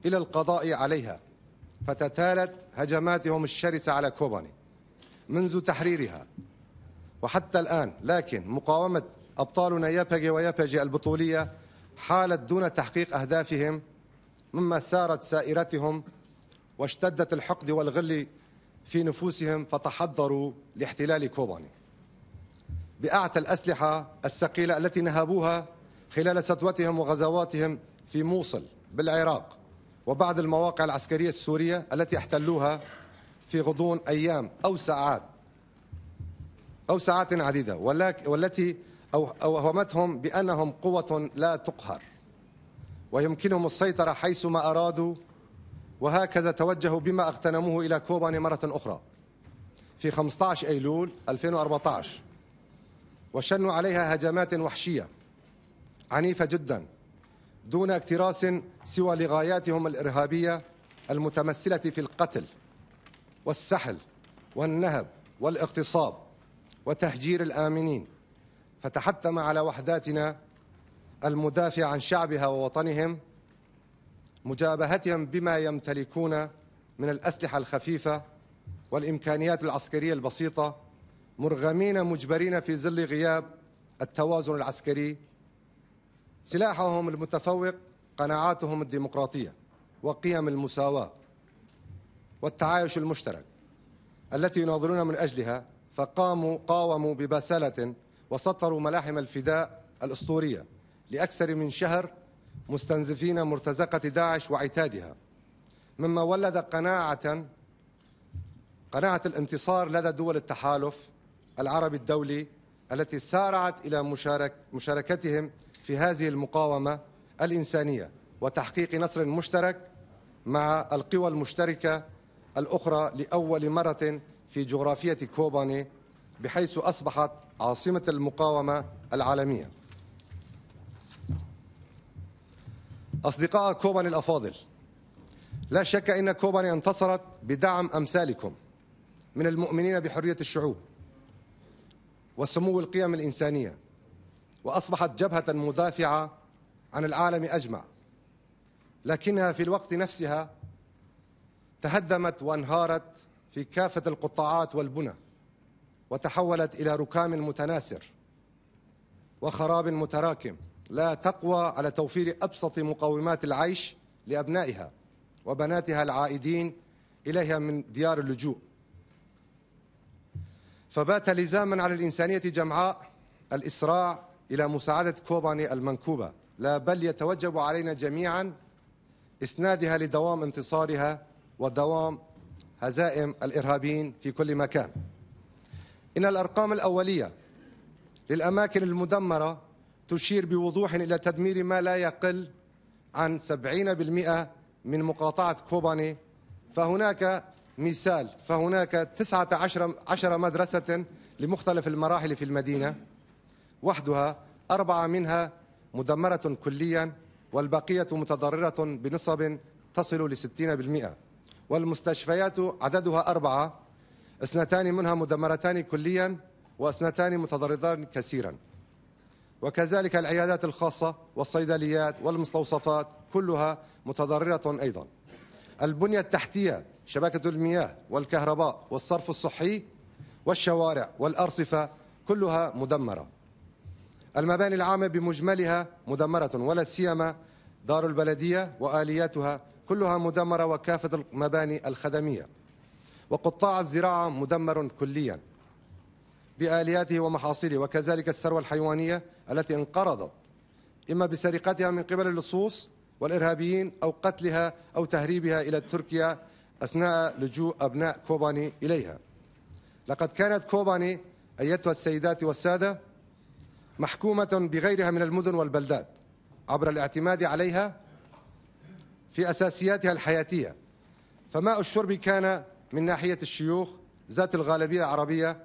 إلى القضاء عليها، فتتالت هجماتهم الشرسة على كوباني منذ تحريرها وحتى الآن. لكن مقاومة أبطالنا يبجي ويبجي البطولية حالت دون تحقيق أهدافهم، مما سارت سائرتهم واشتدت الحقد والغل في نفوسهم، فتحضروا لاحتلال كوباني بأعتى الأسلحة الثقيلة التي نهبوها خلال سطوتهم وغزواتهم في موصل بالعراق وبعض المواقع العسكرية السورية التي احتلوها في غضون أيام أو ساعات عديدة، والتي أوهمتهم بأنهم قوة لا تقهر ويمكنهم السيطرة حيثما أرادوا، وهكذا توجهوا بما اغتنموه إلى كوباني مرة أخرى في 15 أيلول 2014 وشنوا عليها هجمات وحشية عنيفة جدا دون اكتراث سوى لغاياتهم الإرهابية المتمثلة في القتل والسحل والنهب والاغتصاب وتهجير الآمنين، فتحتم على وحداتنا المدافع عن شعبها ووطنهم مجابهتهم بما يمتلكون من الأسلحة الخفيفة والإمكانيات العسكرية البسيطة، مرغمين مجبرين في ظل غياب التوازن العسكري. سلاحهم المتفوق قناعاتهم الديمقراطية وقيم المساواة والتعايش المشترك التي يناضلون من أجلها، قاوموا ببسالة وسطروا ملاحم الفداء الأسطورية لأكثر من شهر مستنزفين مرتزقة داعش وعتادها، مما ولد قناعة الانتصار لدى دول التحالف العربي الدولي التي سارعت إلى مشاركتهم في هذه المقاومة الإنسانية وتحقيق نصر مشترك مع القوى المشتركة الأخرى لأول مرة في جغرافية كوباني، بحيث أصبحت عاصمة المقاومة العالمية. أصدقاء كوباني الأفاضل، لا شك أن كوباني انتصرت بدعم أمثالكم من المؤمنين بحرية الشعوب وسمو القيم الإنسانية، وأصبحت جبهة مدافعة عن العالم أجمع، لكنها في الوقت نفسها تهدمت وانهارت في كافة القطاعات والبنى، وتحولت إلى ركام متناثر وخراب متراكم لا تقوى على توفير أبسط مقومات العيش لأبنائها وبناتها العائدين إليها من ديار اللجوء. فبات لزاما على الإنسانية جمعاء الإسراع إلى مساعدة كوباني المنكوبة، لا بل يتوجب علينا جميعا إسنادها لدوام انتصارها ودوام هزائم الإرهابيين في كل مكان. إن الأرقام الأولية للأماكن المدمرة تشير بوضوح إلى تدمير ما لا يقل عن 70% من مقاطعة كوباني. فهناك مثال، فهناك 19 مدرسة لمختلف المراحل في المدينة وحدها، 4 منها مدمرة كليا والبقية متضررة بنسب تصل ل60%. والمستشفيات عددها 4، 2 منها مدمرتان كليا و2 متضرران كثيرا. وكذلك العيادات الخاصة والصيدليات والمستوصفات كلها متضررة أيضا. البنية التحتية، شبكة المياه والكهرباء والصرف الصحي والشوارع والأرصفة كلها مدمرة. المباني العامة بمجملها مدمرة، ولا سيما دار البلدية وآلياتها كلها مدمرة، وكافة المباني الخدمية. وقطاع الزراعة مدمر كليا بآلياته ومحاصيله، وكذلك الثروة الحيوانية التي انقرضت إما بسرقتها من قبل اللصوص والإرهابيين أو قتلها أو تهريبها إلى تركيا أثناء لجوء أبناء كوباني إليها. لقد كانت كوباني أيتها السيدات والسادة محكومة بغيرها من المدن والبلدات عبر الاعتماد عليها في أساسياتها الحياتية. فماء الشرب كان من ناحية الشيوخ ذات الغالبية العربية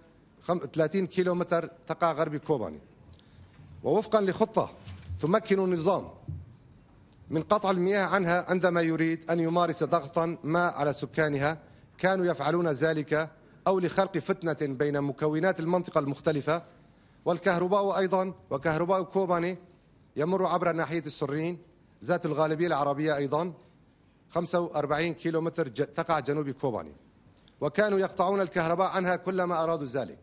30 كيلومتر تقع غرب كوباني، ووفقا لخطة تمكن النظام من قطع المياه عنها عندما يريد أن يمارس ضغطا ما على سكانها كانوا يفعلون ذلك، أو لخلق فتنة بين مكونات المنطقة المختلفة. والكهرباء أيضا، وكهرباء كوباني يمر عبر ناحية السرين ذات الغالبية العربية أيضا 45 كيلومتر تقع جنوب كوباني، وكانوا يقطعون الكهرباء عنها كلما أرادوا ذلك.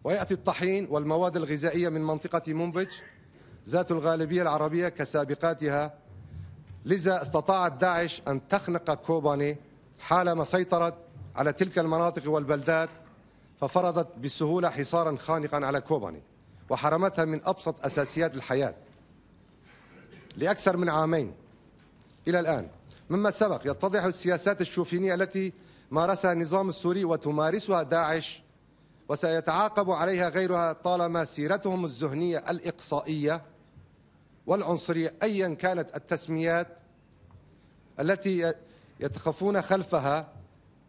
ويأتي الطحين والمواد الغذائية من منطقة منبج ذات الغالبية العربية كسابقاتها. لذا استطاعت داعش أن تخنق كوباني حالما سيطرت على تلك المناطق والبلدات، ففرضت بسهولة حصارا خانقا على كوباني وحرمتها من أبسط أساسيات الحياة لأكثر من عامين إلى الآن. مما سبق يتضح السياسات الشوفينية التي مارسها النظام السوري وتمارسها داعش، وسيتعاقب عليها غيرها طالما سيرتهم الذهنية الإقصائية والعنصرية أيا كانت التسميات التي يتخفون خلفها.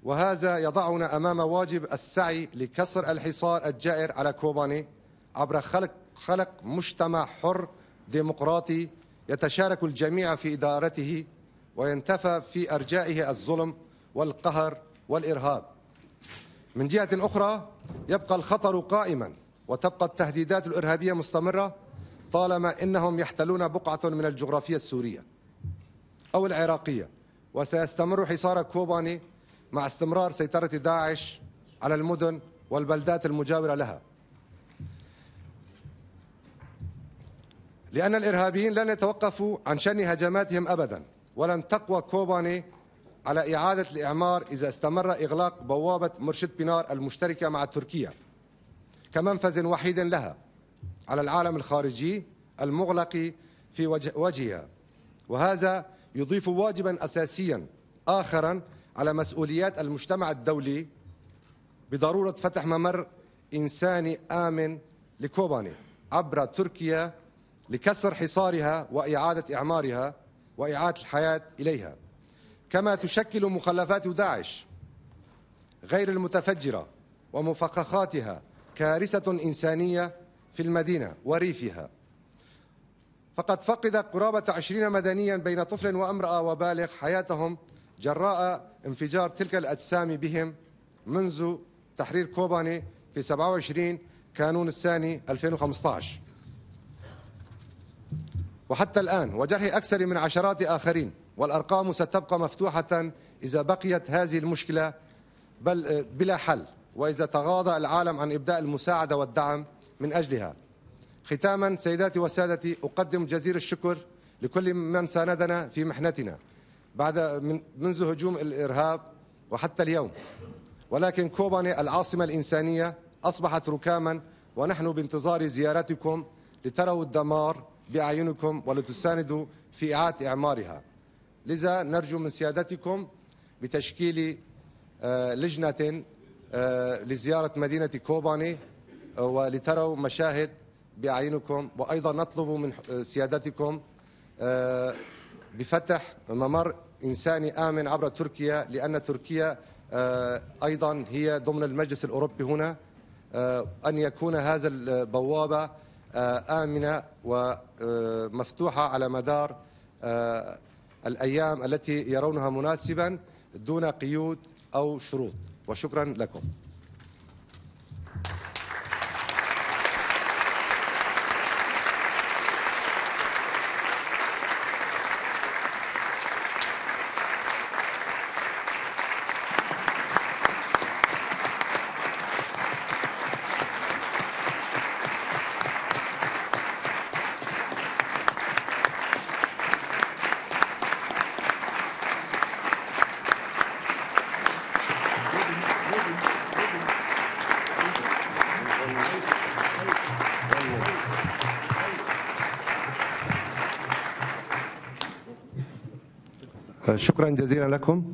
وهذا يضعنا أمام واجب السعي لكسر الحصار الجائر على كوباني عبر خلق مجتمع حر ديمقراطي يتشارك الجميع في إدارته وينتفى في أرجائه الظلم والقهر والإرهاب. من جهة أخرى يبقى الخطر قائما وتبقى التهديدات الإرهابية مستمرة طالما إنهم يحتلون بقعة من الجغرافيا السورية أو العراقية، وسيستمر حصار كوباني مع استمرار سيطرة داعش على المدن والبلدات المجاورة لها. لأن الإرهابيين لن يتوقفوا عن شن هجماتهم أبدا، ولن تقوى كوباني على إعادة الإعمار إذا استمر إغلاق بوابة مرشد بنار المشتركة مع تركيا كمنفذ وحيد لها على العالم الخارجي المغلق في وجهها. وهذا يضيف واجبا أساسيا آخرا على مسؤوليات المجتمع الدولي بضرورة فتح ممر إنساني آمن لكوباني عبر تركيا لكسر حصارها وإعادة إعمارها وإعادة الحياة إليها. كما تشكل مخلفات داعش غير المتفجرة ومفخخاتها كارثة إنسانية في المدينة وريفها. فقد فقد قرابة 20 مدنيا بين طفل وامرأة وبالغ حياتهم جراء انفجار تلك الأجسام بهم منذ تحرير كوباني في 27 كانون الثاني 2015 وحتى الآن، وجرح أكثر من عشرات آخرين. والأرقام ستبقى مفتوحة إذا بقيت هذه المشكلة بلا حل، وإذا تغاضى العالم عن إبداء المساعدة والدعم من أجلها. ختاما سيداتي وسادتي، أقدم جزيل الشكر لكل من ساندنا في محنتنا منذ هجوم الإرهاب وحتى اليوم. ولكن كوباني العاصمة الإنسانية أصبحت ركاما، ونحن بانتظار زيارتكم لتروا الدمار بأعينكم ولتساندوا في إعادة إعمارها. لذا نرجو من سيادتكم بتشكيل لجنة لزيارة مدينة كوباني ولتروا مشاهد بأعينكم، وأيضا نطلب من سيادتكم بفتح ممر إنساني آمن عبر تركيا، لأن تركيا أيضا هي ضمن المجلس الأوروبي هنا، أن يكون هذا البوابة آمنة ومفتوحة على مدار الأيام التي يرونها مناسبا دون قيود أو شروط. وشكرا لكم. شكرا جزيلا لكم.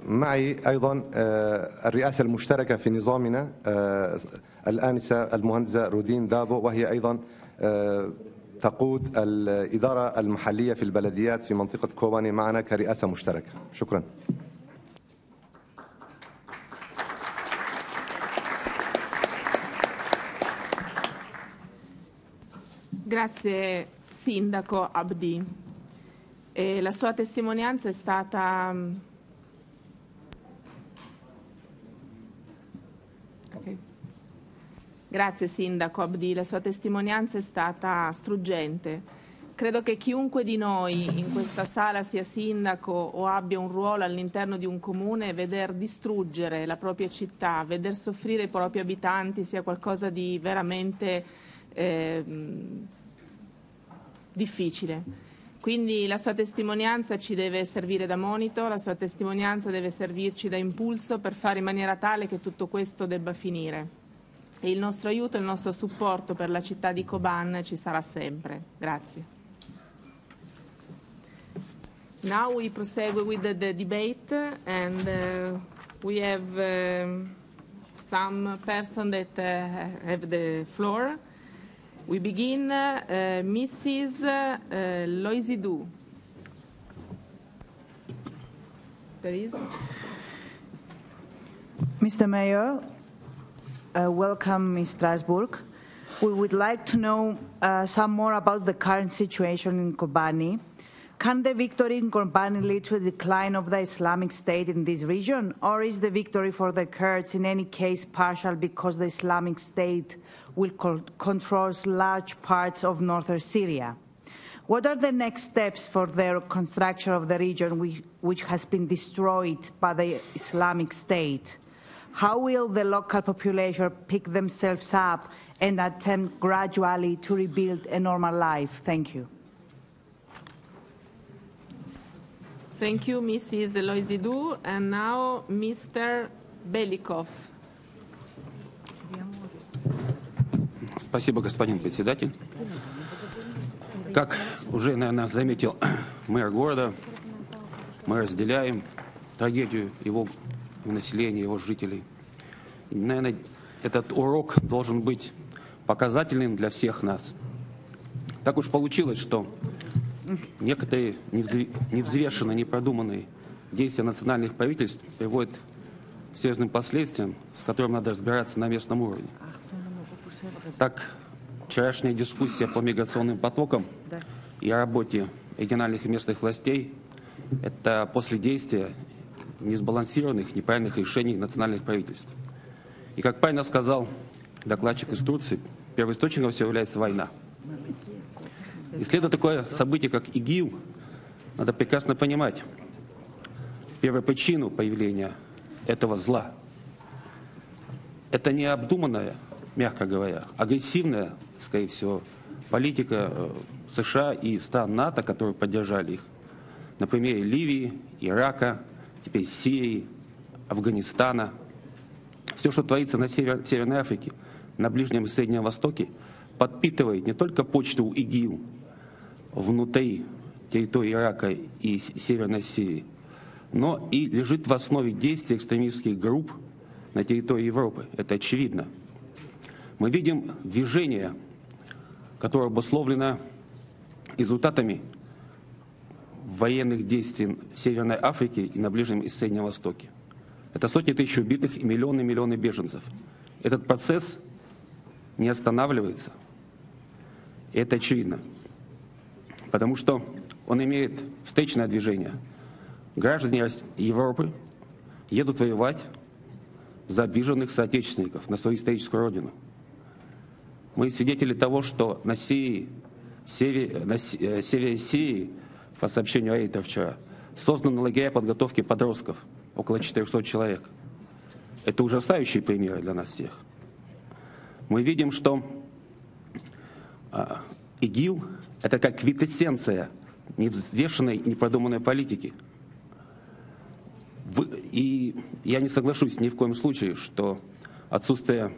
معي أيضا الرئاسة المشتركة في نظامنا الآنسة المهندسة رودين دابو، وهي أيضا تقود الإدارة المحلية في البلديات في منطقة كوباني معنا كرئاسة مشتركة. شكرا. Grazie Sindaco Abdi. La sua testimonianza è stata Grazie Sindaco Abdi, la sua testimonianza è stata struggente. Credo che chiunque di noi in questa sala sia sindaco o abbia un ruolo all'interno di un comune, veder distruggere la propria città, veder soffrire i propri abitanti sia qualcosa di veramente difficile. Quindi la sua testimonianza ci deve servire da monito, la sua testimonianza deve servirci da impulso per fare in maniera tale che tutto questo debba finire. E il nostro aiuto e il nostro supporto per la città di Koban ci sarà sempre. Grazie. Now we prosegue with the debate, and we have some person that have the floor. We begin, Mrs. Loisidou. There is. Mr. Mayor, welcome in Strasbourg. We would like to know some more about the current situation in Kobani. Can the victory in Kobani lead to a decline of the Islamic State in this region, or is the victory for the Kurds in any case partial because the Islamic State will control large parts of northern Syria? What are the next steps for the reconstruction of the region which has been destroyed by the Islamic State? How will the local population pick themselves up and attempt gradually to rebuild a normal life? Thank you. Thank you, Mrs. Loisidou. And now, Mr. Belikov. Спасибо, господин председатель. Как уже, наверное, заметил мэр города, мы разделяем трагедию его населения, его жителей. И, наверное, этот урок должен быть показательным для всех нас. Так уж получилось, что некоторые невзвешенные, непродуманные действия национальных правительств приводят к серьезным последствиям, с которыми надо разбираться на местном уровне. Так, вчерашняя дискуссия по миграционным потокам и о работе региональных и местных властей – это после действия несбалансированных, неправильных решений национальных правительств. И, как правильно сказал докладчик из Турции, первоисточником всего является война. Исследуя такое событие, как ИГИЛ, надо прекрасно понимать первопричину появления этого зла. Это необдуманная, мягко говоря, агрессивная, скорее всего, политика США и стран НАТО, которые поддержали их. На примере Ливии, Ирака, теперь Сирии, Афганистана. Все, что творится в Северной Африке, на Ближнем и Среднем Востоке, подпитывает не только почту ИГИЛ внутри территории Ирака и Северной Сирии, но и лежит в основе действий экстремистских групп на территории Европы. Это очевидно. Мы видим движение, которое обусловлено результатами военных действий в Северной Африке и на Ближнем и Среднем Востоке. Это сотни тысяч убитых и миллионы беженцев. Этот процесс не останавливается. И это очевидно. Потому что он имеет встречное движение. Граждане Европы едут воевать за обиженных соотечественников на свою историческую родину. Мы свидетели того, что на севере Сирии, по сообщению Рейтера вчера, созданы лагеря подготовки подростков, около 400 человек. Это ужасающие примеры для нас всех. Мы видим, что ИГИЛ — это как квинтэссенция невзвешенной и непродуманной политики. И я не соглашусь ни в коем случае, что отсутствие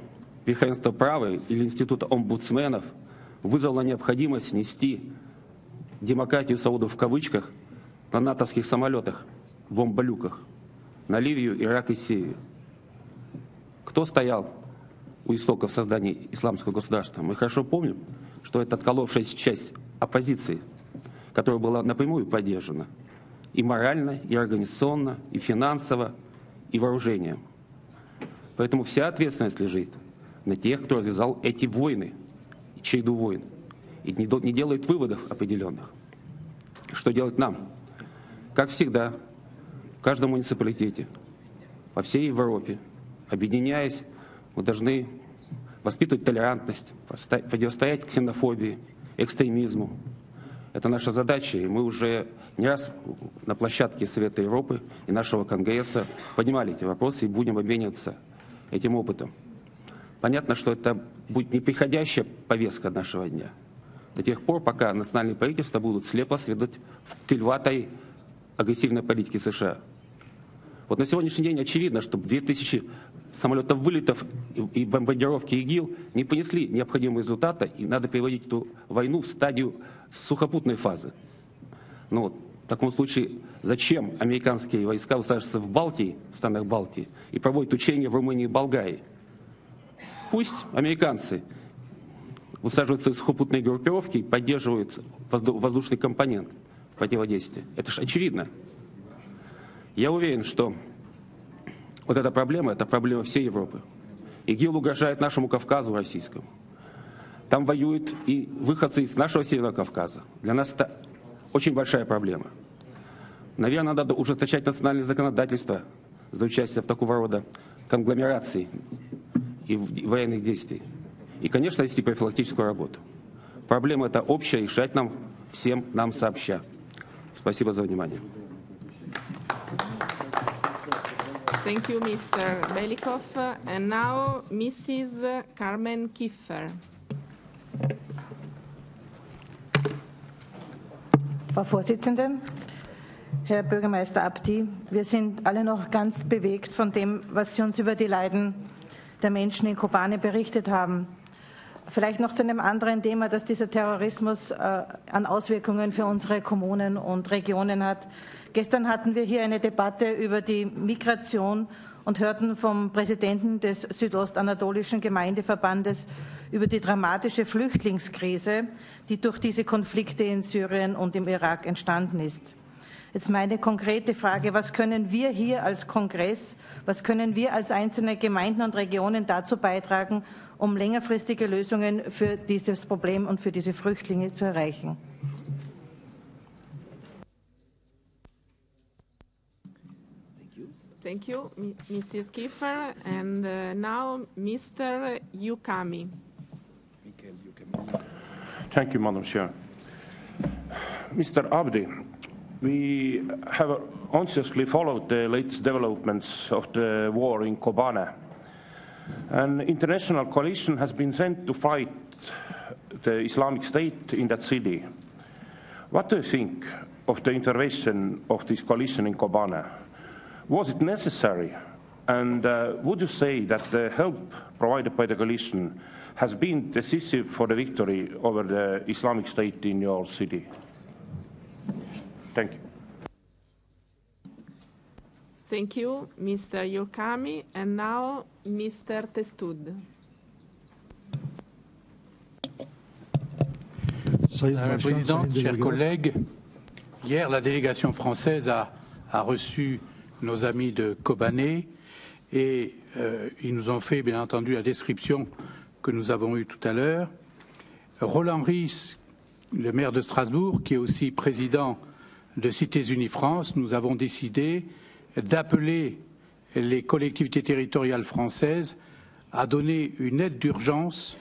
верховенства права или института омбудсменов вызвало необходимость нести демократию Сауду в кавычках на натовских самолетах, бомболюках, на Ливию, Ирак и Сирию. Кто стоял у истоков создания исламского государства? Мы хорошо помним, что это отколовшаяся часть оппозиции, которая была напрямую поддержана и морально, и организационно, и финансово, и вооружением. Поэтому вся ответственность лежит на тех, кто развязал эти войны, череду войн, и не делает выводов определенных. Что делать нам? Как всегда, в каждом муниципалитете, по всей Европе, объединяясь, мы должны воспитывать толерантность, противостоять ксенофобии, экстремизму. Это наша задача, и мы уже не раз на площадке Совета Европы и нашего Конгресса поднимали эти вопросы и будем обмениваться этим опытом. Понятно, что это будет неприходящая повестка нашего дня. До тех пор, пока национальные правительства будут слепо следовать в кильватой агрессивной политике США. Вот на сегодняшний день очевидно, что 2000 самолетов вылетов и бомбардировки ИГИЛ не понесли необходимого результата, и надо переводить эту войну в стадию сухопутной фазы. Ну вот, в таком случае, зачем американские войска высаживаются в Балтии, в странах Балтии, и проводят учения в Румынии и Болгарии? Пусть американцы высаживаются в сухопутные группировки и поддерживают воздушный компонент в противодействии. Это же очевидно. Я уверен, что вот эта проблема — это проблема всей Европы. ИГИЛ угрожает нашему Кавказу российскому. Там воюют и выходцы из нашего Северного Кавказа. Для нас это очень большая проблема. Наверное, надо ужесточать национальное законодательство за участие в такого рода конгломерации и военных действий. И, конечно, вести профилактическую работу. Проблема эта общая, решать нам всем нам сообща. Спасибо за внимание. Thank you, Mr. Belikov. And now, Mrs. Carmen Kiffer. Frau Vorsitzende, Herr Bürgermeister Abdi, wir sind alle noch ganz bewegt von dem, was Sie uns über die Leiden der Menschen in Kobane berichtet haben. Vielleicht noch zu einem anderen Thema, dass dieser Terrorismus an Auswirkungen für unsere Kommunen und Regionen hat. Gestern hatten wir hier eine Debatte über die Migration und hörten vom Präsidenten des Südostanatolischen Gemeindeverbandes über die dramatische Flüchtlingskrise, die durch diese Konflikte in Syrien und im Irak entstanden ist. Jetzt meine konkrete Frage, was können wir hier als Kongress, was können wir als einzelne Gemeinden und Regionen dazu beitragen, um längerfristige Lösungen für dieses Problem und für diese Flüchtlinge zu erreichen? Thank you, Mrs. Kiefer. And now, Mr. Yukami. Thank you, Madam Chair. Mr. Abdi, we have anxiously followed the latest developments of the war in Kobane. An international coalition has been sent to fight the Islamic State in that city. What do you think of the intervention of this coalition in Kobane? Was it necessary? And would you say that the help provided by the coalition has been decisive for the victory over the Islamic State in your city? Thank you. Thank you, Mr. Yurkami. And now, Mr. Testud. Madame la Présidente, chers collègues, hier, la délégation française a reçu nos amis de Kobané et ils nous ont fait, bien entendu, la description que nous avons eue tout à l'heure. Roland, le maire de Strasbourg, qui est aussi président de Cités Unies France, nous avons décidé d'appeler les collectivités territoriales françaises à donner une aide d'urgence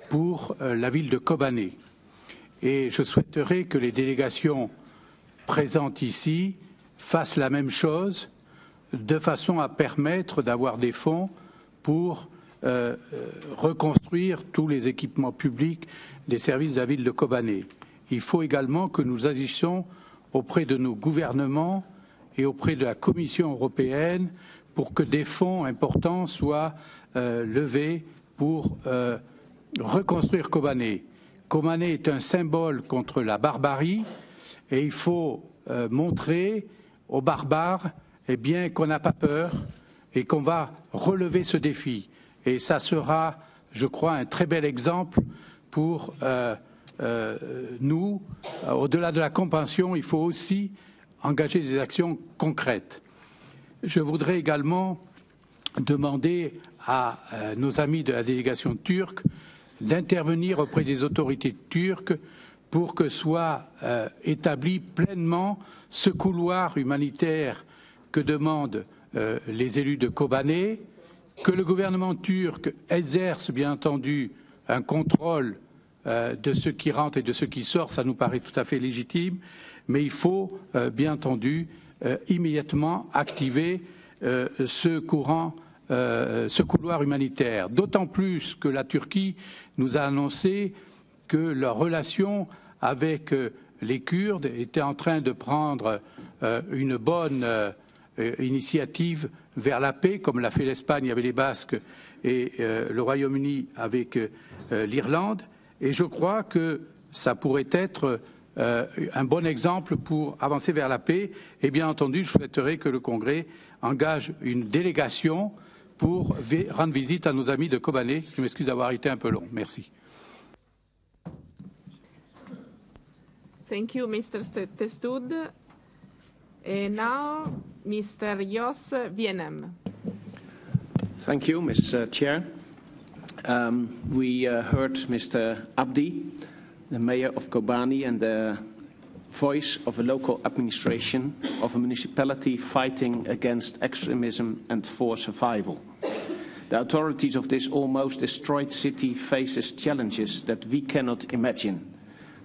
pour la ville de Kobané. Et je souhaiterais que les délégations présentes ici fassent la même chose de façon à permettre d'avoir des fonds pour reconstruire tous les équipements publics des services de la ville de Kobané. Il faut également que nous agissions auprès de nos gouvernements et auprès de la Commission européenne pour que des fonds importants soient levés pour reconstruire Kobané. Kobané est un symbole contre la barbarie et il faut montrer aux barbares qu'on n'a pas peur et qu'on va relever ce défi. Et ça sera, je crois, un très bel exemple pour nous. Au-delà de la compassion, il faut aussi engager des actions concrètes. Je voudrais également demander à nos amis de la délégation turque d'intervenir auprès des autorités turques pour que soit établi pleinement ce couloir humanitaire que demandent les élus de Kobané, que le gouvernement turc exerce bien entendu un contrôle de ce qui rentre et de ce qui sort, ça nous paraît tout à fait légitime, mais il faut bien entendu immédiatement activer ce couloir humanitaire. D'autant plus que la Turquie nous a annoncé que leur relation avec les Kurdes était en train de prendre une bonne initiative vers la paix, comme l'a fait l'Espagne avec les Basques et le Royaume-Uni avec l'Irlande. Et je crois que ça pourrait être un bon exemple pour avancer vers la paix. Et bien entendu, je souhaiterais que le Congrès engage une délégation pour rendre visite à nos amis de Kobané. Je m'excuse d'avoir été un peu long. Merci. Thank you, Mr. Testud. And now, Mr. Yossi Vienem. Thank you, Ms. Chair. We heard Mr. Abdi, the mayor of Kobani, and the voice of a local administration of a municipality fighting against extremism and for survival. The authorities of this almost destroyed city faces challenges that we cannot imagine.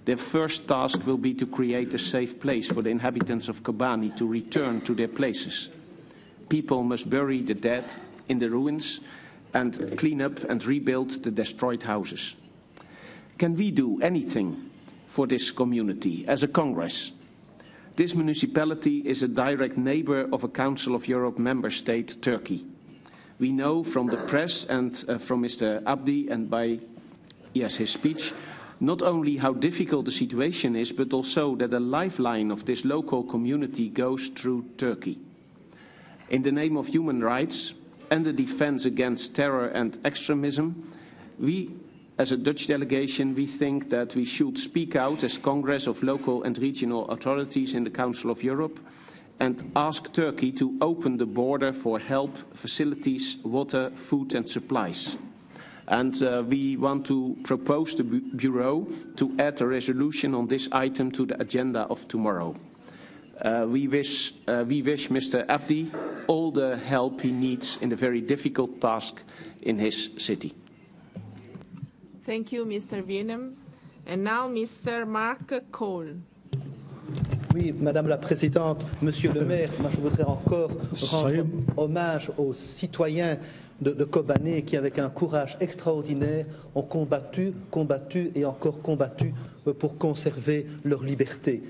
Their first task will be to create a safe place for the inhabitants of Kobani to return to their places. People must bury the dead in the ruins and clean up and rebuild the destroyed houses. Can we do anything for this community as a Congress? This municipality is a direct neighbor of a Council of Europe member state, Turkey. We know from the press and from Mr. Abdi and by his speech not only how difficult the situation is, but also that the lifeline of this local community goes through Turkey. In the name of human rights and the defense against terror and extremism, we, as a Dutch delegation, we think that we should speak out as Congress of local and regional authorities in the Council of Europe and ask Turkey to open the border for help, facilities, water, food and supplies. And we want to propose the Bureau to add a resolution on this item to the agenda of tomorrow. We wish Mr. Abdi all the help he needs in the very difficult task in his city. Thank you, Mr. Vienem. And now, Mr. Mark Cole. Oui, Madame la Présidente, Monsieur le maire, moi je voudrais encore rendre hommage aux citoyens de Kobané qui, avec un courage extraordinaire, ont combattu et encore combattu pour conserver leur liberté.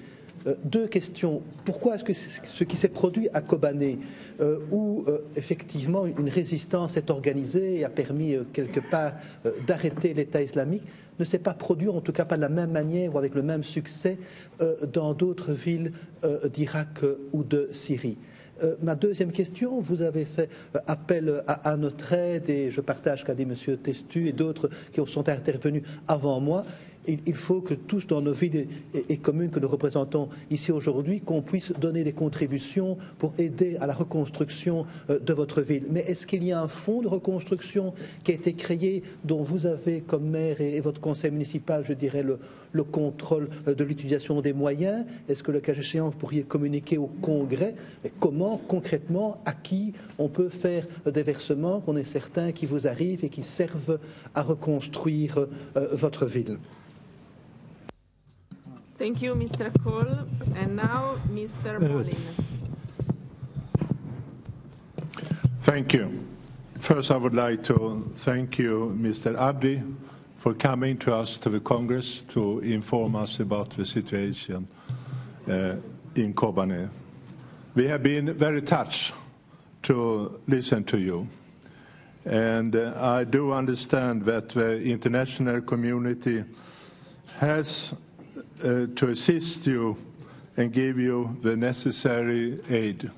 Deux questions. Pourquoi est-ce que ce qui s'est produit à Kobané, où effectivement une résistance est organisée et a permis quelque part d'arrêter l'État islamique, ne s'est pas produit, en tout cas pas de la même manière ou avec le même succès, dans d'autres villes d'Irak ou de Syrie? Ma deuxième question, vous avez fait appel à notre aide et je partage ce qu'a dit M. Testu et d'autres qui sont intervenus avant moi. Il faut que tous dans nos villes et communes que nous représentons ici aujourd'hui, qu'on puisse donner des contributions pour aider à la reconstruction de votre ville. Mais est-ce qu'il y a un fonds de reconstruction qui a été créé dont vous avez comme maire et votre conseil municipal, je dirais, le contrôle de l'utilisation des moyens? Est-ce que le cas échéant, vous pourriez communiquer au Congrès? Mais comment concrètement, à qui on peut faire des versements qu'on est certain qui vous arrivent et qui servent à reconstruire votre ville? Thank you, Mr. Cole. And now, Mr. Molin. Thank you. First, I would like to thank you, Mr. Abdi, for coming to us to the Congress to inform us about the situation in Kobane. We have been very touched to listen to you. And I do understand that the international community has to assist you and give you the necessary aid.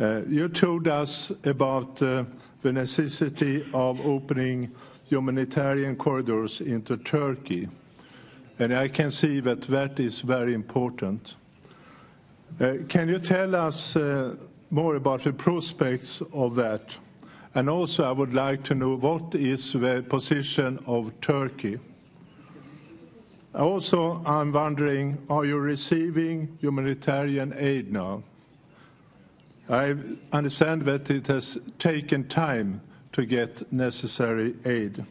You told us about the necessity of opening humanitarian corridors into Turkey, and I can see that that is very important. Can you tell us more about the prospects of that? And also I would like to know what is the position of Turkey. Also, I'm wondering, are you receiving humanitarian aid now? I understand that it has taken time to get necessary aid.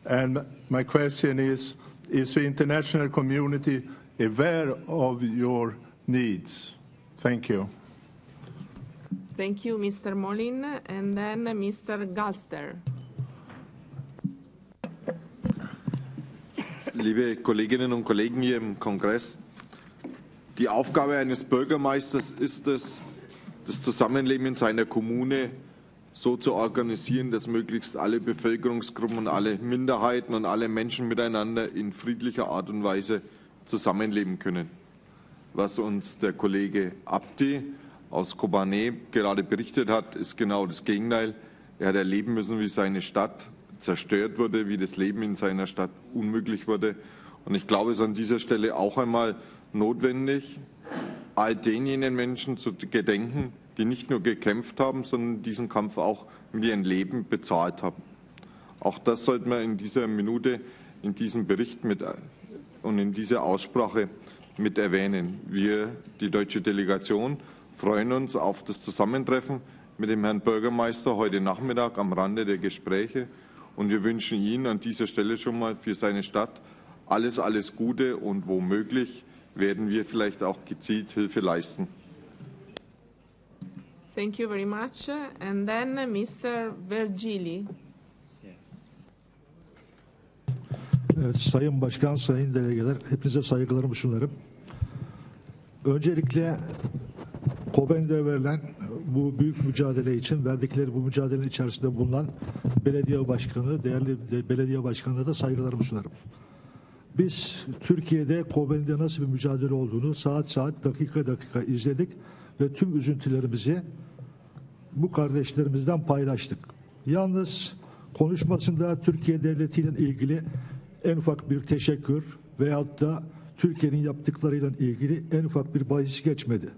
And my question is the international community aware of your needs? Thank you. Thank you, Mr. Molin. And then Mr. Galster. Liebe Kolleginnen und Kollegen hier im Kongress, die Aufgabe eines Bürgermeisters ist es, das Zusammenleben in seiner Kommune so zu organisieren, dass möglichst alle Bevölkerungsgruppen und alle Minderheiten und alle Menschen miteinander in friedlicher Art und Weise zusammenleben können. Was uns der Kollege Abdi aus Kobane gerade berichtet hat, ist genau das Gegenteil. Er hat erleben müssen, wie seine Stadt zerstört wurde, wie das Leben in seiner Stadt unmöglich wurde. Und ich glaube, es ist an dieser Stelle auch einmal notwendig, all denjenigen Menschen zu gedenken, die nicht nur gekämpft haben, sondern diesen Kampf auch mit ihrem Leben bezahlt haben. Auch das sollte man in dieser Minute, in diesem Bericht und in dieser Aussprache mit erwähnen. Wir, die deutsche Delegation, freuen uns auf das Zusammentreffen mit dem Herrn Bürgermeister heute Nachmittag am Rande der Gespräche. Und wir wünschen Ihnen an dieser Stelle schon mal für seine Stadt alles Gute und womöglich werden wir vielleicht auch gezielt Hilfe leisten. Thank you very much. And then Mr. Vergili. Evet, Sayın Başkan, Sayın Delegeler, hepinize saygılarımı sunarım. Öncelikle Kobane'de verilen bu büyük mücadele için verdikleri bu mücadelenin içerisinde bulunan belediye başkanı, değerli belediye başkanına da saygılarımı sunarım. Biz Türkiye'de Kobane'de nasıl bir mücadele olduğunu saat dakika izledik ve tüm üzüntülerimizi bu kardeşlerimizden paylaştık. Yalnız konuşmasında Türkiye devletiyle ilgili en ufak bir teşekkür veyahut da Türkiye'nin yaptıklarıyla ilgili en ufak bir bahis geçmedi.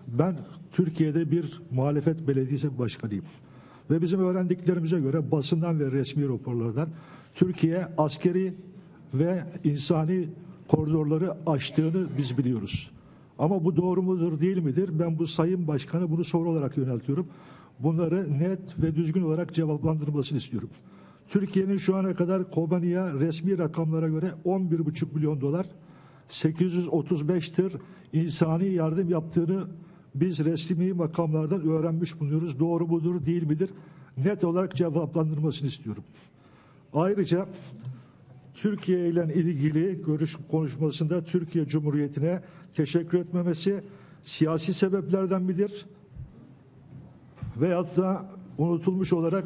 Ben Türkiye'de bir muhalefet belediyesi başkanıyım. Ve bizim öğrendiklerimize göre basından ve resmi raporlardan Türkiye askeri ve insani koridorları aştığını biz biliyoruz. Ama bu doğru mudur değil midir? Ben bu Sayın Başkan'a bunu soru olarak yöneltiyorum. Bunları net ve düzgün olarak cevaplandırmasını istiyorum. Türkiye'nin şu ana kadar Kobane'ye resmi rakamlara göre 11,5 milyon dolar, 835 tır insani yardım yaptığını biz resmi makamlardan öğrenmiş bulunuyoruz. Doğru mudur değil midir? Net olarak cevaplandırmasını istiyorum. Ayrıca Türkiye ile ilgili konuşmasında Türkiye Cumhuriyeti'ne teşekkür etmemesi siyasi sebeplerden midir? Veyahut da unutulmuş olarak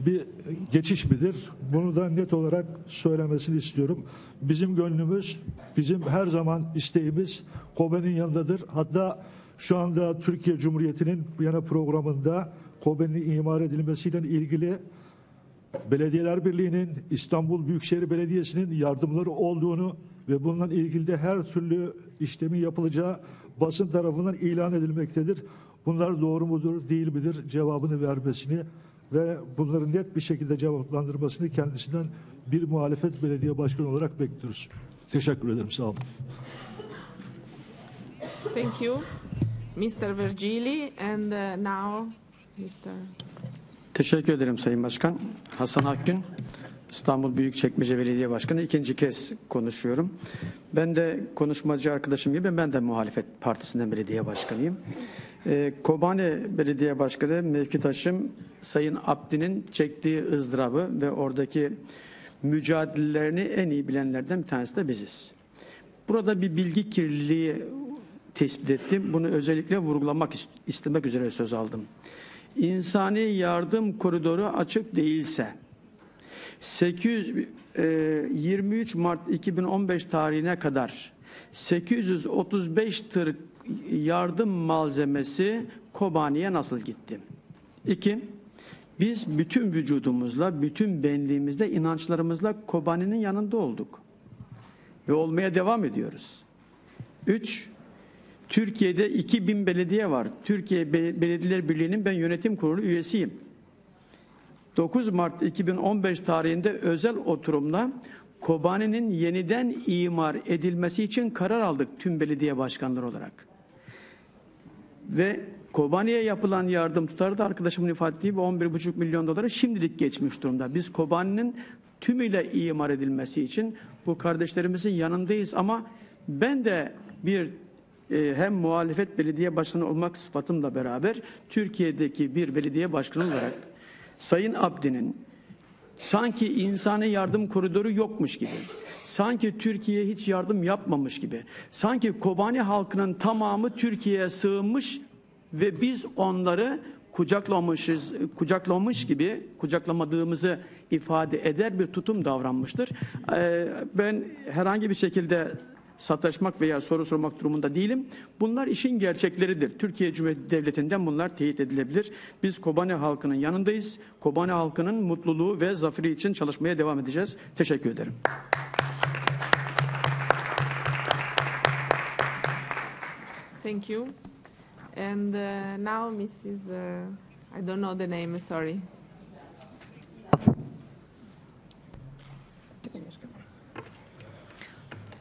bir geçiş midir? Bunu da net olarak söylemesini istiyorum. Bizim gönlümüz, bizim her zaman isteğimiz Kobane'nin yanındadır. Hatta Şu anda Türkiye Cumhuriyeti'nin Viyana programında Kobani'nin imar edilmesiyle ilgili Belediyeler Birliği'nin, İstanbul Büyükşehir Belediyesi'nin yardımları olduğunu ve bununla ilgili de her türlü işlemin yapılacağı basın tarafından ilan edilmektedir. Bunlar doğru mudur, değil midir cevabını vermesini ve bunları net bir şekilde cevaplandırmasını kendisinden bir muhalefet belediye başkanı olarak bekliyoruz. Teşekkür ederim, sağ olun. Thank you, Mr. Virgili, and now Mr. Teşekkür ederim Sayın Başkan. Hasan Akgün, İstanbul Büyükçekmece Belediye Başkanı. İkinci kez konuşuyorum. Ben de konuşmacı arkadaşım gibi ben de muhalefet partisinden belediye başkanıyım. Kobani Belediye Başkanı mevkidaşım Sayın Abdi'nin çektiği ızdırabı ve oradaki mücadelelerini en iyi bilenlerden bir tanesi de biziz. Burada bir bilgi kirliliği tespit ettim. Bunu özellikle vurgulamak istemek üzere söz aldım. İnsani yardım koridoru açık değilse 23 Mart 2015 tarihine kadar 835 tır yardım malzemesi Kobani'ye nasıl gitti? 2. Biz bütün vücudumuzla, bütün benliğimizle, inançlarımızla Kobani'nin yanında olduk. Ve olmaya devam ediyoruz. 3. Türkiye'de 2000 belediye var. Türkiye Belediyeler Birliği'nin ben yönetim kurulu üyesiyim. 9 Mart 2015 tarihinde özel oturumla Kobani'nin yeniden imar edilmesi için karar aldık tüm belediye başkanları olarak. Ve Kobani'ye yapılan yardım tutarı da arkadaşımın ifade ettiği 11,5 milyon dolara şimdilik geçmiş durumda. Biz Kobani'nin tümüyle imar edilmesi için bu kardeşlerimizin yanındayız ama ben de bir hem muhalefet belediye başkanı olmak sıfatımla beraber Türkiye'deki bir belediye başkanı olarak Sayın Abdi'nin sanki insani yardım koridoru yokmuş gibi, sanki Türkiye hiç yardım yapmamış gibi, sanki Kobani halkının tamamı Türkiye'ye sığınmış ve biz onları kucaklamış gibi kucaklamadığımızı ifade eder bir tutum davranmıştır. Ben herhangi bir şekilde sataşmak veya soru sormak durumunda değilim. Bunlar işin gerçekleridir. Türkiye Cumhuriyeti Devleti'nden bunlar teyit edilebilir. Biz Kobani halkının yanındayız. Kobani halkının mutluluğu ve zaferi için çalışmaya devam edeceğiz. Teşekkür ederim. Thank you. And now Mrs. I don't know the name, sorry.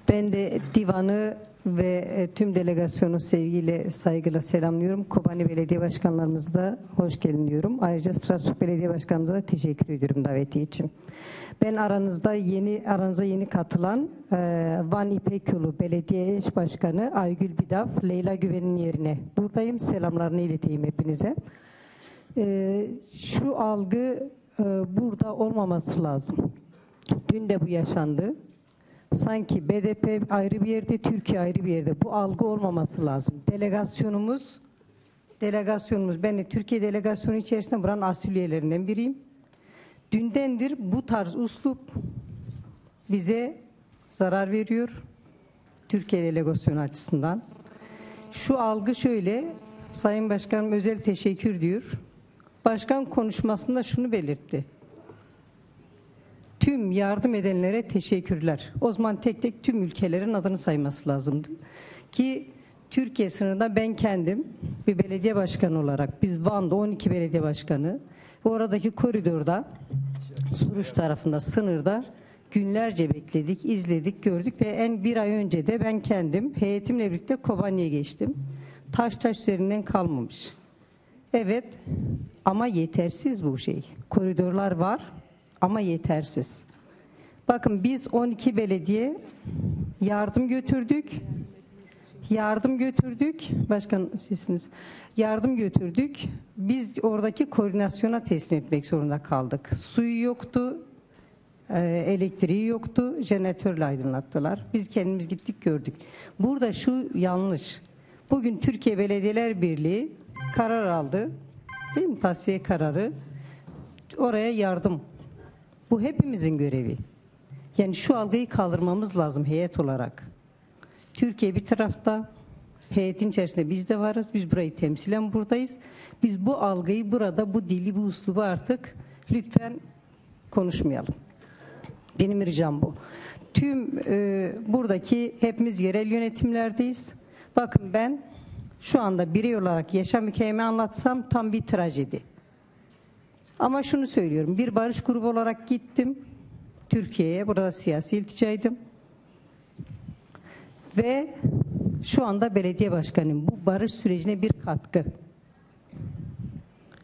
Ben de divanı ve tüm delegasyonu sevgiyle, saygıyla selamlıyorum. Kobani Belediye Başkanlarımız da hoş gelin diyorum. Ayrıca Strasbourg Belediye Başkanımıza da teşekkür ediyorum daveti için. Ben aranıza yeni katılan Van İpekyolu Belediye Eş Başkanı Aygül Bidaf, Leyla Güven'in yerine buradayım. Selamlarını ileteyim hepinize. Şu algı burada olmaması lazım. Dün de bu yaşandı. Sanki BDP ayrı bir yerde, Türkiye ayrı bir yerde. Bu algı olmaması lazım. Delegasyonumuz, ben de Türkiye delegasyonu içerisinde buranın asil üyelerinden biriyim. Dündendir bu tarz üslup bize zarar veriyor. Türkiye delegasyonu açısından. Şu algı şöyle, Sayın Başkanım özel teşekkür diyor. Başkan konuşmasında şunu belirtti. Tüm yardım edenlere teşekkürler. O zaman tek tek tüm ülkelerin adını sayması lazımdı. Ki Türkiye sınırında ben kendim bir belediye başkanı olarak, biz Van'da 12 belediye başkanı ve oradaki koridorda, Suruç tarafında, sınırda günlerce bekledik, izledik, gördük ve bir ay önce de ben kendim heyetimle birlikte Kobani'ye geçtim. Taş üzerinden kalmamış. Evet ama yetersiz bu şey. Koridorlar var. Ama yetersiz. Bakın biz 12 belediye yardım götürdük. Başkan sizsiniz. Yardım götürdük. Biz oradaki koordinasyona teslim etmek zorunda kaldık. Suyu yoktu, elektriği yoktu, jeneratörle aydınlattılar. Biz kendimiz gittik gördük. Burada şu yanlış. Bugün Türkiye Belediyeler Birliği karar aldı. Değil mi? Tasfiye kararı. Oraya yardım. Bu hepimizin görevi. Yani şu algıyı kaldırmamız lazım heyet olarak. Türkiye bir tarafta, Heyetin içerisinde biz de varız. Biz burayı temsilen buradayız. Biz bu algıyı burada, bu dili, bu üslubu artık lütfen konuşmayalım. Benim ricam bu. Tüm buradaki hepimiz yerel yönetimlerdeyiz. Bakın ben şu anda birey olarak yaşam hikayemi anlatsam tam bir trajedi. Ama şunu söylüyorum. Bir barış grubu olarak gittim Türkiye'ye. Burada siyasi ilticaydım. Ve şu anda belediye başkanıyım. Bu barış sürecine bir katkı.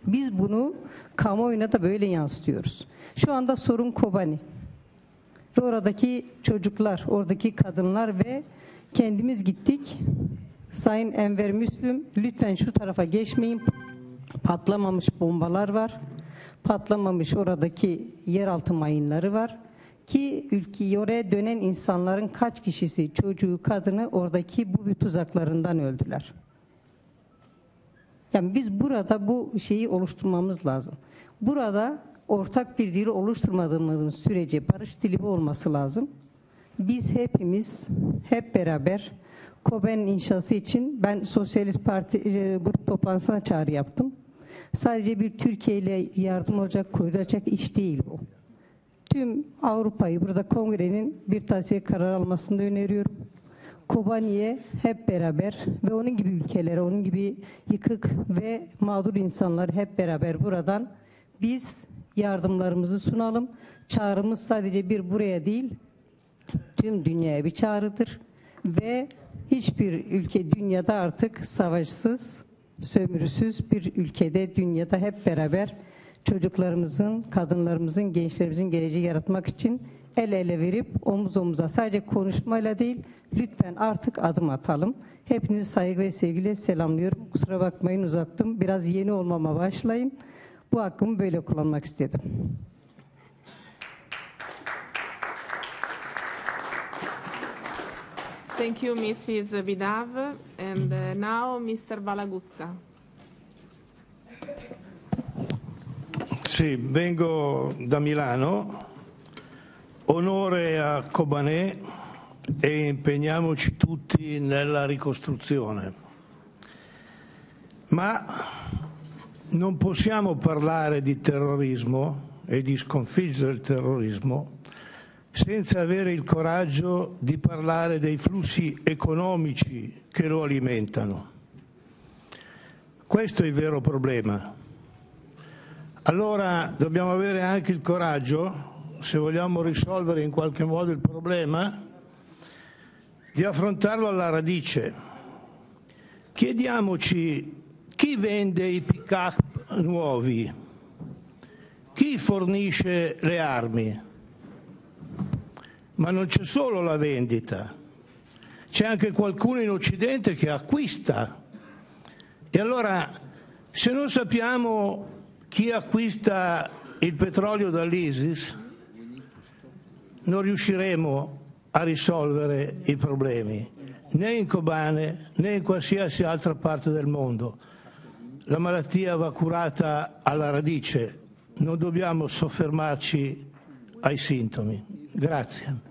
Biz bunu kamuoyuna da böyle yansıtıyoruz. Şu anda sorun Kobani. Ve oradaki çocuklar, oradaki kadınlar ve kendimiz gittik. Sayın Enver Müslüm, lütfen şu tarafa geçmeyin. Patlamamış bombalar var. Patlamamış oradaki yeraltı mayınları var. Ki ülkeyi oraya dönen insanların kaç kişisi, çocuğu, kadını oradaki bu tuzaklarından öldüler. Yani biz burada bu şeyi oluşturmamız lazım. Burada ortak bir dili oluşturmadığımız sürece barış dili olması lazım. Biz hepimiz hep beraber Koben'in inşası için ben Sosyalist Parti grup toplantısına çağrı yaptım. Sadece bir Türkiye ile yardım olacak, koyulacak iş değil bu. Tüm Avrupa'yı burada kongrenin bir tavsiye karar almasını öneriyorum. Kobani'ye hep beraber ve onun gibi ülkelere, onun gibi yıkık ve mağdur insanları hep beraber buradan biz yardımlarımızı sunalım. Çağrımız sadece bir buraya değil, tüm dünyaya bir çağrıdır. Ve hiçbir ülke dünyada artık savaşsız, sömürüsüz bir ülkede, dünyada hep beraber çocuklarımızın, kadınlarımızın, gençlerimizin geleceği yaratmak için el ele verip omuz omuza sadece konuşmayla değil, lütfen artık adım atalım. Hepinizi saygı ve sevgiyle selamlıyorum. Kusura bakmayın uzattım. Biraz yeni olmama başlayın. Bu hakkımı böyle kullanmak istedim. Thank you, Mrs. Vidav. And now, Mr. Balaguzza. Sì, vengo da Milano. Onore a Kobané e impegniamoci tutti nella ricostruzione. Ma non possiamo parlare di terrorismo e di sconfiggere il terrorismo senza avere il coraggio di parlare dei flussi economici che lo alimentano. Questo è il vero problema. Allora dobbiamo avere anche il coraggio, se vogliamo risolvere in qualche modo il problema, di affrontarlo alla radice. Chiediamoci chi vende i pick-up nuovi, chi fornisce le armi. Ma non c'è solo la vendita, c'è anche qualcuno in Occidente che acquista. E allora, se non sappiamo chi acquista il petrolio dall'ISIS, non riusciremo a risolvere i problemi, né in Kobane né in qualsiasi altra parte del mondo. La malattia va curata alla radice, non dobbiamo soffermarci ai sintomi. Grazie.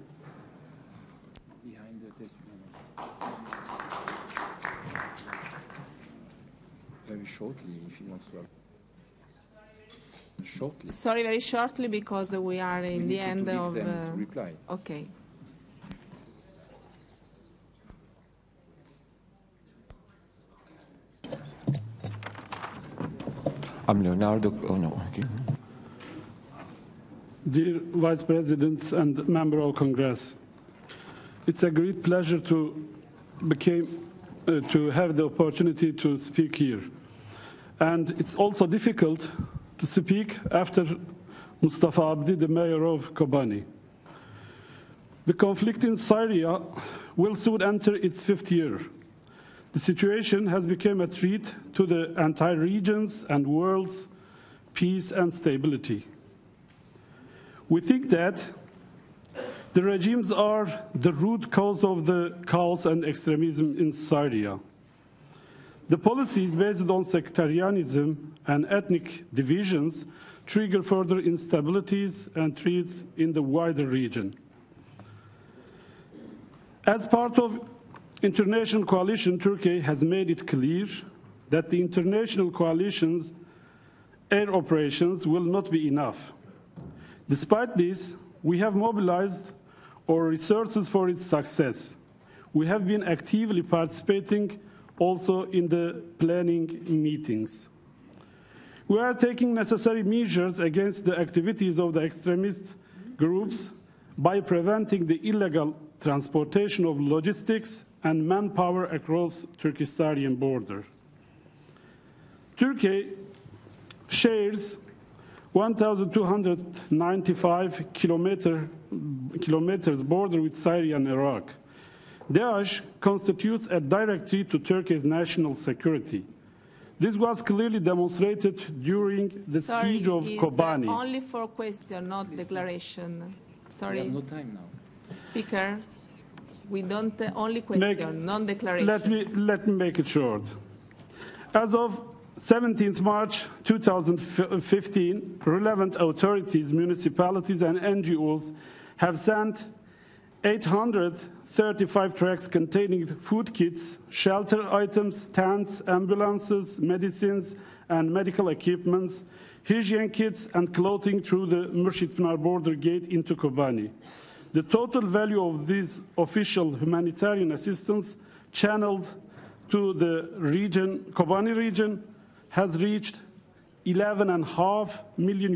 Sorry, very shortly, because we are in the end of... reply. Okay. I'm Leonardo. Oh, no. Okay. Dear Vice Presidents and Member of Congress, it's a great pleasure to have the opportunity to speak here. And it's also difficult to speak after Mustafa Abdi, the mayor of Kobani. The conflict in Syria will soon enter its 5th year. The situation has become a threat to the entire region's and world's peace and stability. We think that the regimes are the root cause of the chaos and extremism in Syria. The policies based on sectarianism and ethnic divisions trigger further instabilities and threats in the wider region. As part of international coalition Turkey has made it clear that the international coalition's air operations will not be enough. Despite this, we have mobilized our resources for its success. We have been actively participating also in the planning meetings. We are taking necessary measures against the activities of the extremist groups by preventing the illegal transportation of logistics and manpower across Turkish-Syrian border. Turkey shares 1,295 kilometers border with Syria and Iraq. Daesh constitutes a direct threat to Turkey's national security. This was clearly demonstrated during the siege of Kobani. Only for question, not declaration. Sorry. We have no time now. Speaker, we don't only question, non-declaration. Let me make it short. As of 17th March 2015, relevant authorities, municipalities, and NGOs have sent 835 trucks containing food kits, shelter items, tents, ambulances, medicines, and medical equipments, hygiene kits, and clothing through the Murshidpınar border gate into Kobani. The total value of this official humanitarian assistance channeled to the region, Kobani region, has reached $11.5 million,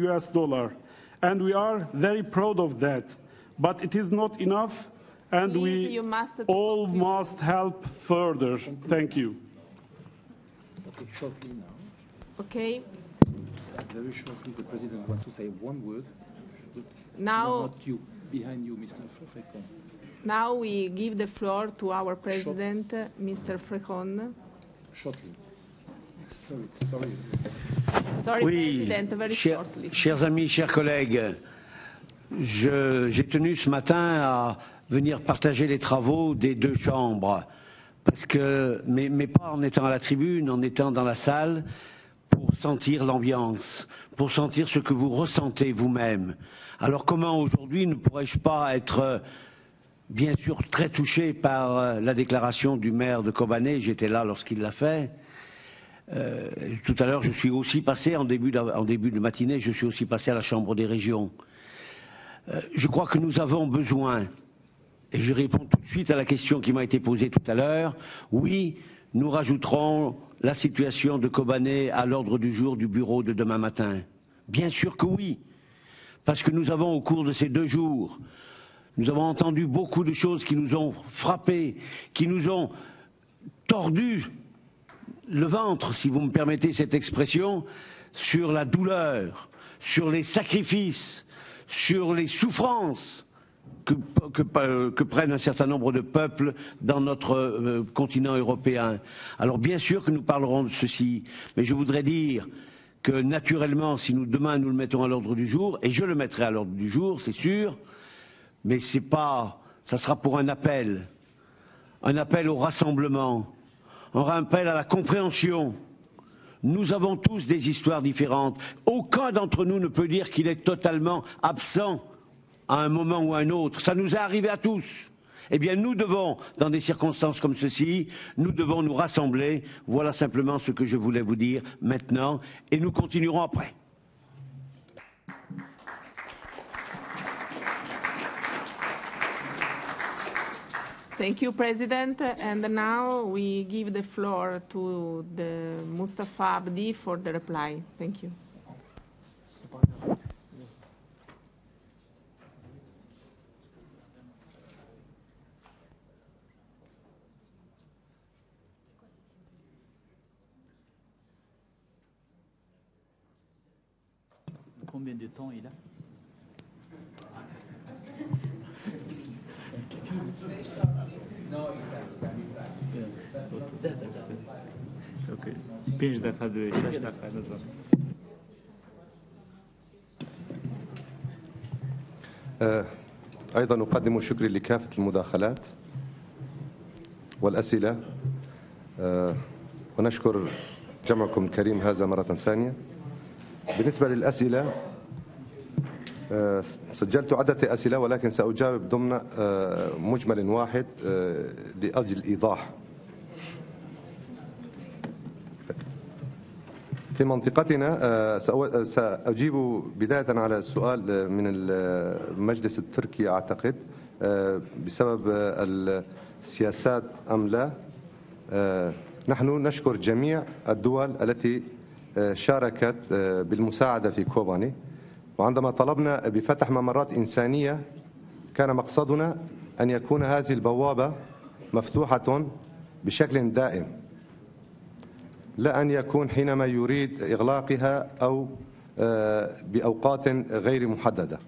and we are very proud of that. But it is not enough, and Please, we all must help further. Thank you. Okay, shortly now. Okay. Very shortly, the President wants to say one word. Now, no, not you. Behind you, Mr. Frekon. Now we give the floor to our President, Mr. Frekon. Shortly. Sorry. Oui, President, very shortly. Chers amis, chers collègues, j'ai tenu ce matin à venir partager les travaux des deux chambres, parce que, mais pas en étant à la tribune, en étant dans la salle, pour sentir l'ambiance, pour sentir ce que vous ressentez vous-même. Alors comment aujourd'hui ne pourrais-je pas être bien sûr très touché par la déclaration du maire de Kobané, j'étais là lorsqu'il l'a fait. Tout à l'heure, je suis aussi passé, en début de matinée, je suis aussi passé à la Chambre des régions. Je crois que nous avons besoin, et je réponds tout de suite à la question qui m'a été posée tout à l'heure, oui, nous rajouterons la situation de Kobané à l'ordre du jour du bureau de demain matin. Bien sûr que oui, parce que nous avons au cours de ces 2 jours, nous avons entendu beaucoup de choses qui nous ont frappés, qui nous ont tordu le ventre, si vous me permettez cette expression, sur la douleur, sur les sacrifices, sur les souffrances que prennent un certain nombre de peuples dans notre continent européen. Alors bien sûr que nous parlerons de ceci, mais je voudrais dire que naturellement, si demain nous le mettons à l'ordre du jour, et je le mettrai à l'ordre du jour, c'est sûr, mais ça sera pour un appel au rassemblement, un rappel à la compréhension. Nous avons tous des histoires différentes. Aucun d'entre nous ne peut dire qu'il est totalement absent à un moment ou à un autre. Ça nous est arrivé à tous. Eh bien, nous devons, dans des circonstances comme ceci, nous devons nous rassembler. Voilà simplement ce que je voulais vous dire maintenant, et nous continuerons après. Thank you, President. And now we give the floor to the Mustafa Abdi for the reply. Thank you. Combien de temps il a? اوكي 5 دقائق 6 دقائق نظام. أيضا أقدم شكري لكافة المداخلات والأسئلة، ونشكر جمعكم الكريم هذا مرة ثانية. بالنسبة للأسئلة سجلت عدة أسئلة ولكن سأجاوب ضمن مجمل واحد لأجل الإيضاح. في منطقتنا سأجيب بداية على السؤال من المجلس التركي أعتقد بسبب السياسات أم لا. نحن نشكر جميع الدول التي شاركت بالمساعدة في كوباني، وعندما طلبنا بفتح ممرات إنسانية كان مقصدنا أن يكون هذه البوابة مفتوحة بشكل دائم، لا أن يكون حينما يريد إغلاقها أو بأوقات غير محددة.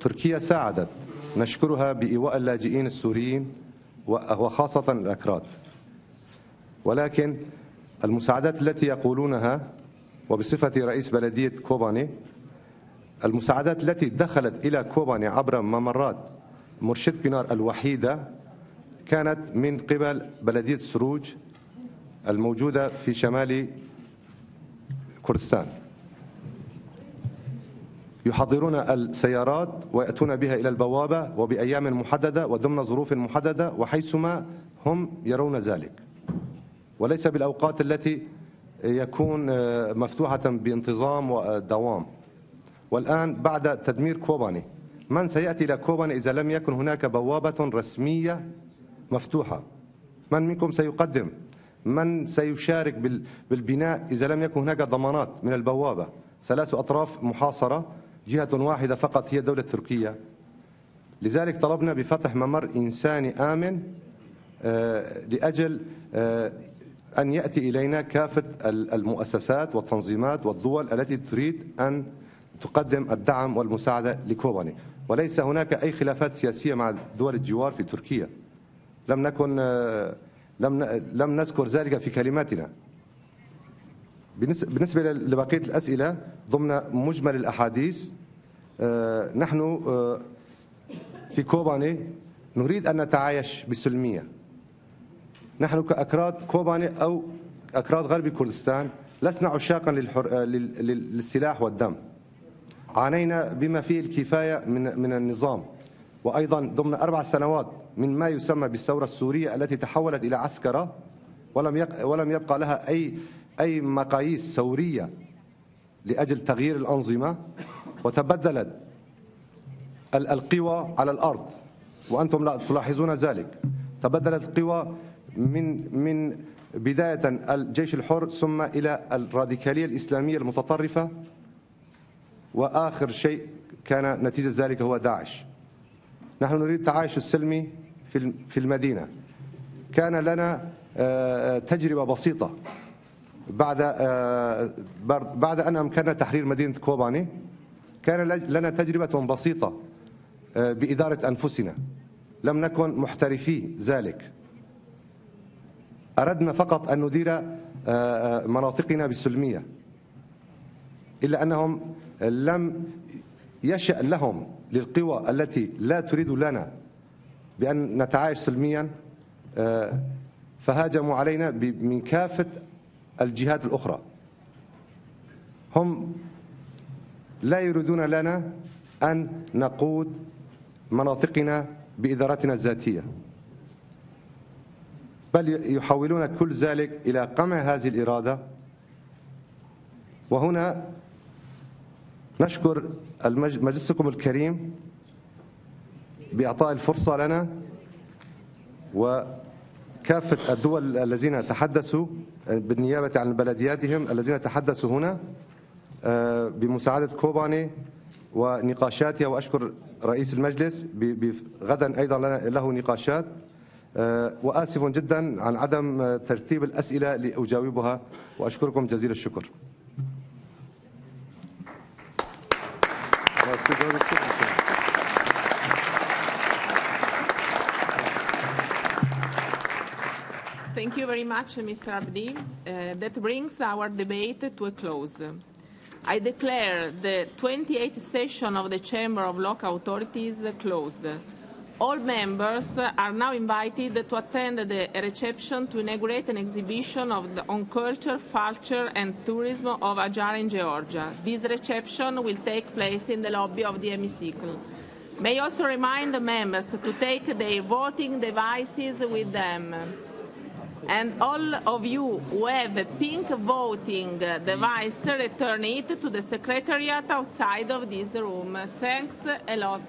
تركيا ساعدت، نشكرها بإيواء اللاجئين السوريين وخاصة الأكراد، ولكن المساعدات التي يقولونها وبصفتي رئيس بلدية كوباني، المساعدات التي دخلت إلى كوباني عبر ممرات مرشد بنار الوحيدة كانت من قبل بلدية سروج الموجودة في شمال كردستان. يحضرون السيارات ويأتون بها إلى البوابة وبأيام محددة وضمن ظروف محددة وحيثما هم يرون ذلك، وليس بالأوقات التي يكون مفتوحة بانتظام ودوام. والآن بعد تدمير كوباني، من سيأتي إلى كوباني إذا لم يكن هناك بوابة رسمية مفتوحة؟ من منكم سيقدم؟ من سيشارك بالبناء إذا لم يكن هناك ضمانات من البوابة؟ 3 أطراف محاصرة، جهة واحدة فقط هي الدولة التركية. لذلك طلبنا بفتح ممر إنساني آمن لأجل أن يأتي إلينا كافة المؤسسات والتنظيمات والدول التي تريد أن تقدم الدعم والمساعدة لكوباني، وليس هناك أي خلافات سياسية مع دول الجوار في تركيا. لم نذكر ذلك في كلماتنا. بالنسبة لبقية الأسئلة ضمن مجمل الأحاديث، نحن في كوباني نريد أن نتعايش بسلمية. نحن كأكراد كوباني أو أكراد غرب كردستان لسنا عشاقا للسلاح والدم، عانينا بما فيه الكفاية من النظام، وأيضا ضمن 4 سنوات من ما يسمى بالثورة السورية التي تحولت إلى عسكرة ولم يبقى لها أي مقاييس ثورية لأجل تغيير الأنظمة، وتبدلت القوى على الأرض وأنتم لا تلاحظون ذلك. تبدلت القوى من بداية الجيش الحر ثم إلى الراديكالية الإسلامية المتطرفة، وآخر شيء كان نتيجة ذلك هو داعش. نحن نريد التعايش السلمي في المدينة. كان لنا تجربة بسيطة بعد أن أمكننا تحرير مدينة كوباني. كان لنا تجربة بسيطة بإدارة أنفسنا، لم نكن محترفي ذلك. أردنا فقط أن ندير مناطقنا بالسلمية، إلا أنهم لم يشأ لهم للقوى التي لا تريد لنا بأن نتعايش سلميا، فهاجموا علينا من كافة الجهات الأخرى. هم لا يريدون لنا أن نقود مناطقنا بإدارتنا الذاتية، بل يحولون كل ذلك إلى قمع هذه الإرادة. وهنا نشكر مجلسكم الكريم بإعطاء الفرصة لنا وكافة الدول الذين تحدثوا بالنيابة عن بلدياتهم الذين تحدثوا هنا بمساعدة كوباني ونقاشاتها، وأشكر رئيس المجلس غدا أيضا له نقاشات. وآسف جدا عن عدم ترتيب الأسئلة لأجاوبها، وأشكركم جزيل الشكر. Thank you very much, Mr. Abdi. That brings our debate to a close. I declare the 28th session of the Chamber of Local Authorities closed. All members are now invited to attend the reception to inaugurate an exhibition on culture, culture and tourism of Ajar in Georgia. This reception will take place in the lobby of the hemicycle. May I also remind the members to take their voting devices with them. And all of you who have a pink voting device, return it to the Secretariat outside of this room. Thanks a lot.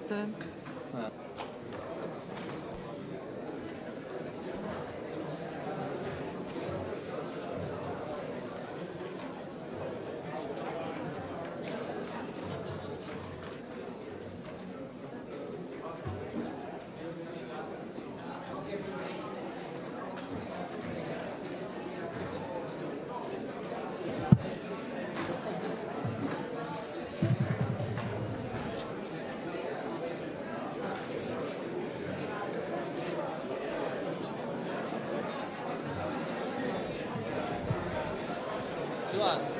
Suat.